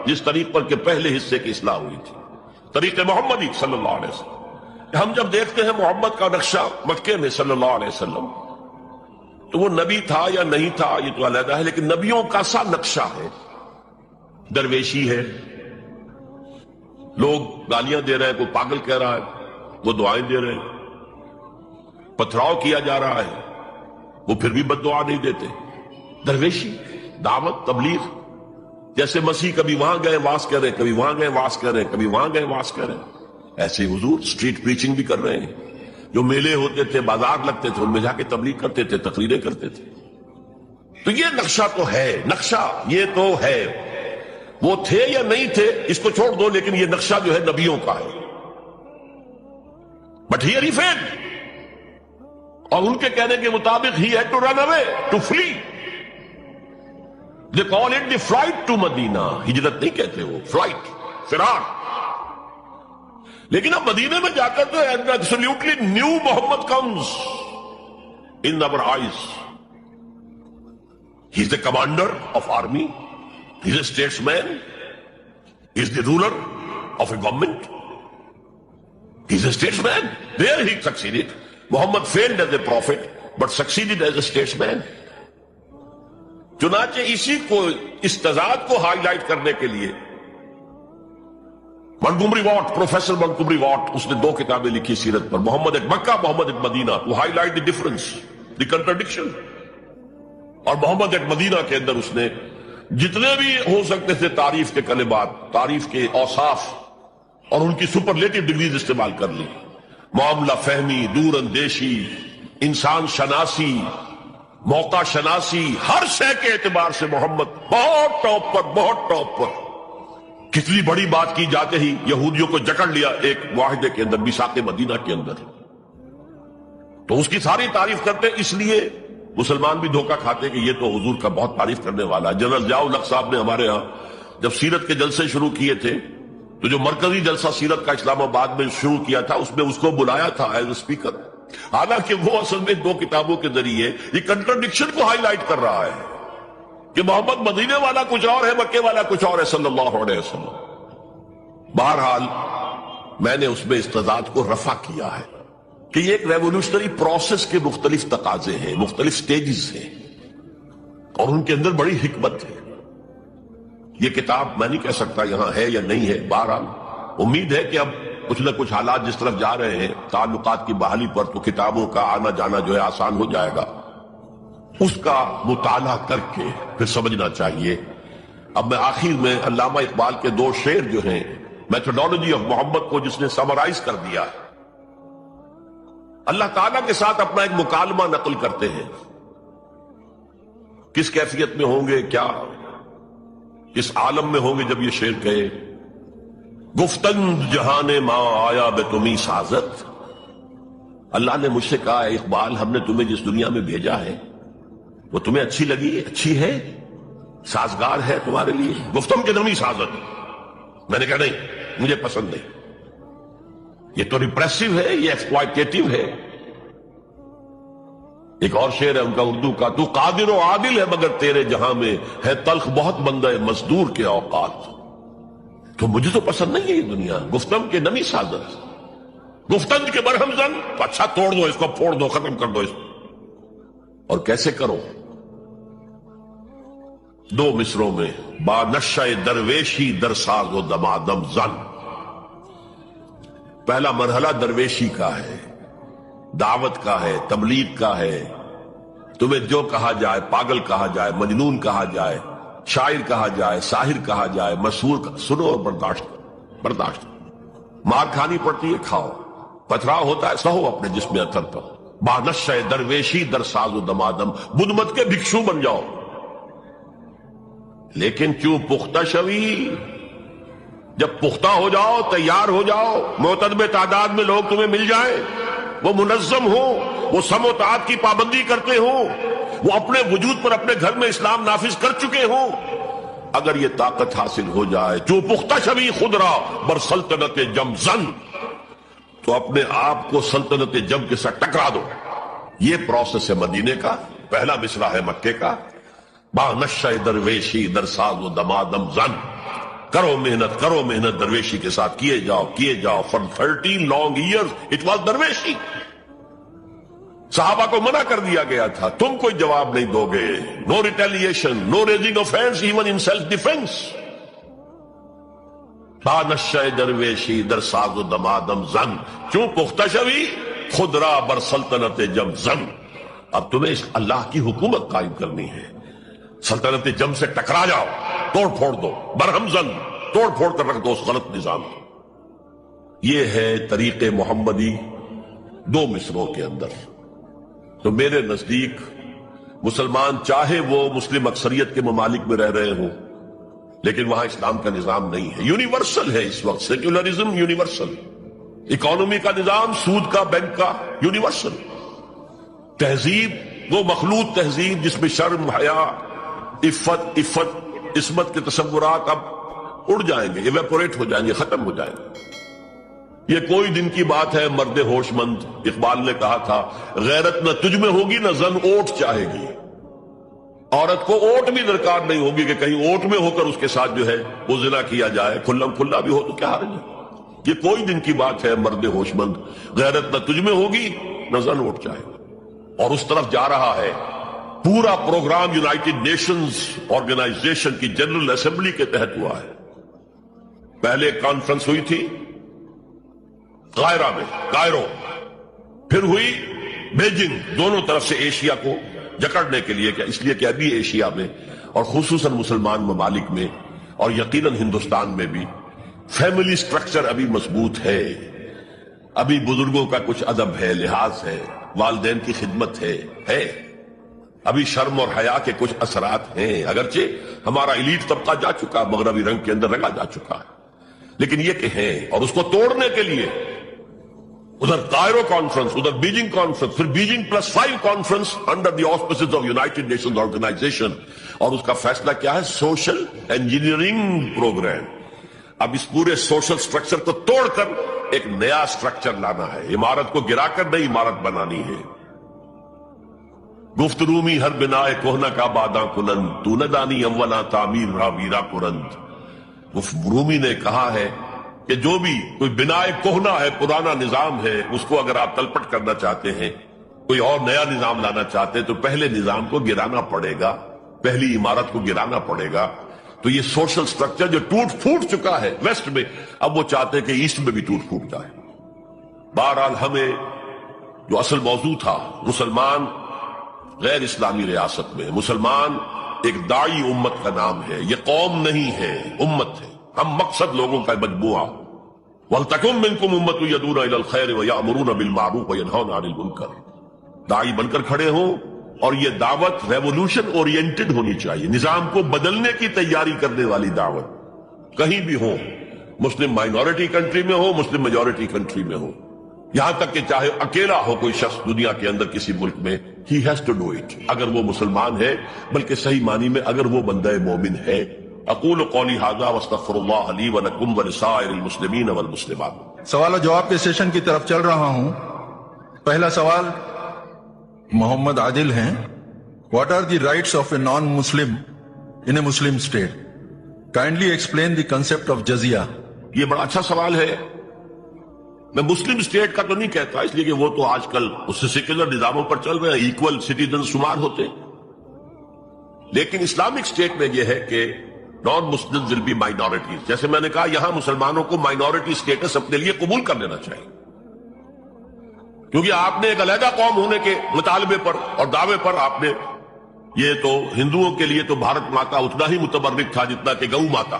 [SPEAKER 1] جس طریق پر کہ پہلے حصے کی اصلاح ہوئی تھی، طریق محمدی صلی اللہ علیہ وسلم۔ ہم جب دیکھتے ہیں محمد کا نقشہ مکے میں صلی اللہ علیہ وسلم، تو وہ نبی تھا یا نہیں تھا یہ تو علیحدہ ہے، لیکن نبیوں کا سا نقشہ ہے۔ درویشی ہے، لوگ گالیاں دے رہے ہیں، کوئی پاگل کہہ رہا ہے، وہ دعائیں دے رہے ہیں، پتھراؤ کیا جا رہا ہے، وہ پھر بھی بد دعا نہیں دیتے۔ درویشی، دعوت، تبلیغ، جیسے مسیح کبھی وہاں گئے واس کر رہے، کبھی وہاں گئے واس کر رہے، کبھی وہاں گئے واس کر رہے، ایسے حضور سٹریٹ پریچنگ بھی کر رہے ہیں۔ جو میلے ہوتے تھے، بازار لگتے تھے، ان میں جا کے تبلیغ کرتے تھے، تقریریں کرتے تھے۔ تو یہ نقشہ تو ہے، نقشہ یہ تو ہے۔ وہ تھے یا نہیں تھے اس کو چھوڑ دو، لیکن یہ نقشہ جو ہے نبیوں کا ہے۔ بٹ ہیئر ہی فیلڈ، اور ان کے کہنے کے مطابق he had to run away, to flee. They call it the flight to Medina, ہجرت نہیں کہتے وہ، فلائٹ، فرار۔ لیکن اب مدینے میں جا کر تو absolutely new Muhammad comes in our eyes. He is the commander of army. He is a statesman. He is the ruler of a government. He is a statesman. There he succeeded. Muhammad failed as a prophet, but succeeded as a statesman. چنانچہ اسی کو، اس تضاد کو high light کرنے کے لیے Montgomery Watt, professor Montgomery Watt, اس نے 2 کتابیں لکھی سیرت پر، محمد ایک مکہ، محمد ایک مدینہ، to highlight the difference, the contradiction. اور محمد ایک مدینہ کے اندر اس نے جتنے بھی ہو سکتے تھے تعریف کے کلمات، تعریف کے اوصاف اور ان کی سپرلیٹو ڈگریز استعمال کر لی۔ معاملہ فہمی، دور اندیشی، انسان شناسی، موقع شناسی، ہر شے کے اعتبار سے محمد بہت ٹاپ پر، بہت ٹاپ پر۔ کتنی بڑی بات کی جاتے ہی یہودیوں کو جکڑ لیا ایک معاہدے کے اندر، میثاق مدینہ کے اندر۔ تو اس کی ساری تعریف کرتے، اس لیے مسلمان بھی دھوکہ کھاتے کہ یہ تو حضور کا بہت تعریف کرنے والا ہے۔ جنرل ضیاء الحق صاحب نے ہمارے ہاں جب سیرت کے جلسے شروع کیے تھے، تو جو مرکزی جلسہ سیرت کا اسلام آباد میں شروع کیا تھا، اس میں اس کو بلایا تھا ایز اے اسپیکر، حالانکہ وہ اصل میں 2 کتابوں کے ذریعے یہ کنٹرڈکشن کو ہائی لائٹ کر رہا ہے کہ محمد مدینے والا کچھ اور ہے، مکے والا کچھ اور ہے صلی اللہ علیہ وسلم۔ بہرحال میں نے اس میں اس تضاد کو رفع کیا ہے کہ یہ ایک ریولوشنری پروسیس کے مختلف تقاضے ہیں، مختلف سٹیجز ہیں، اور ان کے اندر بڑی حکمت ہے۔ یہ کتاب میں نہیں کہہ سکتا یہاں ہے یا نہیں ہے، بہرحال امید ہے کہ اب کچھ نہ کچھ حالات جس طرف جا رہے ہیں تعلقات کی بحالی پر، تو کتابوں کا آنا جانا جو ہے آسان ہو جائے گا۔ اس کا مطالعہ کر کے پھر سمجھنا چاہیے۔ اب میں آخر میں علامہ اقبال کے 2 شعر جو ہیں میتھڈالوجی آف محمد کو، جس نے سمرائز کر دیا ہے، اللہ تعالیٰ کے ساتھ اپنا ایک مکالمہ نقل کرتے ہیں۔ کس کیفیت میں ہوں گے، کیا کس عالم میں ہوں گے جب یہ شعر کہے، گفتند جہان ماں آیا بے تمہیں سازت۔ اللہ نے مجھ سے کہا، اے اقبال، ہم نے تمہیں جس دنیا میں بھیجا ہے وہ تمہیں اچھی لگی، اچھی ہے، سازگار ہے تمہارے لیے؟ گفتم کے نمی سازت۔ میں نے کہا نہیں، مجھے پسند نہیں، یہ تو ریپریسو ہے، یہ ایکسپلائٹیٹو ہے۔ ایک اور شعر ہے ان کا اردو کا، تو قادر و عادل ہے مگر تیرے جہاں میں ہے تلخ بہت بندہ مزدور کے اوقات۔ تو مجھے تو پسند نہیں ہے یہ دنیا، گفتم کے نمی سازت، گفتند کے برہم زن، اچھا توڑ دو اس کو، پھوڑ دو، ختم کر دو اس کو۔ اور کیسے کرو؟ 2 مصروں میں، با نشہ درویشی در ساز و دمادم زن۔ پہلا مرحلہ درویشی کا ہے، دعوت کا ہے، تبلیغ کا ہے۔ تمہیں جو کہا جائے، پاگل کہا جائے، مجنون کہا جائے، شاعر کہا جائے، ساحر کہا جائے، مسحور سنو اور برداشت۔ مار کھانی پڑتی ہے، کھاؤ، پتھراؤ ہوتا ہے، سہو اپنے جسم اثر پر۔ بانشہ درویشی در ساز و دمادم، بدھ مت کے بھکشو بن جاؤ، لیکن چوں پختہ شوی، جب پختہ ہو جاؤ، تیار ہو جاؤ، معتدب تعداد میں لوگ تمہیں مل جائیں، وہ منظم ہوں، وہ سم و تعات کی پابندی کرتے ہوں، وہ اپنے وجود پر اپنے گھر میں اسلام نافذ کر چکے ہوں، اگر یہ طاقت حاصل ہو جائے، چوں پختہ شوی خود را بر سلطنت جم زن، تو اپنے آپ کو سلطنت جم کے ساتھ ٹکرا دو۔ یہ پروسیس ہے مدینے کا، پہلا مصرع ہے مکے کا، با نشہ درویشی در ساز و دمادم زن، کرو محنت درویشی کے ساتھ کیے جاؤ. For 13 long years it was درویشی. صحابہ کو منع کر دیا گیا تھا تم کوئی جواب نہیں دو گے. No retaliation, no raising of hands even in self defence. با نشہ درویشی در ساز و دمادم زن, چوں پختہ شوی خود را بر سلطنت جم زن. اب تمہیں اس اللہ کی حکومت قائم کرنی ہے. سلطنت جم سے ٹکرا جاؤ, توڑ پھوڑ دو, برہم زن, توڑ پھوڑ کر رکھ دو اس غلط نظام کو. یہ ہے طریق محمدی 2 مصروں کے اندر. تو میرے نزدیک مسلمان چاہے وہ مسلم اکثریت کے ممالک میں رہ رہے ہوں, لیکن وہاں اسلام کا نظام نہیں ہے. یونیورسل ہے اس وقت, سیکولرزم یونیورسل, اکانومی کا نظام, سود کا, بینک کا, یونیورسل. تہذیب وہ مخلوط تہذیب جس میں شرم, حیا, عفت, عصمت کے تصورات اب اڑ جائیں گے, ایویپوریٹ ہو جائیں گے, ختم ہو جائیں گے. یہ کوئی دن کی بات ہے. مرد ہوش مند اقبال نے کہا تھا غیرت نہ تجھ میں ہوگی نہ زن اوٹ چاہے گی. عورت کو اوٹ بھی درکار نہیں ہوگی کہ کہیں اوٹ میں ہو کر اس کے ساتھ جو ہے وہ زنا کیا جائے, کھلم کھلا بھی ہو تو کیا حرج ہے. یہ کوئی دن کی بات ہے. مرد ہوش مند غیرت نہ تجھ میں ہوگی نہ زن اوٹ چاہے گی. اور اس طرف جا رہا ہے. پورا پروگرام یونائٹڈ نیشنز آرگنائزیشن کی جنرل اسمبلی کے تحت ہوا ہے. پہلے کانفرنس ہوئی تھی قاہرہ میں, کائرو, پھر ہوئی بیجنگ, دونوں طرف سے ایشیا کو جکڑنے کے لیے. اس لیے کہ ابھی ایشیا میں اور خصوصاً مسلمان ممالک میں اور یقیناً ہندوستان میں بھی فیملی سٹرکچر ابھی مضبوط ہے. ابھی بزرگوں کا کچھ ادب ہے, لحاظ ہے, والدین کی خدمت ہے. ابھی شرم اور حیا کے کچھ اثرات ہیں, اگرچہ ہمارا ایلیٹ طبقہ جا چکا, مغربی رنگ کے اندر رنگا جا چکا ہے, لیکن یہ کہ ہیں. اور اس کو توڑنے کے لیے ادھر کائرو کانفرنس, ادھر بیجنگ کانفرنس, پھر Beijing +5 conference under the auspices of United Nations organisation. اور اس کا فیصلہ کیا ہے؟ Social engineering program. اب اس پورے سوشل سٹرکچر کو توڑ کر ایک نیا سٹرکچر لانا ہے. عمارت کو گرا کر نئی عمارت بنانی ہے. گفت رومی ہر بنائے کوہنا کا باداں کنند, تو نہ دانی اولا تعمیر را ویرا کرند. رومی نے کہا ہے کہ جو بھی کوئی بنائے کوہنا ہے, پرانا نظام ہے, اس کو اگر آپ تلپٹ کرنا چاہتے ہیں, کوئی اور نیا نظام لانا چاہتے ہیں, تو پہلے نظام کو گرانا پڑے گا, پہلی عمارت کو گرانا پڑے گا. تو یہ سوشل سٹرکچر جو ٹوٹ پھوٹ چکا ہے ویسٹ میں, اب وہ چاہتے ہیں کہ ایسٹ میں بھی ٹوٹ پھوٹ جائے. بہرحال ہمیں جو اصل موضوع تھا, مسلمان غیر اسلامی ریاست میں, مسلمان ایک داعی امت کا نام ہے. یہ قوم نہیں ہے, امت ہے. ہم مقصد لوگوں کا مجموعہ. وَلْتَكُن مِّنكُمْ أُمَّةٌ يَدْعُونَ إِلَى الْخَيْرِ وَيَأْمُرُونَ بِالْمَعْرُوفِ وَيَنْهَوْنَ عَنِ الْمُنكَرِ. داعی بن کر کھڑے ہوں, اور یہ دعوت ریولوشن اورینٹڈ ہونی چاہیے, نظام کو بدلنے کی تیاری کرنے والی دعوت. کہیں بھی ہو, مسلم مائنورٹی کنٹری میں ہو, مسلم میجورٹی کنٹری میں ہو, یہاں تک کہ چاہے اکیلا ہو کوئی شخص دنیا کے اندر کسی ملک میں, he has to do it, اگر وہ مسلمان ہے, بلکہ صحیح معنی میں اگر وہ بندہ مومن ہے. اقول قولی ھذا واستغفر اللہ لی ولکم ولسائر المسلمین والمسلمات.
[SPEAKER 2] سوال و جواب کے سیشن کی طرف چل رہا ہوں. پہلا سوال محمد عادل ہیں. What are the rights of a non Muslim in a Muslim state? Kindly explain the concept of جزیہ.
[SPEAKER 1] یہ بڑا اچھا سوال ہے. میں مسلم اسٹیٹ کا تو نہیں کہتا, اس لیے کہ وہ تو آج کل اس سے سیکولر نظاموں پر چل رہے ہیں, ایکول سٹیزن شمار ہوتے. لیکن اسلامک اسٹیٹ میں یہ ہے کہ نان مسلم ول بی مائنورٹیز. جیسے میں نے کہا, یہاں مسلمانوں کو مائنورٹی اسٹیٹس اپنے لیے قبول کر لینا چاہیے, کیونکہ آپ نے ایک علیحدہ قوم ہونے کے مطالبے پر اور دعوے پر آپ نے, یہ تو ہندوؤں کے لیے تو بھارت ماتا اتنا ہی متبرک تھا جتنا کہ گو ماتا,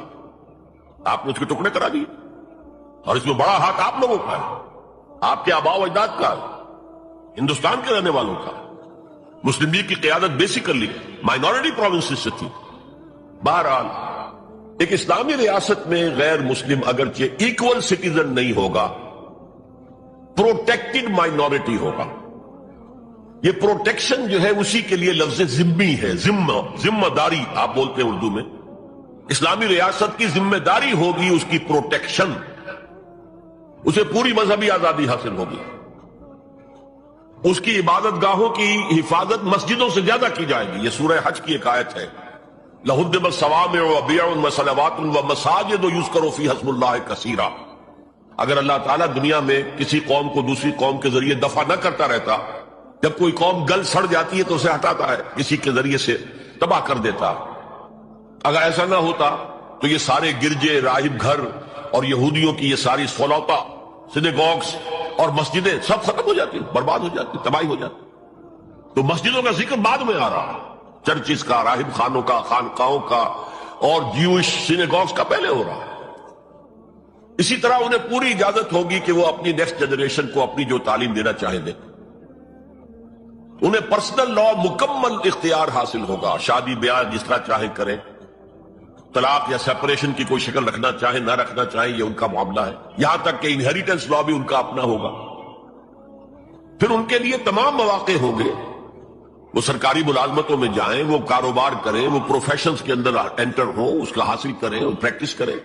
[SPEAKER 1] آپ نے اس کے ٹکڑے کرا دیے. اور اس میں بڑا ہاتھ آپ لوگوں کا ہے, آپ کے آباء و اجداد کا, ہندوستان کے رہنے والوں کا. مسلم لیگ کی قیادت بیسیکلی مائنورٹی پروونسز سے تھی. بہرحال ایک اسلامی ریاست میں غیر مسلم اگرچہ ایکول سٹیزن نہیں ہوگا, پروٹیکٹڈ مائنورٹی ہوگا. یہ پروٹیکشن جو ہے اسی کے لیے لفظ ذمہ ہے, ذمہ داری آپ بولتے ہیں اردو میں. اسلامی ریاست کی ذمہ داری ہوگی اس کی پروٹیکشن, اسے پوری مذہبی آزادی حاصل ہوگی, اس کی عبادت گاہوں کی حفاظت مسجدوں سے زیادہ کی جائے گی. یہ سورہ حج کی ایک آیت ہے, لہدمت صوامع وبیع وصلوات ومساجد یذکر فیہا اسم اللہ کثیرا. اگر اللہ تعالیٰ دنیا میں کسی قوم کو دوسری قوم کے ذریعے دفع نہ کرتا رہتا، جب کوئی قوم گل سڑ جاتی ہے تو اسے ہٹاتا ہے، کسی کے ذریعے سے تباہ کر دیتا. اگر ایسا نہ ہوتا تو یہ سارے گرجے، راہب گھر اور یہودیوں کی یہ ساری سولوتا، سینیگوگس اور مسجدیں سب ختم ہو جاتی، برباد ہو جاتی، تباہی ہو جاتی. تو مسجدوں کا ذکر بعد میں آ رہا ہے، چرچز کا، راہب خانوں کا، خانقاہوں کا اور جیوش سینیگوگس کا پہلے ہو رہا ہے. اسی طرح انہیں پوری اجازت ہوگی کہ وہ اپنی نیکسٹ جنریشن کو اپنی جو تعلیم دینا چاہیں دیں. انہیں پرسنل لا مکمل اختیار حاصل ہوگا، شادی بیاہ جس طرح چاہیں کریں، طلاق یا سیپریشن کی کوئی شکل رکھنا چاہیں نہ رکھنا چاہیں یہ ان کا معاملہ ہے. یہاں تک کہ انہیریٹنس لا بھی ان کا اپنا ہوگا. پھر ان کے لیے تمام مواقع ہوں گے، وہ سرکاری ملازمتوں میں جائیں، وہ کاروبار کریں، وہ پروفیشنز کے اندر انٹر ہوں، اس کا حاصل کریں اور پریکٹس کریں.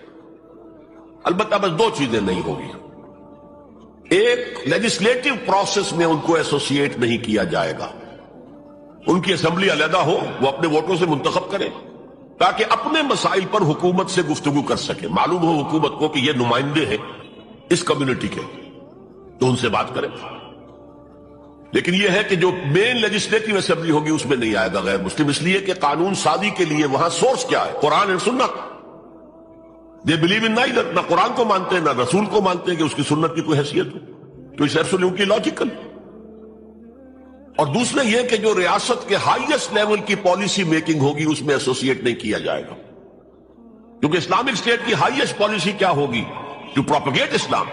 [SPEAKER 1] البتہ بس دو چیزیں نہیں ہوگی. ایک، لیجسلیٹو پروسیس میں ان کو ایسوسیٹ نہیں کیا جائے گا. ان کی اسمبلی علیحدہ ہو، وہ اپنے ووٹوں سے منتخب کریں تاکہ اپنے مسائل پر حکومت سے گفتگو کر سکے. معلوم ہو حکومت کو کہ یہ نمائندے ہیں اس کمیونٹی کے، تو ان سے بات کریں. لیکن یہ ہے کہ جو مین لیجسلیٹو اسمبلی ہوگی اس میں نہیں آئے گا غیر مسلم، اس لیے کہ قانون سازی کے لیے وہاں سورس کیا ہے؟ قرآن اور سنت. دے بلیو ان نائدر، نہ قرآن کو مانتے ہیں نہ رسول کو مانتے ہیں کہ اس کی سنت کی کوئی حیثیت ہو. تو اس ایبسولوٹلی لاجیکل. اور دوسرے یہ کہ جو ریاست کے ہائیسٹ لیول کی پالیسی میکنگ ہوگی اس میں ایسوسیٹ نہیں کیا جائے گا، کیونکہ اسلامک اسٹیٹ کی ہائیسٹ پالیسی کیا ہوگی؟ To propagate Islam,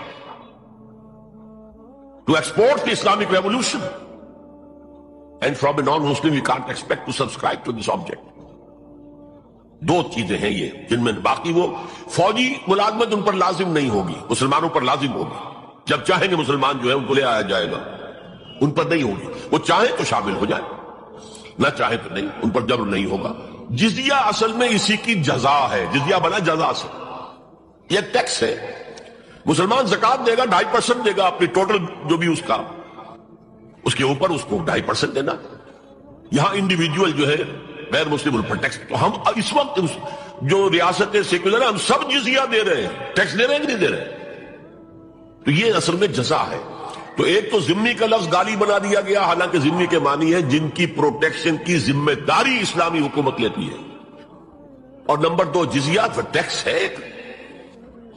[SPEAKER 1] to export the Islamic revolution. And from a non Muslim we can't expect to subscribe to this object. دو چیزیں ہیں یہ جن میں باقی وہ فوجی ملازمت ان پر لازم نہیں ہوگی، مسلمانوں پر لازم ہوگی. جب چاہیں گے مسلمان جو ہے ان کو لے آیا جائے گا، ان پر نہیں ہوگی. وہ چاہیں تو شامل ہو جائے، نہ چاہیں تو نہیں، ان پر جبر نہیں ہوگا. جزیہ اصل میں اسی کی جزا ہے، جزیہ بنا جزا سے. یہ ٹیکس ہے. مسلمان زکات دے گا 2.5% دے گا اپنی ٹوٹل جو بھی اس کا، اس کے اوپر اس کو 2.5% دینا. یہاں انڈیویجول جو ہے غیر مسلم ان پر ٹیکس. تو ہم اس وقت جو ریاستیں سیکولر ہیں ہم سب جزیہ دے رہے ہیں، ٹیکس دے رہے ہیں کہ نہیں دے رہے؟ تو یہ اصل میں جزا ہے. تو ایک تو ذمہ کا لفظ گالی بنا دیا گیا، حالانکہ ذمہ کے معنی ہے جن کی پروٹیکشن کی ذمہ داری اسلامی حکومت لیتی ہے. اور نمبر 2 جزیہ تو ٹیکس ہے.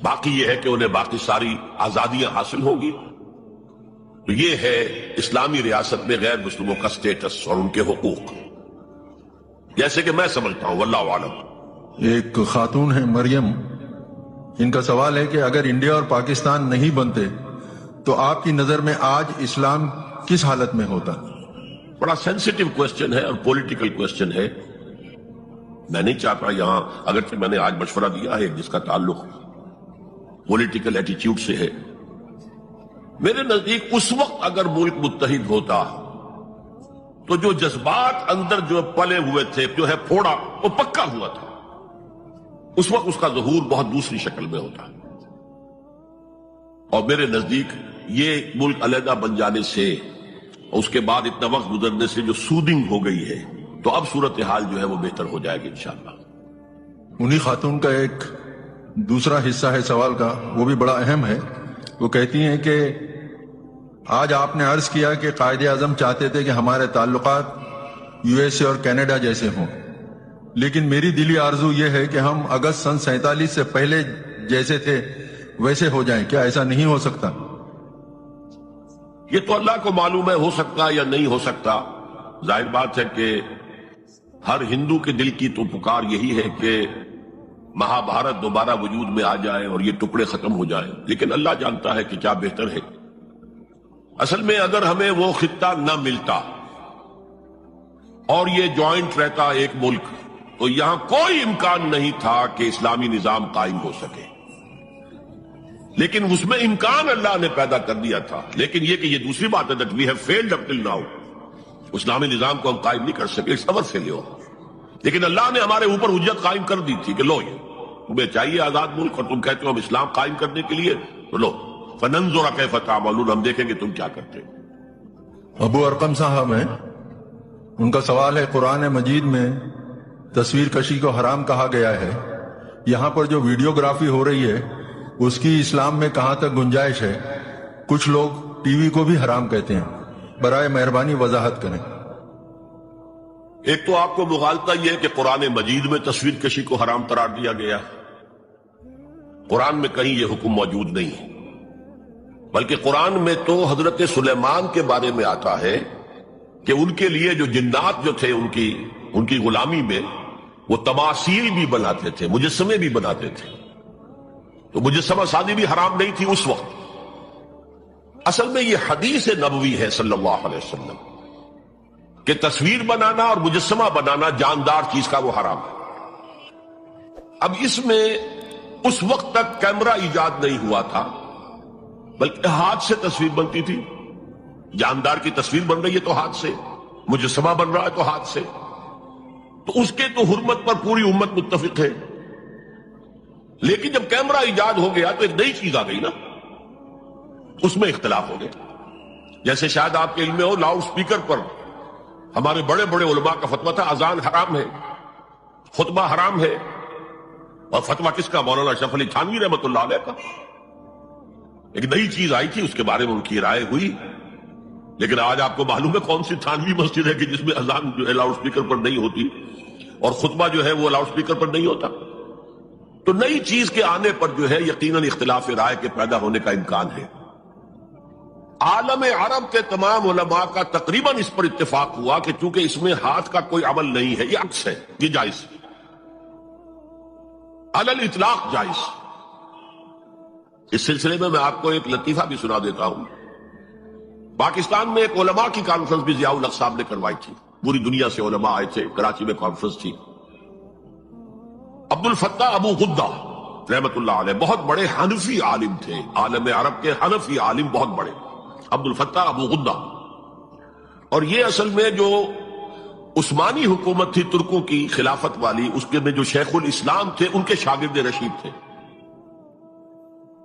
[SPEAKER 1] باقی یہ ہے کہ انہیں باقی ساری آزادیاں حاصل ہوگی. تو یہ ہے اسلامی ریاست میں غیر مسلموں کا سٹیٹس اور ان کے حقوق، جیسے کہ میں سمجھتا ہوں. واللہ عالم.
[SPEAKER 2] ایک خاتون ہے مریم، ان کا سوال ہے کہ اگر انڈیا اور پاکستان نہیں بنتے تو آپ کی نظر میں آج اسلام کس حالت میں ہوتا؟
[SPEAKER 1] بڑا سینسیٹیو کوسچن ہے اور پولیٹیکل کوسچن ہے. میں نہیں چاہتا یہاں، اگرچہ میں نے آج مشورہ دیا ہے جس کا تعلق پولیٹیکل ایٹیٹیوڈ سے ہے. میرے نزدیک اس وقت اگر ملک متحد ہوتا تو جو جذبات اندر جو پلے ہوئے تھے، جو ہے پھوڑا، وہ پکا ہوا تھا. اس وقت اس کا ظہور بہت دوسری شکل میں ہوتا. اور میرے نزدیک یہ ملک علیحدہ بن جانے سے، اس کے بعد اتنا وقت گزرنے سے جو سودنگ ہو گئی ہے، تو اب صورتحال جو ہے وہ بہتر ہو جائے گی انشاءاللہ.
[SPEAKER 2] انہی خاتون کا ایک دوسرا حصہ ہے سوال کا، وہ بھی بڑا اہم ہے. وہ کہتی ہیں کہ آج آپ نے عرض کیا کہ قائد اعظم چاہتے تھے کہ ہمارے تعلقات یو ایس اے اور کینیڈا جیسے ہوں، لیکن میری دلی آرزو یہ ہے کہ ہم اگست سن 47 سے پہلے جیسے تھے ویسے ہو جائیں. کیا ایسا نہیں ہو سکتا؟
[SPEAKER 1] یہ تو اللہ کو معلوم ہے، ہو سکتا یا نہیں ہو سکتا. ظاہر بات ہے کہ ہر ہندو کے دل کی تو پکار یہی ہے کہ مہا بھارت دوبارہ وجود میں آ جائے اور یہ ٹکڑے ختم ہو جائیں. لیکن اللہ جانتا ہے کہ کیا بہتر ہے. اصل میں اگر ہمیں وہ خطہ نہ ملتا اور یہ جوائنٹ رہتا ایک ملک، تو یہاں کوئی امکان نہیں تھا کہ اسلامی نظام قائم ہو سکے. لیکن اس میں امکان اللہ نے پیدا کر دیا تھا. لیکن یہ کہ یہ دوسری بات ہے that we have failed up till now. اسلامی نظام کو ہم قائم نہیں کر سکے، it's our failure. لیکن اللہ نے ہمارے اوپر حجت قائم کر دی تھی کہ لو، یہ تمہیں چاہیے آزاد ملک اور تم کہتے ہو ہم اسلام قائم کرنے کے لیے، تو لو فننظر کیف تعملون، ہم دیکھیں گے تم کیا کرتے ہو.
[SPEAKER 2] ابو ارقم صاحب ہیں، ان کا سوال ہے قرآن مجید میں تصویر کشی کو حرام کہا گیا ہے، یہاں پر جو ویڈیوگرافی ہو رہی ہے اس کی اسلام میں کہاں تک گنجائش ہے؟ کچھ لوگ ٹی وی کو بھی حرام کہتے ہیں، برائے مہربانی وضاحت کریں۔
[SPEAKER 1] ایک تو آپ کو مغالطہ یہ ہے کہ قرآن مجید میں تصویر کشی کو حرام قرار دیا گیا، قرآن میں کہیں یہ حکم موجود نہیں ہے، بلکہ قرآن میں تو حضرت سلیمان کے بارے میں آتا ہے کہ ان کے لیے جو جنات جو تھے ان کی غلامی میں وہ تماثیل بھی بناتے تھے، مجسمے بھی بناتے تھے، تو مجسمہ سازی بھی حرام نہیں تھی اس وقت۔ اصل میں یہ حدیث نبوی ہے صلی اللہ علیہ وسلم کہ تصویر بنانا اور مجسمہ بنانا جاندار چیز کا وہ حرام ہے۔ اب اس میں اس وقت تک کیمرہ ایجاد نہیں ہوا تھا، بلکہ ہاتھ سے تصویر بنتی تھی، جاندار کی تصویر بن رہی ہے تو ہاتھ سے، مجسمہ بن رہا ہے تو ہاتھ سے، تو اس کے تو حرمت پر پوری امت متفق ہے۔ لیکن جب کیمرہ ایجاد ہو گیا تو ایک نئی چیز آ گئی نا، اس میں اختلاف ہو گیا۔ جیسے شاید آپ کے علم میں ہو، لاؤڈ سپیکر پر ہمارے بڑے بڑے علماء کا فتویٰ تھا اذان حرام ہے، خطبہ حرام ہے، اور فتویٰ کس کا؟ مولانا اشرف علی تھانوی رحمۃ اللہ علیہ کا۔ ایک نئی چیز آئی تھی، اس کے بارے میں ان کی رائے ہوئی، لیکن آج آپ کو معلوم ہے کون سی تھانوی مسجد ہے کہ جس میں اذان جو ہے لاؤڈ سپیکر پر نہیں ہوتی اور خطبہ جو ہے وہ لاؤڈ سپیکر پر نہیں ہوتا۔ تو نئی چیز کے آنے پر جو ہے یقیناً اختلاف رائے کے پیدا ہونے کا امکان ہے۔ عالم عرب کے تمام علماء کا تقریباً اس پر اتفاق ہوا کہ چونکہ اس میں ہاتھ کا کوئی عمل نہیں ہے، یہ عکس ہے، یہ جائز، علی الاطلاق جائز۔ اس سلسلے میں آپ کو ایک لطیفہ بھی سنا دیتا ہوں۔ پاکستان میں ایک علماء کی کانفرنس بھی ضیاء الحق صاحب نے کروائی تھی، پوری دنیا سے علماء آئے تھے، کراچی میں کانفرنس تھی۔ عبد الفتاح ابو غدہ رحمت اللہ علیہ بہت بڑے حنفی عالم تھے، عالم عرب کے حنفی عالم بہت بڑے، عبد الفتاح ابو غدہ۔ اور یہ اصل میں جو عثمانی حکومت تھی ترکوں کی خلافت والی، اس کے میں جو شیخ الاسلام تھے ان کے شاگرد رشید تھے،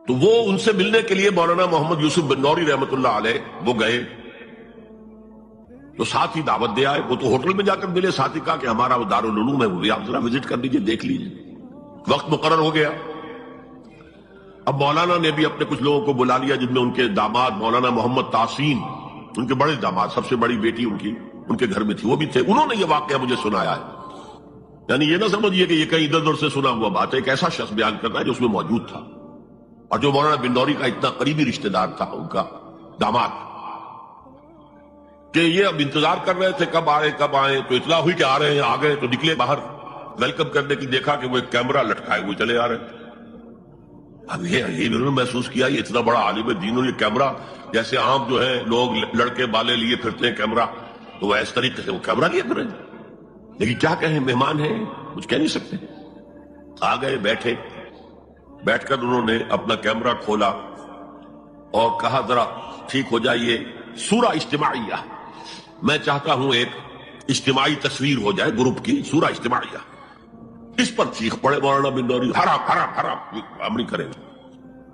[SPEAKER 1] تو وہ ان سے ملنے کے لیے مولانا محمد یوسف بن نوری رحمت اللہ علیہ وہ گئے، تو ساتھ ہی دعوت دے آئے۔ وہ تو ہوٹل میں جا کر ملے، ساتھ ہی کہا کہ ہمارا وہ دارالعلوم ہے، وہ بھی آپ ذرا وزٹ کر لیجیے، دیکھ لیجیے۔ وقت مقرر ہو گیا۔ اب مولانا نے بھی اپنے کچھ لوگوں کو بلا لیا، جن میں ان کے داماد مولانا محمد تحسین، ان کے بڑے داماد، سب سے بڑی بیٹی ان کے گھر میں تھی، وہ بھی تھے۔ انہوں نے یہ واقعہ مجھے سنایا ہے، یعنی یہ نہ سمجھیے کہ یہ کہیں ادھر ادھر سے سنا ہوا بات ہے، ایک ایسا شخص بیان کرتا ہے جو اس میں موجود تھا، اور جو مولانا بن نوری کا اتنا قریبی رشتہ دار تھا، ان کا داماد، کہ یہ اب انتظار کر رہے تھے کب آئے کب آئے، تو اطلاع ہوئی کہ آ رہے ہیں، آ گئے، تو نکلے باہر ویلکم کرنے کی، دیکھا کہ وہ ایک کیمرہ لٹکائے ہوئے چلے آ رہے۔ اب یہ انہوں نے محسوس کیا یہ اتنا بڑا عالم دین اور یہ کیمرہ، جیسے عام جو ہے لوگ لڑکے بالے لیے پھرتے ہیں کیمرہ، تو وہ اس طریقے سے وہ کیمرہ لیے پھرے، لیکن کیا کہیں، مہمان ہیں، کچھ کہہ نہیں سکتے۔ آ گئے، بیٹھ کر انہوں نے اپنا کیمرہ کھولا اور کہا ذرا ٹھیک ہو جائیے، سورہ اجتماعیہ، میں چاہتا ہوں ایک اجتماعی تصویر ہو جائے گروپ کی، سورہ اجتماعیہ۔ اس پر چیخ پڑے مولانا بن نوری، حرام حرام حرام، ہم نہیں کریں گے۔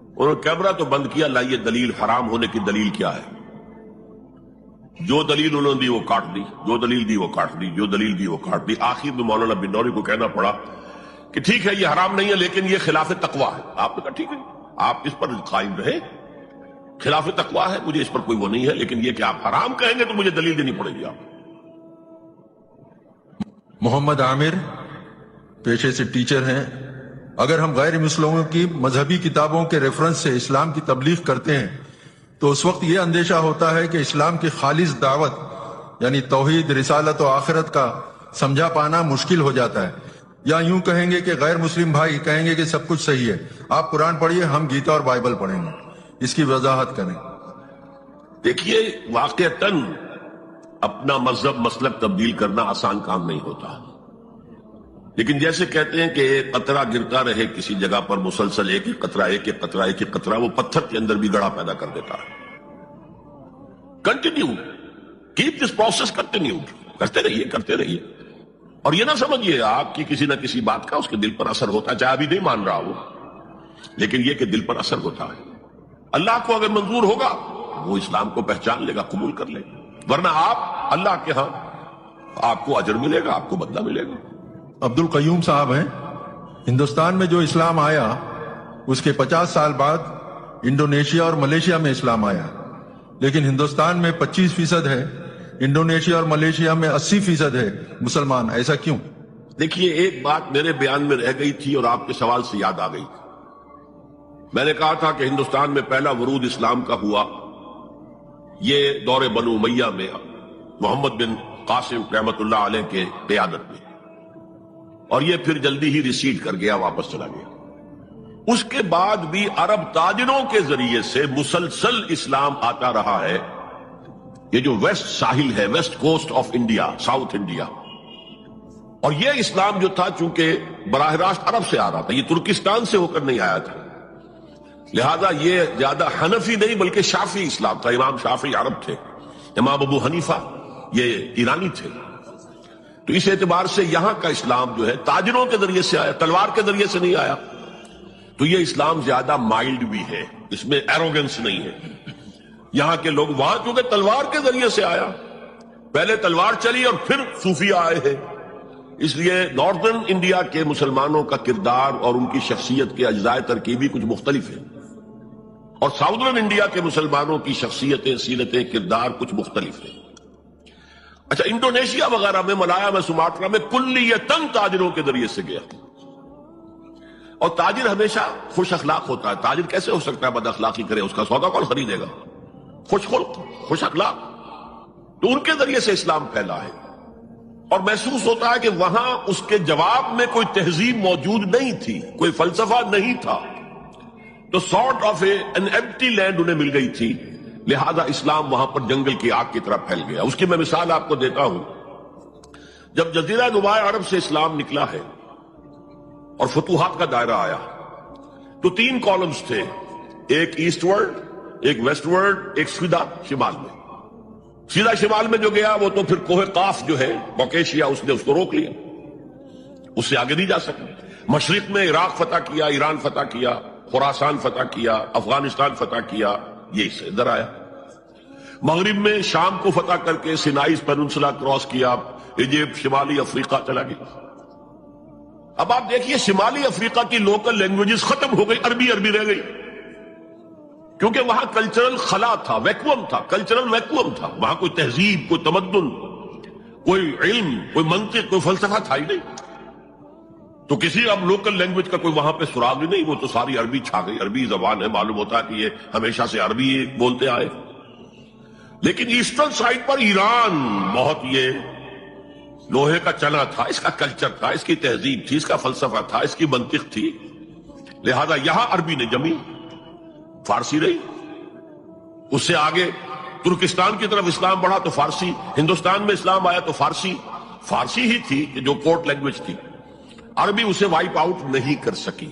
[SPEAKER 1] انہوں نے کیمرہ تو بند کیا، لائیے دلیل، حرام ہونے کی دلیل کیا ہے؟ جو دلیل انہوں نے دی وہ کاٹ دی، جو دلیل دی وہ کاٹ دی، جو دلیل دی وہ کاٹ دی۔ آخر میں مولانا بن نوری کو کہنا پڑا کہ ٹھیک ہے یہ حرام نہیں ہے، لیکن یہ خلاف تقویٰ ہے۔ آپ نے کہا ٹھیک ہے، آپ اس پر قائم رہے، خلاف تقویٰ ہے، مجھے اس پر کوئی وہ نہیں ہے، لیکن یہ کہ آپ حرام کہیں گے تو مجھے دلیل دینی پڑے گی۔ آپ
[SPEAKER 2] محمد عامر پیشے سے ٹیچر ہیں، اگر ہم غیر مسلموں کی مذہبی کتابوں کے ریفرنس سے اسلام کی تبلیغ کرتے ہیں تو اس وقت یہ اندیشہ ہوتا ہے کہ اسلام کی خالص دعوت یعنی توحید، رسالت و آخرت کا سمجھا پانا مشکل ہو جاتا ہے، یا یوں کہیں گے کہ غیر مسلم بھائی کہیں گے کہ سب کچھ صحیح ہے، آپ قرآن پڑھیے، ہم گیتا اور بائبل پڑھیں گے۔ اس کی وضاحت کریں۔
[SPEAKER 1] دیکھیے، واقعتاً اپنا مذہب مسلک تبدیل کرنا آسان کام نہیں ہوتا، لیکن جیسے کہتے ہیں کہ ایک قطرہ گرتا رہے کسی جگہ پر مسلسل، ایک ایک قطرہ ایک ایک قطرہ ایک ایک قطرہ، وہ پتھر کے اندر بھی گڑھا پیدا کر دیتا ہے۔ Continue, keep this process continue, کرتے رہیے، اور یہ نہ سمجھیے آپ کی کسی نہ کسی بات کا اس کے دل پر اثر ہوتا ہے، چاہے ابھی نہیں مان رہا ہو، لیکن یہ کہ دل پر اثر ہوتا ہے۔ اللہ کو اگر منظور ہوگا وہ اسلام کو پہچان لے گا، قبول کر لے گا، ورنہ آپ اللہ کے ہاں آپ کو اجر ملے گا، آپ کو بدلہ ملے گا۔
[SPEAKER 2] عبد القیوم صاحب ہیں. ہندوستان میں جو اسلام آیا اس کے 50 سال بعد انڈونیشیا اور ملیشیا میں اسلام آیا، لیکن ہندوستان میں 25% ہے، انڈونیشیا اور ملیشیا میں 80% ہے مسلمان. ایسا کیوں؟
[SPEAKER 1] دیکھیے، ایک بات میرے بیان میں رہ گئی تھی اور آپ کے سوال سے یاد آ گئی. میں نے کہا تھا کہ ہندوستان میں پہلا ورود اسلام کا ہوا یہ دور بنو امیہ میں محمد بن قاسم رحمت اللہ علیہ کے قیادت میں، اور یہ پھر جلدی ہی ریسیڈ کر گیا، واپس چلا گیا. اس کے بعد بھی عرب تاجروں کے ذریعے سے مسلسل اسلام آتا رہا ہے. یہ جو ویسٹ ساحل ہے، west coast of India, South India, اور یہ اسلام جو تھا چونکہ براہ راست عرب سے آ رہا تھا، یہ ترکستان سے ہو کر نہیں آیا تھا، لہذا یہ زیادہ حنفی نہیں بلکہ شافعی اسلام تھا. امام شافعی عرب تھے، امام ابو حنیفہ یہ ایرانی تھے. تو اس اعتبار سے یہاں کا اسلام جو ہے تاجروں کے ذریعے سے آیا، تلوار کے ذریعے سے نہیں آیا. تو یہ اسلام زیادہ مائلڈ بھی ہے، اس میں ایروگنس نہیں ہے. یہاں کے لوگ وہاں چونکہ تلوار کے ذریعے سے آیا، پہلے تلوار چلی اور پھر صوفیہ آئے ہیں، اس لیے ناردرن انڈیا کے مسلمانوں کا کردار اور ان کی شخصیت کے اجزاء ترکیبی کچھ مختلف ہے، اور ساؤدرن انڈیا کے مسلمانوں کی شخصیتیں، سیرتیں، کردار کچھ مختلف ہیں. اچھا، انڈونیشیا وغیرہ میں، ملایا میں، سماٹرا میں کلیتاً تاجروں کے ذریعے سے گیا، اور تاجر ہمیشہ خوش اخلاق ہوتا ہے. تاجر کیسے ہو سکتا ہے بد اخلاقی کرے؟ اس کا سودا کون خریدے گا؟ خوش خلق، خوش اخلاق. تو ان کے ذریعے سے اسلام پھیلا ہے، اور محسوس ہوتا ہے کہ وہاں اس کے جواب میں کوئی تہذیب موجود نہیں تھی، کوئی فلسفہ نہیں تھا، تو sort of an empty land انہیں مل گئی تھی، لہذا اسلام وہاں پر جنگل کی آگ کی طرح پھیل گیا. اس کی میں مثال آپ کو دیتا ہوں. جب جزیرہ نما عرب سے اسلام نکلا ہے اور فتوحات کا دائرہ آیا تو 3 کالمز تھے، ایک ایسٹ ورڈ، ایک ویسٹ ورڈ، ایک سیدھا شمال میں. سیدھا شمال میں جو گیا وہ تو پھر کوہ قاف جو ہے کوکیشیا، اس نے اس کو روک لیا، اس سے آگے نہیں جا سکا. مشرق میں عراق فتح کیا، ایران فتح کیا، خراسان فتح کیا، افغانستان فتح کیا، یہ اس سے ادھر آیا. مغرب میں شام کو فتح کر کے سینائی پیننسلا کراس کیا، ایجپٹ، شمالی افریقہ چلا گیا. اب آپ دیکھیے شمالی افریقہ کی لوکل لینگویجز ختم ہو گئی، عربی رہ گئی، کیونکہ وہاں کلچرل خلا تھا، ویکوم تھا، کلچرل ویکوم تھا. وہاں کوئی تہذیب، کوئی تمدن، کوئی علم، کوئی منطق، کوئی فلسفہ تھا ہی نہیں. تو کسی اب لوکل لینگویج کا کوئی وہاں پہ سراغ ہی نہیں، وہ تو ساری عربی چھا گئی. عربی زبان ہے، معلوم ہوتا ہے کہ یہ ہمیشہ سے عربی بولتے آئے. لیکن ایسٹرن سائڈ پر ایران بہت یہ لوہے کا چنا تھا، اس کا کلچر تھا، اس کی تہذیب تھی، اس کا فلسفہ تھا، اس کی منطق تھی، لہذا یہاں عربی نے جمی، فارسی رہی. اس سے آگے ترکستان کی طرف اسلام بڑھا تو فارسی، ہندوستان میں اسلام آیا تو فارسی ہی تھی کہ جو کورٹ لینگویج تھی. عربی اسے وائپ آؤٹ نہیں کر سکی.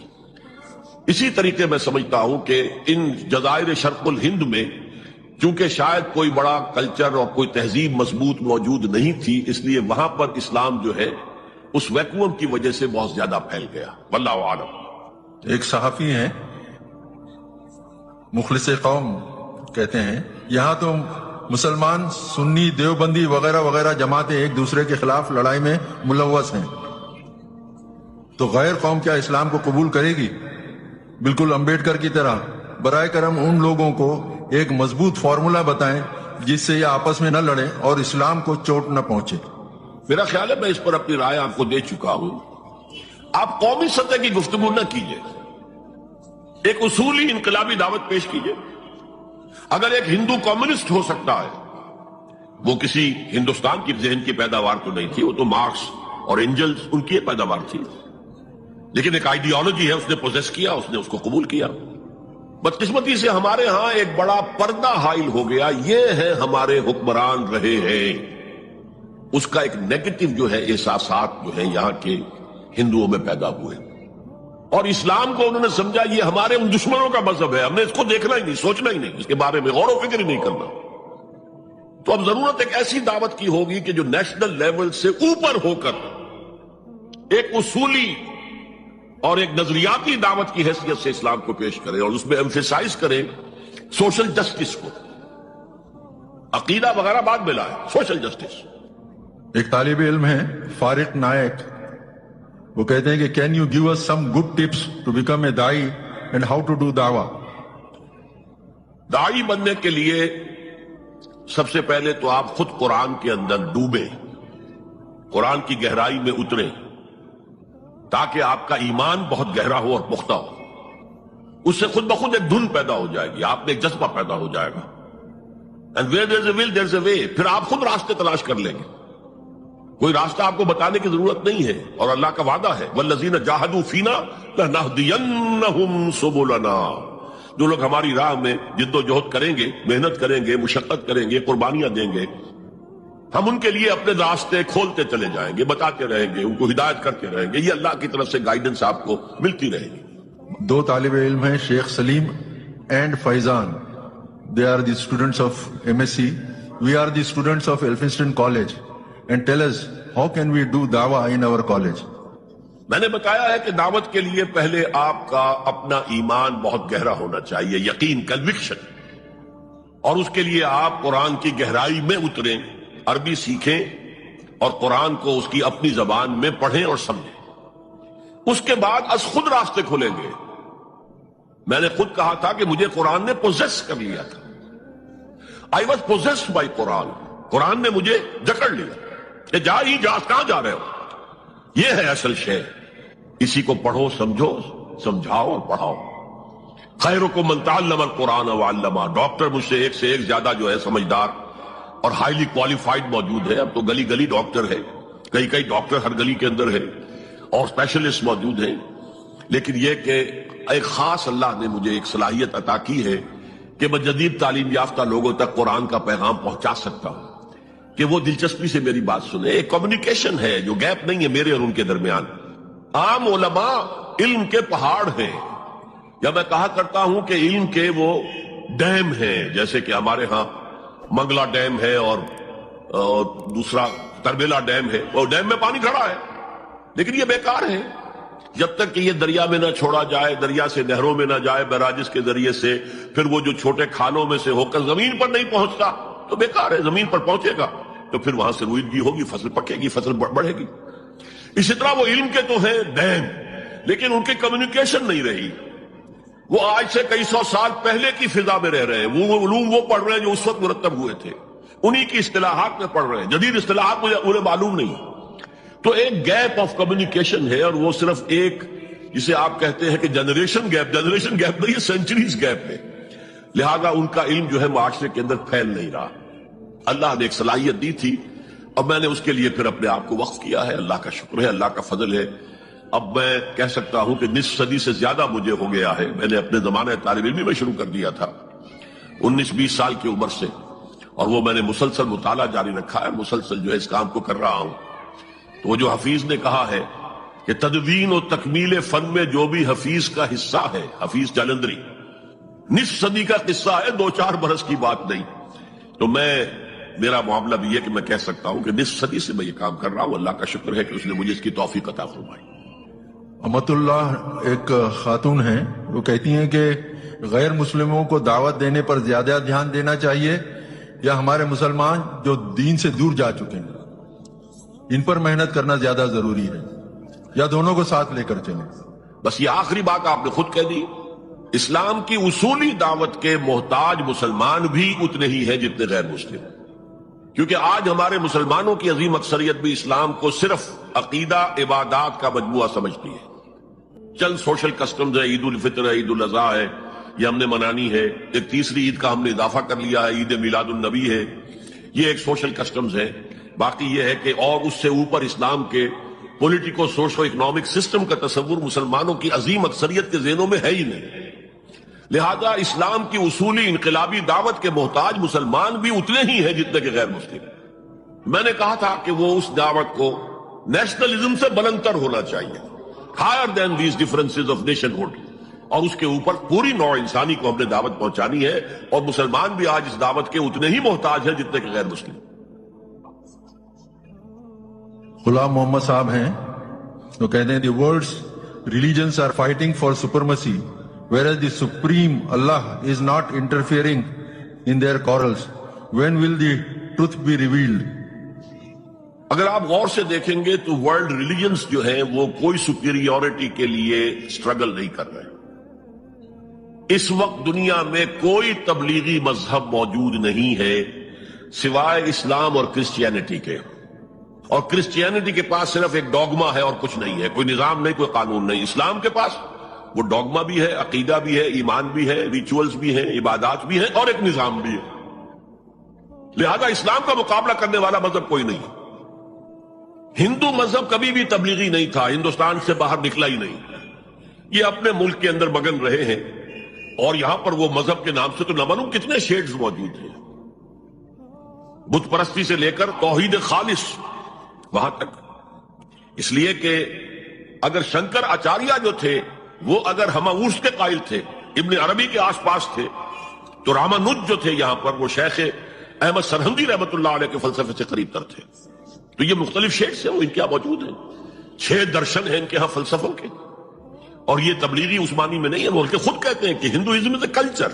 [SPEAKER 1] اسی طریقے میں سمجھتا ہوں کہ ان جزائر شرق الہند میں چونکہ شاید کوئی بڑا کلچر اور کوئی تہذیب مضبوط موجود نہیں تھی، اس لیے وہاں پر اسلام جو ہے اس ویکوم کی وجہ سے بہت زیادہ پھیل گیا. واللہ اعلم.
[SPEAKER 2] ایک صحافی ہیں مخلص قوم کہتے ہیں، یہاں تو مسلمان، سنی، دیوبندی وغیرہ وغیرہ جماعتیں ایک دوسرے کے خلاف لڑائی میں ملوث ہیں، تو غیر قوم کیا اسلام کو قبول کرے گی؟ بالکل امبیڈکر کی طرح برائے کرم ان لوگوں کو ایک مضبوط فارمولا بتائیں جس سے یہ آپس میں نہ لڑیں اور اسلام کو چوٹ نہ پہنچے.
[SPEAKER 1] میرا خیال ہے میں اس پر اپنی رائے آپ کو دے چکا ہوں. آپ قومی سطح کی گفتگو نہ کیجئے، ایک اصولی انقلابی دعوت پیش کیجئے. اگر ایک ہندو کمیونسٹ ہو سکتا ہے، وہ کسی ہندوستان کی ذہن کی پیداوار تو نہیں تھی، وہ تو مارکس اور اینجلز ان کی پیداوار تھی، لیکن ایک آئیڈیالوجی ہے، اس نے پوزیس کیا، اس نے اس کو قبول کیا. بدقسمتی سے ہمارے ہاں ایک بڑا پردہ حائل ہو گیا، یہ ہے ہمارے حکمران رہے ہیں، اس کا ایک نیگیٹو جو ہے احساسات جو ہیں یہاں کے ہندوؤں میں پیدا ہوئے، اور اسلام کو انہوں نے سمجھا یہ ہمارے ان دشمنوں کا مذہب ہے، ہم نے اس کو دیکھنا ہی نہیں، سوچنا ہی نہیں، اس کے بارے میں غور و فکر ہی نہیں کرنا. تو اب ضرورت ایک ایسی دعوت کی ہوگی کہ جو نیشنل لیول سے اوپر ہو کر ایک اصولی اور ایک نظریاتی دعوت کی حیثیت سے اسلام کو پیش کرے، اور اس میں ایمفیسائز کرے سوشل جسٹس کو. عقیدہ وغیرہ بعد میں لائے، سوشل جسٹس.
[SPEAKER 2] ایک طالب علم ہے فارق نائک، وہ کہتے ہیں کہ can you give us some good tips to become a دائی اینڈ ہاؤ ٹو ڈو دعویٰ؟
[SPEAKER 1] داعی بننے کے لیے سب سے پہلے تو آپ خود قرآن کے اندر ڈوبیں، قرآن کی گہرائی میں اتریں، تاکہ آپ کا ایمان بہت گہرا ہو اور پختہ ہو. اس سے خود بخود ایک دھن پیدا ہو جائے گی، آپ میں ایک جذبہ پیدا ہو جائے گا. And where there's a will, there's a way. پھر آپ خود راستے تلاش کر لیں گے. کوئی راستہ آپ کو بتانے کی ضرورت نہیں ہے، اور اللہ کا وعدہ ہے وَالَّذِينَ جَاهَدُوا فِينَا لَنَهْدِيَنَّهُمْ سُبُلَنَا. جو لوگ ہماری راہ میں جد و جہد کریں گے، محنت کریں گے، مشقت کریں گے، قربانیاں دیں گے، ہم ان کے لیے اپنے راستے کھولتے چلے جائیں گے، بتاتے رہیں گے، ان کو ہدایت کرتے رہیں گے. یہ اللہ کی طرف سے گائیڈنس آپ کو ملتی رہے گی.
[SPEAKER 2] دو طالب علم ہیں، Sheikh Saleem and Faizan. They are the students of MSc. We are the students of Elphinstone College. And tell us, how can we do dawah in our college?
[SPEAKER 1] میں نے بتایا ہے کہ دعوت کے لیے پہلے آپ کا اپنا ایمان بہت گہرا ہونا چاہیے، یقین، کنوکشن. اور اس کے لیے آپ قرآن کی گہرائی میں اتریں، عربی سیکھیں اور قرآن کو اس کی اپنی زبان میں پڑھیں اور سمجھیں. اس کے بعد از خود راستے کھلیں گے. میں نے خود کہا تھا کہ مجھے قرآن نے پوزیس کر لیا تھا. I was possessed by قرآن. قرآن نے مجھے جکڑ لیا کہ جا ہی جا، کہاں جا رہے ہو؟ یہ ہے اصل شے. اسی کو پڑھو، سمجھو، سمجھاؤ اور پڑھاؤ. خیرکم من تعلم القرآن وعلمہ. ڈاکٹر مجھ سے ایک زیادہ جو ہے سمجھدار اور ہائیلی کوالیفائڈ موجود ہے. اب تو گلی گلی ڈاکٹر ہے، کئی ڈاکٹر ہر گلی کے اندر ہے، اور اسپیشلسٹ موجود ہیں. لیکن یہ کہ ایک خاص اللہ نے مجھے ایک صلاحیت عطا کی ہے کہ میں جدید تعلیم یافتہ لوگوں تک قرآن کا پیغام پہنچا سکتا ہوں، کہ وہ دلچسپی سے میری بات سنیں. ایک کمیونیکیشن ہے جو گیپ نہیں ہے میرے اور ان کے درمیان. عام علماء علم کے پہاڑ ہیں، یا میں کہا کرتا ہوں کہ علم کے وہ ڈیم ہیں، جیسے کہ ہمارے ہاں منگلا ڈیم ہے اور دوسرا تربیلا ڈیم ہے. وہ ڈیم میں پانی کھڑا ہے لیکن یہ بیکار ہے. جب تک کہ یہ دریا میں نہ چھوڑا جائے، دریا سے نہروں میں نہ جائے بیراجز کے ذریعے سے، پھر وہ جو چھوٹے کھانوں میں سے ہو کر زمین پر نہیں پہنچتا تو بیکار ہے. زمین پر پہنچے گا تو پھر وہاں سے روئیدگی ہوگی، فصل پکے گی، فصل بڑھے گی. اسی طرح وہ علم کے تو ہیں ڈیم، لیکن ان کی کمیونیکیشن نہیں رہی. وہ آج سے کئی سو سال پہلے کی فضا میں رہ رہے ہیں. وہ علوم وہ پڑھ رہے ہیں جو اس وقت مرتب ہوئے تھے، انہی کی اصطلاحات میں پڑھ رہے ہیں. جدید اصطلاحات مجھے انہیں معلوم نہیں. تو ایک گیپ آف کمیونیکیشن ہے، اور وہ صرف ایک جسے آپ کہتے ہیں کہ جنریشن گیپ نہیں، سینچریز گیپ ہے. لہذا ان کا علم جو ہے معاشرے کے اندر پھیل نہیں رہا. اللہ نے ایک صلاحیت دی تھی، اب میں نے اس کے لیے پھر اپنے آپ کو وقف کیا ہے. اللہ کا شکر ہے، اللہ کا فضل ہے. اب میں کہہ سکتا ہوں کہ نصف صدی سے زیادہ مجھے ہو گیا ہے. میں نے اپنے زمانہ طالب علمی میں شروع کر دیا تھا 19-20 سال کی عمر سے، اور وہ میں نے مسلسل مطالعہ جاری رکھا ہے، مسلسل جو ہے اس کام کو کر رہا ہوں. تو وہ جو حفیظ نے کہا ہے کہ تدوین و تکمیل فن میں جو بھی حفیظ کا حصہ ہے، حفیظ جالندری، نصف صدی کا قصہ ہے، 2-4 برس کی بات نہیں. تو میرا معاملہ بھی ہے کہ میں کہہ سکتا ہوں کہ نصف صدی سے میں یہ کام کر رہا ہوں. اللہ کا شکر ہے کہ اس نے مجھے اس کی توفیق عطا فرمائی.
[SPEAKER 2] امت اللہ ایک خاتون ہیں، وہ کہتی ہیں کہ غیر مسلموں کو دعوت دینے پر زیادہ دھیان دینا چاہیے، یا ہمارے مسلمان جو دین سے دور جا چکے ہیں ان پر محنت کرنا زیادہ ضروری ہے، یا دونوں کو ساتھ لے کر چلیں؟
[SPEAKER 1] بس یہ آخری بات آپ نے خود کہہ دی. اسلام کی اصولی دعوت کے محتاج مسلمان بھی اتنے ہی ہیں جتنے غیر مسلم، کیونکہ آج ہمارے مسلمانوں کی عظیم اکثریت بھی اسلام کو صرف عقیدہ، عبادات کا مجموعہ سمجھتی ہے. چند سوشل کسٹمز ہے، عید الفطر ہے، عید الاضحیٰ ہے، یہ ہم نے منانی ہے. ایک تیسری عید کا ہم نے اضافہ کر لیا ہے، عید میلاد النبی ہے. یہ ایک سوشل کسٹمز ہے. باقی یہ ہے کہ اور اس سے اوپر اسلام کے پولیٹیکو سوشو اکنامک سسٹم کا تصور مسلمانوں کی عظیم اکثریت کے ذہنوں میں ہے ہی نہیں. لہذا اسلام کی اصولی انقلابی دعوت کے محتاج مسلمان بھی اتنے ہی ہیں جتنے کہ غیر مسلم. میں نے کہا تھا کہ وہ اس دعوت کو نیشنلزم سے بلندتر ہونا چاہیے، higher than these differences of nationhood, اور اس کے اوپر پوری نوع انسانی کو ہم نے دعوت پہنچانی ہے. اور مسلمان بھی آج اس دعوت کے اتنے ہی محتاج ہیں جتنے کہ غیر مسلم.
[SPEAKER 2] غلام محمد صاحب ہیں، وہ کہتے ہیں the world's religions are fighting for supremacy whereas the supreme Allah is not interfering in their quarrels. When will the truth be revealed?
[SPEAKER 1] اگر آپ غور سے دیکھیں گے تو ورلڈ ریلیجنز جو ہیں وہ کوئی سپیریورٹی کے لیے سٹرگل نہیں کر رہے. اس وقت دنیا میں کوئی تبلیغی مذہب موجود نہیں ہے سوائے اسلام اور کرسچینٹی کے، اور کرسچینٹی کے پاس صرف ایک ڈوگما ہے اور کچھ نہیں ہے، کوئی نظام نہیں، کوئی قانون نہیں. اسلام کے پاس وہ ڈوگما بھی ہے، عقیدہ بھی ہے، ایمان بھی ہے، ریچولز بھی ہیں، عبادات بھی ہیں، اور ایک نظام بھی ہے. لہذا اسلام کا مقابلہ کرنے والا مذہب کوئی نہیں. ہندو مذہب کبھی بھی تبلیغی نہیں تھا، ہندوستان سے باہر نکلا ہی نہیں. یہ اپنے ملک کے اندر مگن رہے ہیں، اور یہاں پر وہ مذہب کے نام سے تو نہ معلوم کتنے شیڈز موجود ہیں، بت پرستی سے لے کر توحید خالص وہاں تک. اس لیے کہ اگر شنکر آچاریہ جو تھے وہ اگر ہماورس کے قائل تھے، ابن عربی کے آس پاس تھے، تو رامانج جو تھے یہاں پر وہ شیخ احمد سرہندی رحمت اللہ علیہ کے فلسفے سے قریب تر تھے. تو یہ مختلف شیڈز ہیں، وہ ان کے یہاں موجود ہیں. 6 درشن ہیں ان کے ہاں فلسفوں کے، اور یہ تبلیغی عثمانی میں نہیں ہے. بلکہ خود کہتے ہیں کہ ہندوازم از اے کلچر،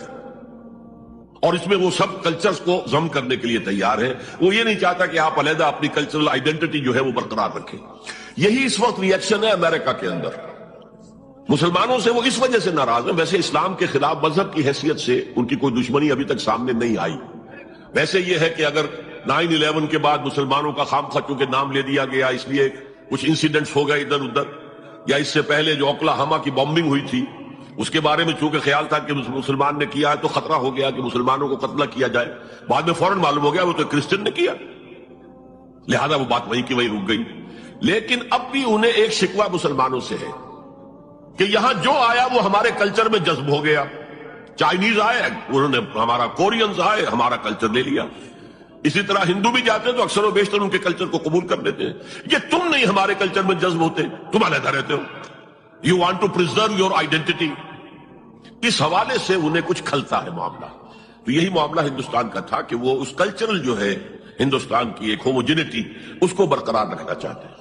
[SPEAKER 1] اور اس میں وہ سب کلچرز کو ضم کرنے کے لیے تیار ہے. وہ یہ نہیں چاہتا کہ آپ علیحدہ اپنی کلچرل آئیڈینٹی جو ہے وہ برقرار رکھیں. یہی اس وقت ری ایکشن ہے امریکہ کے اندر. مسلمانوں سے وہ اس وجہ سے ناراض ہیں. ویسے اسلام کے خلاف مذہب کی حیثیت سے ان کی کوئی دشمنی ابھی تک سامنے نہیں آئی. ویسے یہ ہے کہ اگر 9/11 کے بعد مسلمانوں کا خامخواہ چونکہ نام لے دیا گیا، اس لیے کچھ انسیڈنٹس ہو گئے ادھر ادھر، یا اس سے پہلے جو اوکلاہوما کی بمبنگ ہوئی تھی اس کے بارے میں چونکہ خیال تھا کہ مسلمان نے کیا ہے تو خطرہ ہو گیا کہ مسلمانوں کو قتل کیا جائے. بعد میں فوراً معلوم ہو گیا وہ تو کرسچن نے کیا، لہذا وہ بات وہیں کی وہیں رک گئی. لیکن اب بھی انہیں ایک شکوہ مسلمانوں سے ہے کہ یہاں جو آیا وہ ہمارے کلچر میں جذب ہو گیا. چائنیز آئے، انہوں نے ہمارا، کورینز آئے، ہمارا کلچر لے لیا. اسی طرح ہندو بھی جاتے ہیں تو اکثر و بیشتر ان کے کلچر کو قبول کر لیتے ہیں. یہ تم نہیں ہمارے کلچر میں جذب ہوتے، تم علیحدہ رہتے ہو. You want to preserve your identity. اس حوالے سے انہیں کچھ کھلتا ہے معاملہ. تو یہی معاملہ ہندوستان کا تھا کہ وہ اس کلچرل جو ہے ہندوستان کی ایک ہوموجینٹی اس کو برقرار رکھنا چاہتے ہیں.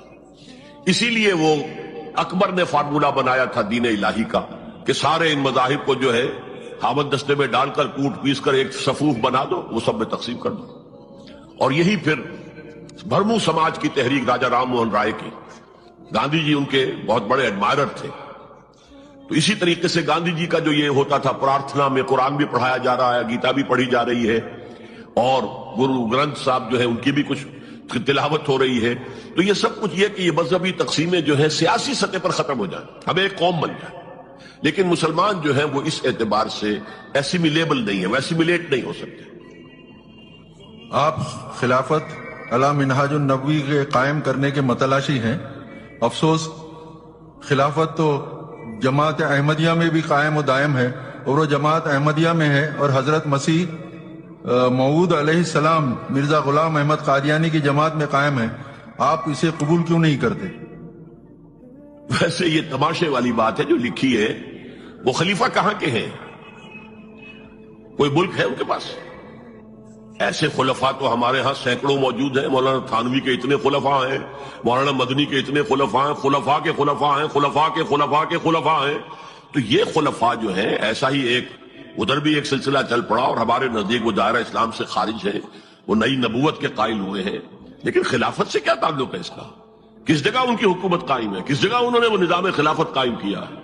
[SPEAKER 1] اسی لیے وہ اکبر نے فارمولا بنایا تھا دین الہی کا کہ سارے ان مذاہب کو جو ہے ہاون دستے میں ڈال کر کوٹ پیس کر ایک صفوف بنا دو، وہ سب میں تقسیم کر دو. اور یہی پھر بھرمو سماج کی تحریک راجا رام موہن رائے کی، گاندھی جی ان کے بہت بڑے ایڈمائرر تھے. تو اسی طریقے سے گاندھی جی کا جو یہ ہوتا تھا، پرارتھنا میں قرآن بھی پڑھایا جا رہا ہے، گیتا بھی پڑھی جا رہی ہے، اور گرو گرنتھ صاحب جو ہے ان کی بھی کچھ تلاوت ہو رہی ہے. تو یہ سب کچھ یہ کہ یہ مذہبی تقسیمیں جو ہیں سیاسی سطح پر ختم ہو جائیں، ہمیں ایک قوم بن جائے. لیکن مسلمان جو ہیں وہ اس اعتبار سے ایسیمیلیبل نہیں ہے، وہ ایسیمیلیٹ نہیں ہو سکتے.
[SPEAKER 2] آپ خلافت علی منہاج النبوی کے قائم کرنے کے متلاشی ہیں. افسوس خلافت تو جماعت احمدیہ میں بھی قائم و دائم ہے، اور وہ جماعت احمدیہ میں ہے، اور حضرت مسیح موعود علیہ السلام مرزا غلام احمد قادیانی کی جماعت میں قائم ہے. آپ اسے قبول کیوں نہیں کرتے؟
[SPEAKER 1] ویسے یہ تماشے والی بات ہے جو لکھی ہے. وہ خلیفہ کہاں کے ہیں؟ کوئی ملک ہے ان کے پاس؟ ایسے خلفاء تو ہمارے ہاں سینکڑوں موجود ہیں. مولانا تھانوی کے اتنے خلفاء ہیں، مولانا مدنی کے اتنے خلفاء ہیں، خلفاء کے خلفاء ہیں، خلفاء کے خلفاء کے خلفاء ہیں. تو یہ خلفاء جو ہیں ایسا ہی ایک ادھر بھی ایک سلسلہ چل پڑا، اور ہمارے نزدیک وہ دائرہ اسلام سے خارج ہے، وہ نئی نبوت کے قائل ہوئے ہیں. لیکن خلافت سے کیا تعلق ہے اس کا؟ کس جگہ ان کی حکومت قائم ہے؟ کس جگہ انہوں نے وہ نظام خلافت قائم کیا ہے؟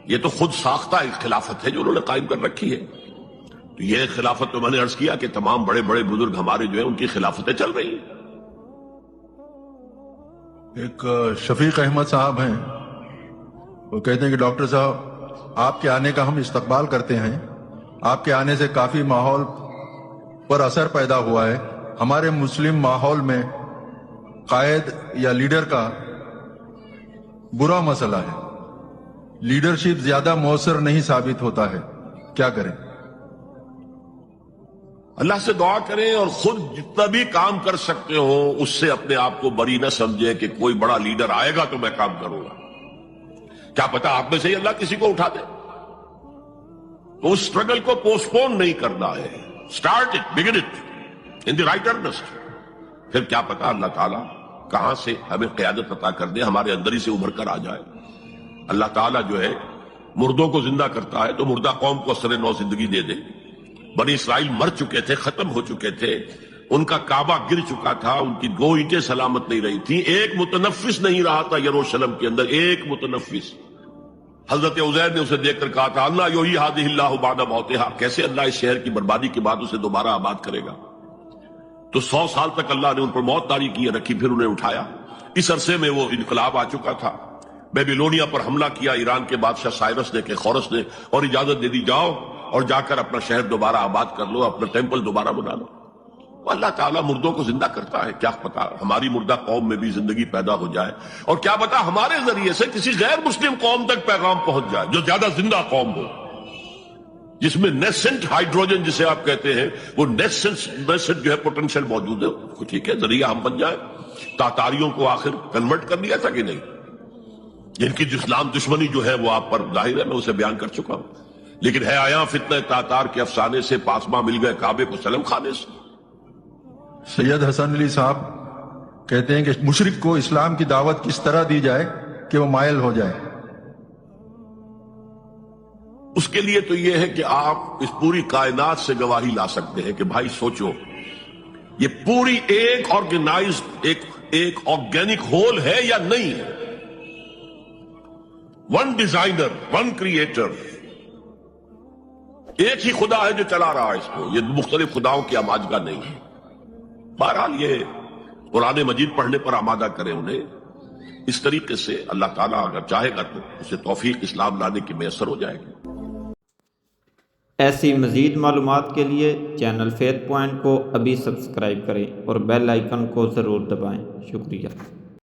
[SPEAKER 1] یہ تو خود ساختہ ایک خلافت ہے جو انہوں نے قائم کر رکھی ہے. تو یہ خلافت تو میں نے عرض کیا کہ تمام بڑے بڑے بزرگ ہمارے جو ہیں ان کی خلافتیں چل رہی ہیں.
[SPEAKER 2] ایک شفیق احمد صاحب ہیں، وہ کہتے ہیں کہ ڈاکٹر صاحب آپ کے آنے کا ہم استقبال کرتے ہیں. آپ کے آنے سے کافی ماحول پر اثر پیدا ہوا ہے. ہمارے مسلم ماحول میں قائد یا لیڈر کا برا مسئلہ ہے. لیڈرشپ زیادہ مؤثر نہیں ثابت ہوتا ہے، کیا کریں؟
[SPEAKER 1] اللہ سے دعا کریں اور خود جتنا بھی کام کر سکتے ہو اس سے اپنے آپ کو بری نہ سمجھیں کہ کوئی بڑا لیڈر آئے گا تو میں کام کروں گا. کیا پتا آپ میں سے ہی اللہ کسی کو اٹھا دے. تو اس سٹرگل کو پوسٹ پون نہیں کرنا ہے. Start it, begin it in the right earnest. پھر کیا پتا اللہ تعالیٰ کہاں سے ہمیں قیادت عطا کر دے، ہمارے اندر ہی سے ابھر کر آ جائے. اللہ تعالیٰ جو ہے مردوں کو زندہ کرتا ہے تو مردہ قوم کو اثر نو زندگی دے دے. بنی اسرائیل مر چکے تھے، ختم ہو چکے تھے، ان کا کعبہ گر چکا تھا، ان کی 2 اینٹیں سلامت نہیں رہی تھیں، ایک متنفس نہیں رہا تھا یروشلم کے اندر، ایک متنفس۔ حضرت عزیر نے اسے دیکھ کر کہا تھا اللہ یحیی ہذہ اللہ بعد موتہا، کیسے اللہ اس شہر کی بربادی کے بعد اسے دوبارہ آباد کرے گا؟ تو 100 سال تک اللہ نے ان پر موت طاری کی رکھی، پھر انہیں اٹھایا۔ اس عرصے میں وہ انقلاب آ چکا تھا، بیبیلونیا پر حملہ کیا ایران کے بادشاہ سائرس نے کہ خورس نے، اور اجازت دے دی جاؤ اور جا کر اپنا شہر دوبارہ آباد کر لو، اپنا ٹیمپل دوبارہ بنا لو۔ اللہ تعالیٰ مردوں کو زندہ کرتا ہے، کیا پتا ہماری مردہ قوم میں بھی زندگی پیدا ہو جائے، اور کیا پتا ہمارے ذریعے سے کسی غیر مسلم قوم تک پیغام پہنچ جائے جو زیادہ زندہ قوم ہو، جس میں نیسنٹ ہائیڈروجن جسے آپ کہتے ہیں، وہ نیسنٹ جو ہے پوٹینشیل موجود ہے، ٹھیک ہے، ذریعہ ہم بن جائیں۔ تاتاریوں کو آخر کنورٹ کر لیا تھا کہ نہیں؟ جن کی اسلام دشمنی جو ہے وہ آپ پر ظاہر ہے، میں اسے بیان کر چکا ہوں، لیکن ہے آیا فتنہ تاتار کے افسانے سے، پاسما مل گئے کعبے کو سلم کھانے سے۔
[SPEAKER 2] سید حسن علی صاحب کہتے ہیں کہ مشرک کو اسلام کی دعوت کس طرح دی جائے کہ وہ مائل ہو جائے؟
[SPEAKER 1] اس کے لیے تو یہ ہے کہ آپ اس پوری کائنات سے گواہی لا سکتے ہیں کہ بھائی سوچو، یہ پوری ایک آرگنائزڈ ایک آرگینک ہول ہے یا نہیں ہے؟ ون ڈیزائنر، ون کریٹر، ایک ہی خدا ہے جو چلا رہا ہے اس کو، یہ مختلف خداؤں کی آماجگاہ نہیں ہے۔ بہرحال یہ قرآن مجید پڑھنے پر آمادہ کرے انہیں، اس طریقے سے اللہ تعالیٰ اگر چاہے گا تو اسے توفیق اسلام لانے کی میسر ہو جائے گی۔
[SPEAKER 3] ایسی مزید معلومات کے لیے چینل فیت پوائنٹ کو ابھی سبسکرائب کریں اور بیل آئیکن کو ضرور دبائیں۔ شکریہ۔